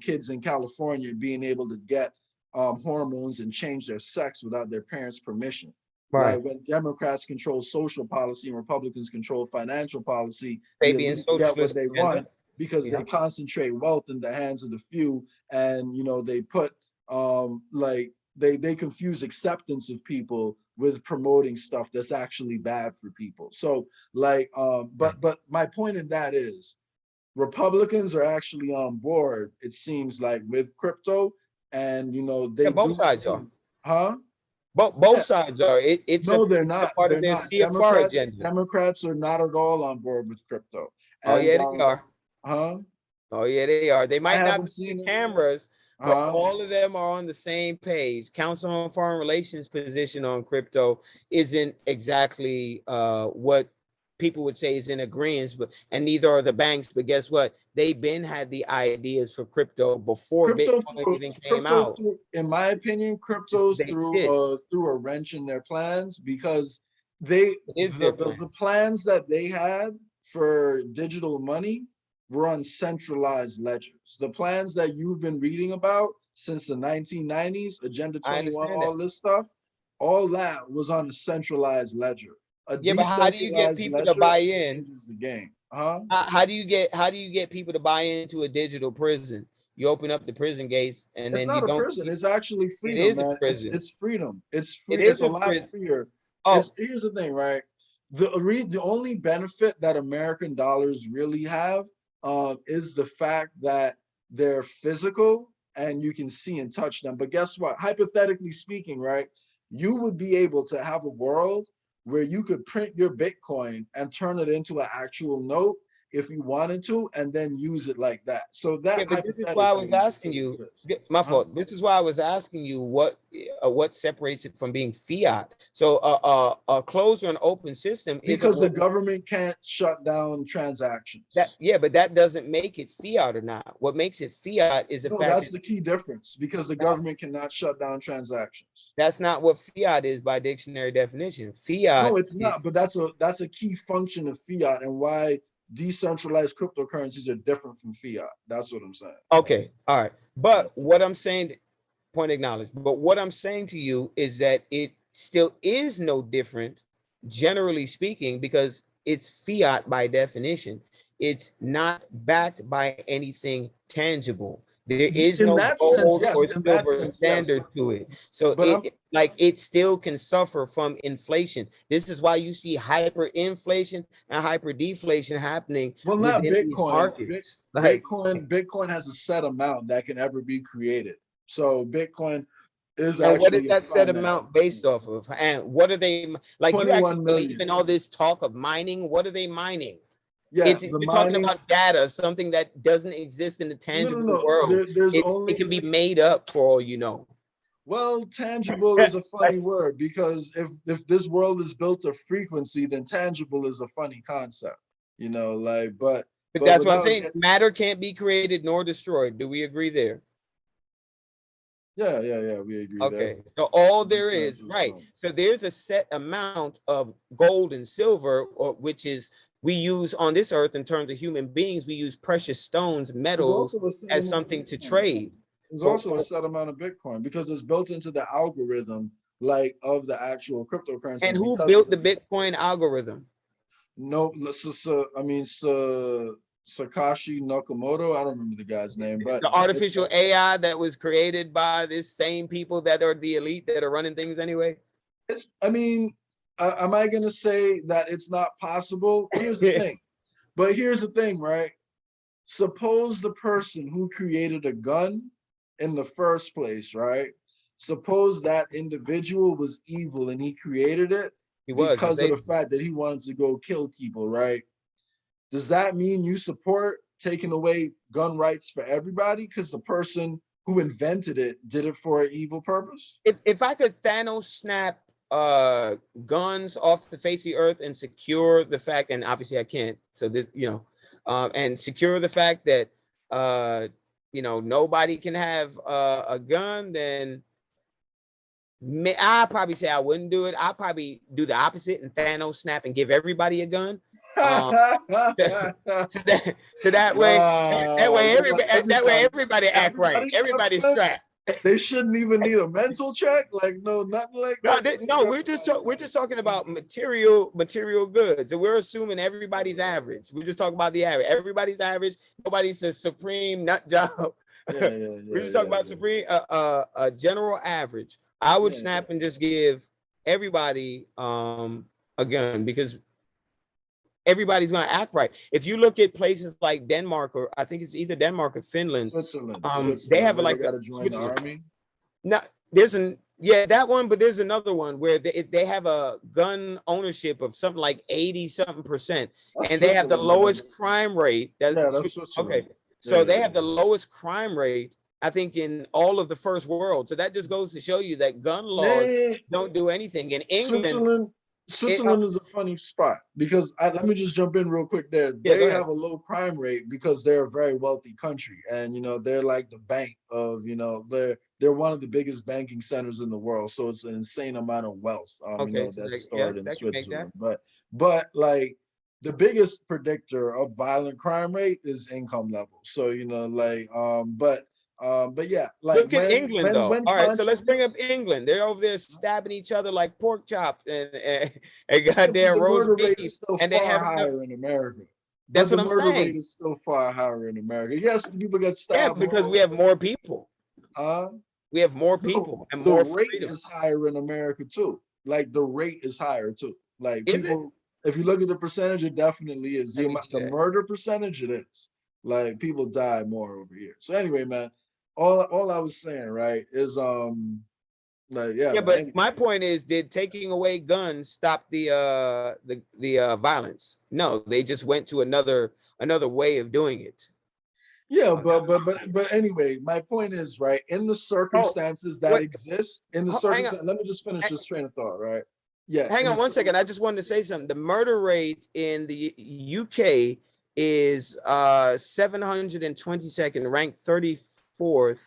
kids in California being able to get hormones and change their sex without their parents' permission. Right. Like when Democrats control social policy and Republicans control financial policy, the Maybe in elites get what socialist they agenda. want because Yeah. they concentrate wealth in the hands of the few, and they put like they confuse acceptance of people with promoting stuff that's actually bad for people. So like but my point in that is Republicans are actually on board, it seems like, with crypto, and Yeah, they both do sides are. seem, huh? Both Yeah. sides are. It's No, they're a not. part of They're their not. CFR agenda. Democrats are not at all on board with crypto. Oh And yeah, they are. huh? Oh yeah, they are. They I might not haven't be the seen it. cameras, but all of them are on the same page. Council on Foreign Relations position on crypto isn't exactly what people would say is in agreement, but and neither are the banks. But guess what? They've been had the ideas for crypto before Bitcoin even came out. In my opinion, crypto's threw a wrench in their plans because the plans that they had for digital money were on centralized ledgers. The plans that you've been reading about since the 1990s, Agenda 21, all this stuff, all that was on a centralized ledger. But how do you get people to buy in? Changes the game. How do you get people to buy into a digital prison? You open up the prison gates, and it's then not you don't. Prison. It's actually freedom, it is man. A prison. It's freedom. It's free. It's a lot freer. Here's the thing, right? The only benefit that American dollars really have is the fact that they're physical and you can see and touch them. But guess what? Hypothetically speaking, right? You would be able to have a world where you could print your Bitcoin and turn it into an actual note if you wanted to, and then use it like that. So that this is why I was asking you. My fault. This is why I was asking you what separates it from being fiat. So a closed or an open system because the government can't shut down transactions. But that doesn't make it fiat or not. What makes it fiat is the fact that's the key difference, because the government cannot shut down transactions. That's not what fiat is by dictionary definition. Fiat. No, it's not. But that's a key function of fiat, and why decentralized cryptocurrencies are different from fiat. That's what I'm saying. Okay, all right. But what I'm saying, point acknowledged. But what I'm saying to you is that it still is no different, generally speaking, because it's fiat by definition. It's not backed by anything tangible. There is no gold or silver standard to it. So it still can suffer from inflation. This is why you see hyperinflation and hyperdeflation happening. Well, not Bitcoin. Bitcoin has a set amount that can ever be created. So Bitcoin is actually. What is that set amount based off of? And what are they like? You actually believe in all this talk of mining? What are they mining? Yeah, you're talking about data, something that doesn't exist in the tangible world. It can be made up for all you know. Well, tangible is a funny word, because if this world is built of frequency, then tangible is a funny concept, but that's what I'm saying. Matter can't be created nor destroyed. Do we agree there? Yeah, we agree. Okay, so all there is, right? So there's a set amount of gold and silver, which is we use on this earth in terms of human beings. We use precious stones, metals as something to trade. There's also a set amount of Bitcoin because it's built into the algorithm, of the actual cryptocurrency. And who built the Bitcoin algorithm? No, Satoshi Nakamoto. I don't remember the guy's name, but the artificial AI that was created by this same people that are the elite that are running things anyway. Am I going to say that it's not possible? Here's the thing. Right? Suppose the person who created a gun in the first place, right? Suppose that individual was evil and he created it because of the fact that he wanted to go kill people, right? Does that mean you support taking away gun rights for everybody because the person who invented it did it for an evil purpose? If I could Thanos snap guns off the face of the earth and secure the fact, and obviously I can't, so this, and secure the fact that nobody can have a gun, then I probably say I wouldn't do it. I'll probably do the opposite and Thanos snap and give everybody a gun. So that way everybody act right. Everybody's strapped. They shouldn't even need a mental check, nothing like that. No, we're just talking about material goods, and we're assuming everybody's average. We're just talking about the average. Everybody's average. Nobody's a supreme nut job. We're just talking about supreme, a general average. I would snap and just give everybody a gun because everybody's going to act right. If you look at places like Denmark, or I think it's either Denmark or Finland, Switzerland, they have they got to join the army. No, there's that one, but there's another one where they have a gun ownership of something like 80-something%, and they have the lowest crime rate. That's Switzerland. Okay, so they have the lowest crime rate I think in all of the first world. So that just goes to show you that gun laws Yeah, don't do anything. In England, Switzerland is a funny spot because let me just jump in real quick there. Yeah, go They ahead. have a low crime rate because they're a very wealthy country, and they're like the bank of they're one of the biggest banking centers in the world. So it's an insane amount of wealth Okay, so that's yeah, stored in that can make that. Switzerland. But like the biggest predictor of violent crime rate is income level. So but yeah, like Look at England, though. when All right, so let's bring up consciousness. England. They're over there stabbing each other like pork chops and Yeah, but goddamn the roast murder rate beef, is still and they far have no. higher in America. That's But the what I'm murder rate saying. is still far higher in America. Yes, the people get Yeah, stabbed because more. we have more people. Uh, We have more no, people and the more rate freedom. is higher in America too. Like the rate is higher too. Like Is it? people, if you look at the percentage, it definitely is. Let me The check. murder percentage, it is. Like people die more over here. So anyway, man, all I was saying, right, is like yeah, Yeah, man. but Anyway. my point is, did taking away guns stop the violence? No, they just went to another way of doing it. Yeah, but anyway, my point is, right, in the circumstances that wait, exist, in the hang on. circumstance, let me just finish this train of thought, right? Yeah. Hang on one second. I just wanted to say something. The murder rate in the UK is 722nd, ranked 34th,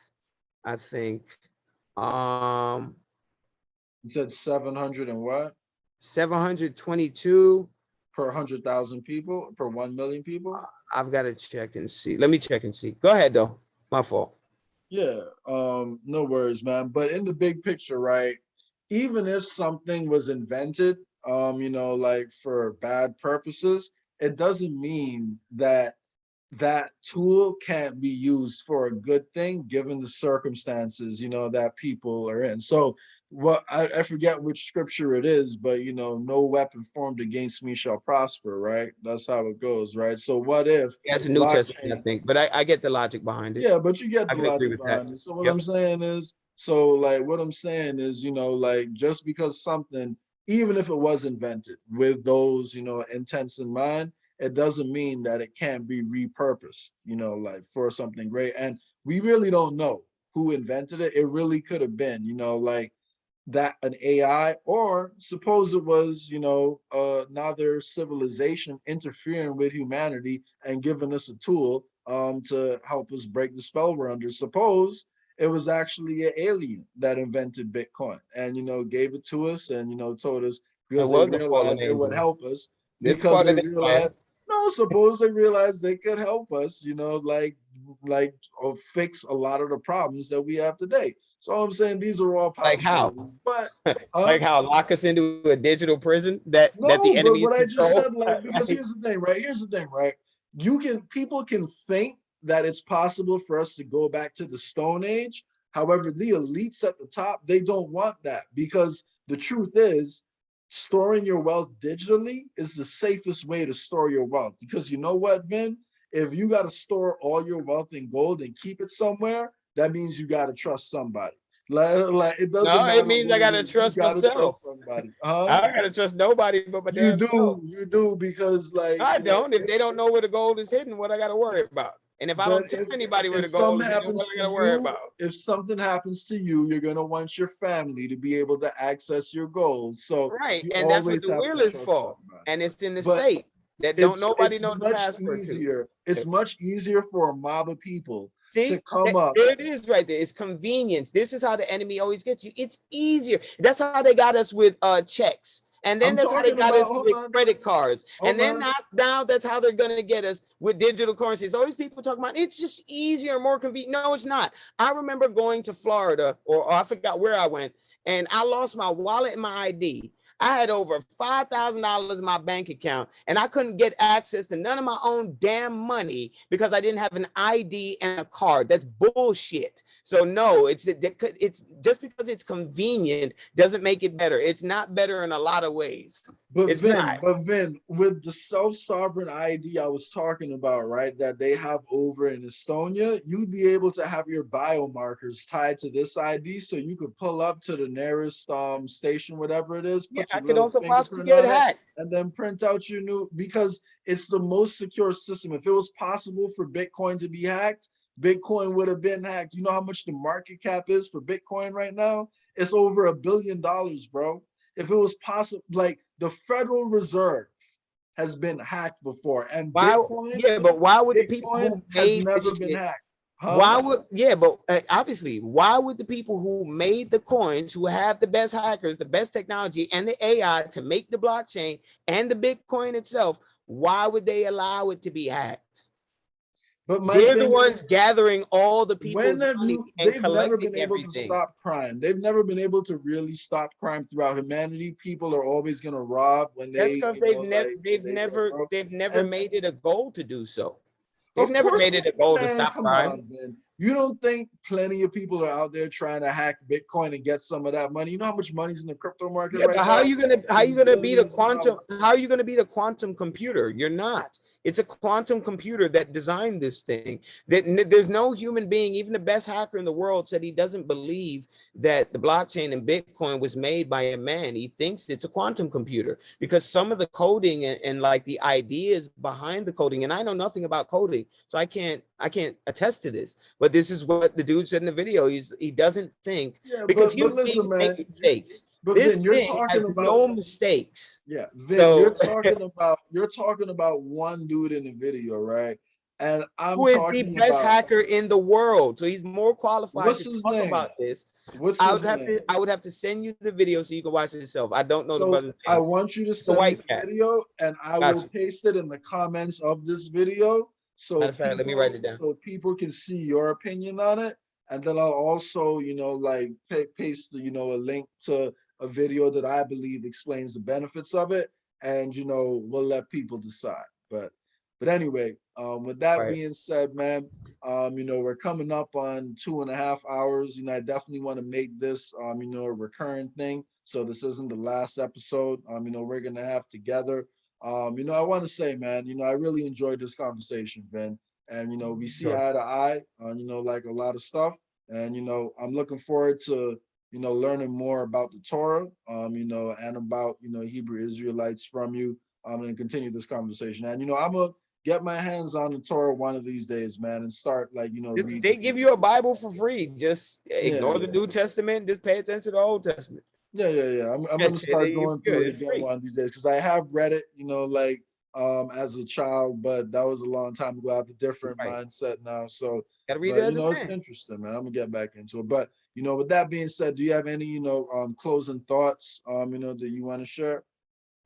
I think. You said 700 and what? 722 Per 100,000 people, per 1 million people? I've got to check and see. Let me check and see. Go ahead though. My fault. Yeah, no worries, man. But in the big picture, right? Even if something was invented, like for bad purposes, it doesn't mean that that tool can't be used for a good thing given the circumstances, that people are in. So what I forget which scripture it is, but no weapon formed against me shall prosper, right? That's how it goes, right? So what if Yeah, it's a New Testament, I think, but I get the logic behind it. yeah, but you get I the can agree logic with that. behind it. So what Yep. I'm saying is, what I'm saying is, like just because something, even if it was invented with those, intents in mind, it doesn't mean that it can't be repurposed, like for something great. And we really don't know who invented it. It really could have been, like that an AI, or suppose it was, another civilization interfering with humanity and giving us a tool to help us break the spell we're under. Suppose it was actually an alien that invented Bitcoin and gave it to us and told us because they realized it would help us because they realized suppose they realized they could help us, fix a lot of the problems that we have today. So I'm saying these are all possibilities. Like how? But like how lock us into a digital prison that the no, but enemy what I just control? said, like, because here's the thing, right? Here's the thing, right? People can think that it's possible for us to go back to the Stone Age. However, the elites at the top, they don't want that because the truth is storing your wealth digitally is the safest way to store your wealth. Because you know what, Vin? If you got to store all your wealth in gold and keep it somewhere, that means you got to trust somebody. Like it doesn't No, matter it means what I it gotta is. You trust got to myself. trust somebody. I don't gotta trust nobody but my damn self. You do, because like I don't. If they don't know where the gold is hidden, what I gotta worry about? And if I don't tell anybody where the gold is hidden, what I gotta worry about? If something happens to you, you're gonna want your family to be able to access your gold. So right, you and that's what always the have will to is trust for. somebody. And it's in the But safe that nobody it's knows the much password to. easier. It's much easier for a mob of people See, to come up. there it is right there. It's convenience. This is how the enemy always gets you. It's easier. That's how they got us with checks. And then that's how they got us with credit cards. And then now that's how they're going to get us with digital currencies. Always people talking about it's just easier, more convenient. No, it's not. I remember going to Florida, or I forgot where I went, and I lost my wallet and my ID. I had over $5,000 in my bank account, and I couldn't get access to none of my own damn money because I didn't have an ID and a card. That's bullshit. So no, it's just because it's convenient doesn't make it better. It's not better in a lot of ways. But it's Vin, with the self-sovereign ID I was talking about, right, that they have over in Estonia, you'd be able to have your biomarkers tied to this ID, so you could pull up to the nearest station, whatever it is, put your little fingerprint on it, and then print out your new, because it's the most secure system. If it was possible for Bitcoin to be hacked, Bitcoin would have been hacked. You know how much the market cap is for Bitcoin right now? It's over $1 billion, bro. If it was possible, like the Federal Reserve has been hacked before, and Why? Yeah, but why would the people Bitcoin who has made never this been shit, hacked. Huh? why would, yeah, but obviously, why would the people who made the coins, who have the best hackers, the best technology, and the AI to make the blockchain and the Bitcoin itself, why would they allow it to be hacked? But my They're the thing ones is, gathering all the when people's have money you, and they've never collecting been able to everything. stop crime. They've never been able to really stop crime throughout humanity. People are always going to rob when That's they, because you know, like, they've never and made it a goal to do so. They've of never course, made it a goal to man, stop come crime. on, man. You don't think plenty of people are out there trying to hack Bitcoin and get some of that money? You know how much money's in the crypto market Yeah, right but now? how you gonna beat a Billions of quantum? dollars. How are you gonna beat a quantum computer? You're not. It's a quantum computer that designed this thing. There's no human being, even the best hacker in the world, said he doesn't believe that the blockchain and Bitcoin was made by a man. He thinks it's a quantum computer because some of the coding and like the ideas behind the coding, and I know nothing about coding, so I can't attest to this. But this is what the dude said in the video. He doesn't think, Yeah, because but human listen, beings make man. mistakes. But This Vin, you're thing has talking about, no mistakes. yeah, Vin, So you're talking about one dude in the video, right? And I'm who is the talking best about, hacker in the world? So he's more qualified what's to his talk name? about this. What's his name? I would have to send you the video so you can watch it yourself. I don't know the So brother's I name. want you to It's a send me white the cat. video, and I will Gotcha. paste it in the comments of this video Matter of fact, let me write it down. so people can see your opinion on it. And then I'll also, you know, like paste, you know, a link to a video that I believe explains the benefits of it, and you know, we'll let people decide. But anyway, with that Right. being said, man, you know, we're coming up on 2.5 hours. You know, I definitely want to make this, you know, a recurring thing. So this isn't the last episode. You know, we're gonna have together. You know, I want to say, man, you know, I really enjoyed this conversation, Ben. And you know, we see Sure. eye to eye on, you know, like a lot of stuff. And you know, I'm looking forward to, you know, learning more about the Torah, you know, and about, you know, Hebrew Israelites from you. And continue this conversation. And you know, I'm gonna get my hands on the Torah one of these days, man, and start, like, you know, reading. They give you a Bible for free. Just ignore Yeah, the New Testament. Just pay attention to the Old Testament. yeah. I'm gonna start You're going through good. it It's again free. one of these days because I have read it, you know, like as a child, but that was a long time ago. I have a different Right. mindset now. So, Gotta read it but you as a know, it's man. interesting, man. I'm gonna get back into it. But you know, with that being said, do you have any, you know, closing thoughts, you know, that you want to share?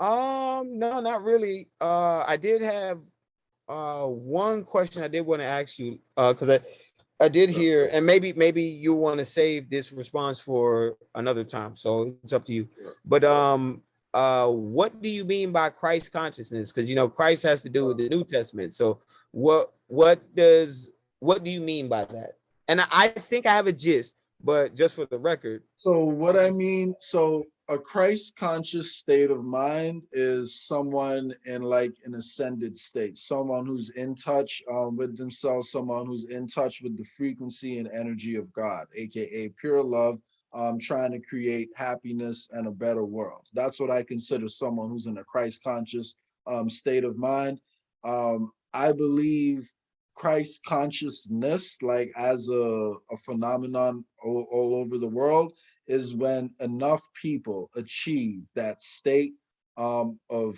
No, not really. I did have one question I did want to ask you, because I did hear, and maybe you want to save this response for another time, so it's up to you. Sure. But what do you mean by Christ consciousness? Because you know Christ has to do with the New Testament. So what do you mean by that? And I think I have a gist, but just for the record. So what I mean, so a Christ conscious state of mind is someone in like an ascended state, someone who's in touch with themselves, someone who's in touch with the frequency and energy of God, aka pure love, trying to create happiness and a better world. That's what I consider someone who's in a Christ conscious state of mind. I believe Christ consciousness, like as a phenomenon all over the world, is when enough people achieve that state of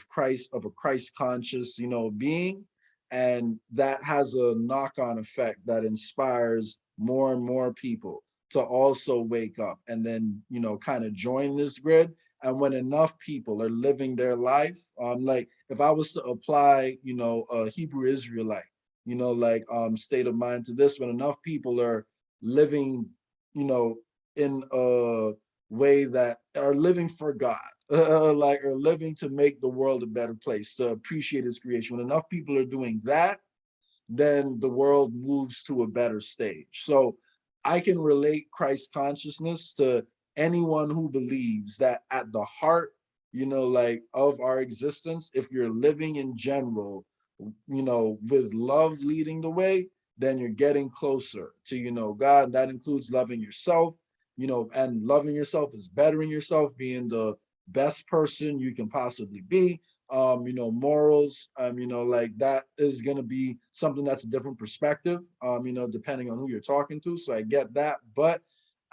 Christ, of a Christ conscious, you know, being, and that has a knock-on effect that inspires more and more people to also wake up and then, you know, kind of join this grid. And when enough people are living their life, like if I was to apply, you know, a Hebrew Israelite, you know, like state of mind to this, when enough people are living, you know, in a way that are living for God, like are living to make the world a better place, to appreciate his creation. When enough people are doing that, then the world moves to a better stage. So I can relate Christ consciousness to anyone who believes that at the heart, you know, like of our existence, if you're living in general, you know, with love leading the way, then you're getting closer to, you know, God. That includes loving yourself, you know, and loving yourself is bettering yourself, being the best person you can possibly be. morals, like that is going to be something that's a different perspective, depending on who you're talking to. So I get that. But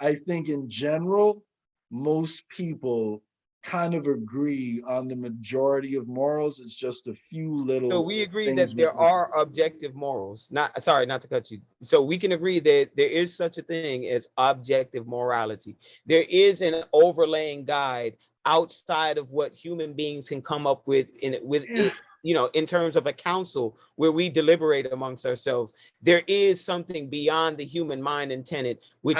I think in general, most people kind of agree on the majority of morals. It's just a few little So we agree things that there are objective morals. Sorry, not to cut you. So we can agree that there is such a thing as objective morality. There is an overlaying guide outside of what human beings can come up with in terms of a council where we deliberate amongst ourselves. There is something beyond the human mind intended, which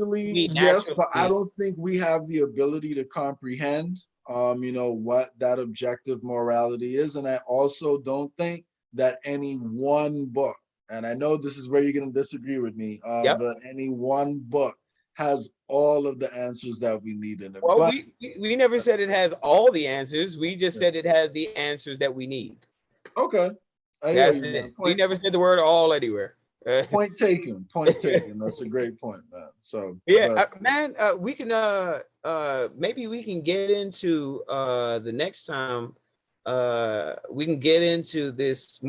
we yes, but I don't think we have the ability to comprehend what that objective morality is. And I also don't think that any one book, and I know this is where you're going to disagree with me, but any one book has all of the answers that we need in it. Well, but we never said it has all the answers. We just said it has the answers that we need. Okay. We never said the word all anywhere. Point taken. That's a great point, man. So yeah, we can maybe we can get into the next time we can get into this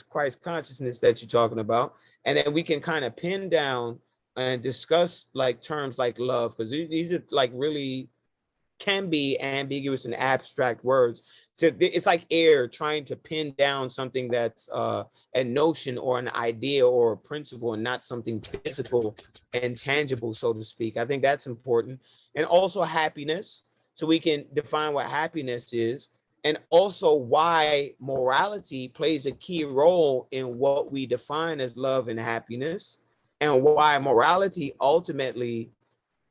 Christ consciousness that you're talking about, and then we can kind of pin down and discuss like terms like love, because these are like really can be ambiguous and abstract words. So it's like air trying to pin down something that's a notion or an idea or a principle, and not something physical and tangible, so to speak. I think that's important. And also happiness, so we can define what happiness is, and also why morality plays a key role in what we define as love and happiness, and why morality ultimately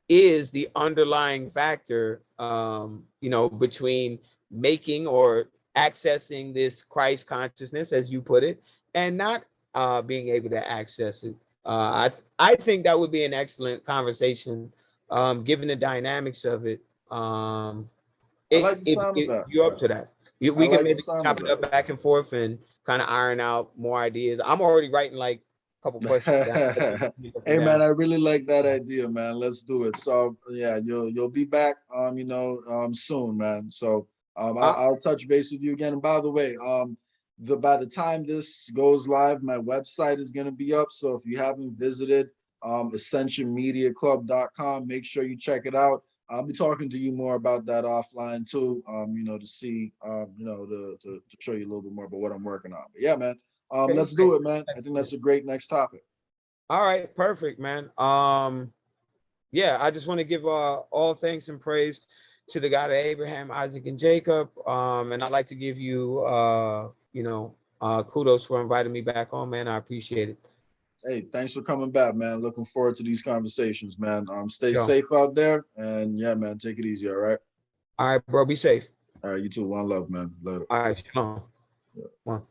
is the underlying factor, between making or accessing this Christ consciousness, as you put it, and not being able to access it. I think that would be an excellent conversation, given the dynamics of it. I like the sound of that. You're up to that. We can maybe chop it up back and forth and kind of iron out more ideas. I'm already writing like couple questions down. Hey man, I really like that idea, man. Let's do it. So yeah, you'll be back soon, man. So I'll touch base with you again. And by the way, by the time this goes live, my website is going to be up. So if you haven't visited ascensionmediaclub.com, make sure you check it out. I'll be talking to you more about that offline too, to see, to show you a little bit more about what I'm working on. But yeah, man. Let's do it, man. I think that's a great next topic. All right, perfect, man. Yeah, I just want to give all thanks and praise to the God of Abraham, Isaac, and Jacob. And I'd like to give you, kudos for inviting me back on, man. I appreciate it. Hey, thanks for coming back, man. Looking forward to these conversations, man. Stay safe out there, and yeah, man, take it easy. All right. All right, bro. Be safe. All right, you too. One love, man. Later. All right, shalom. Yeah. One.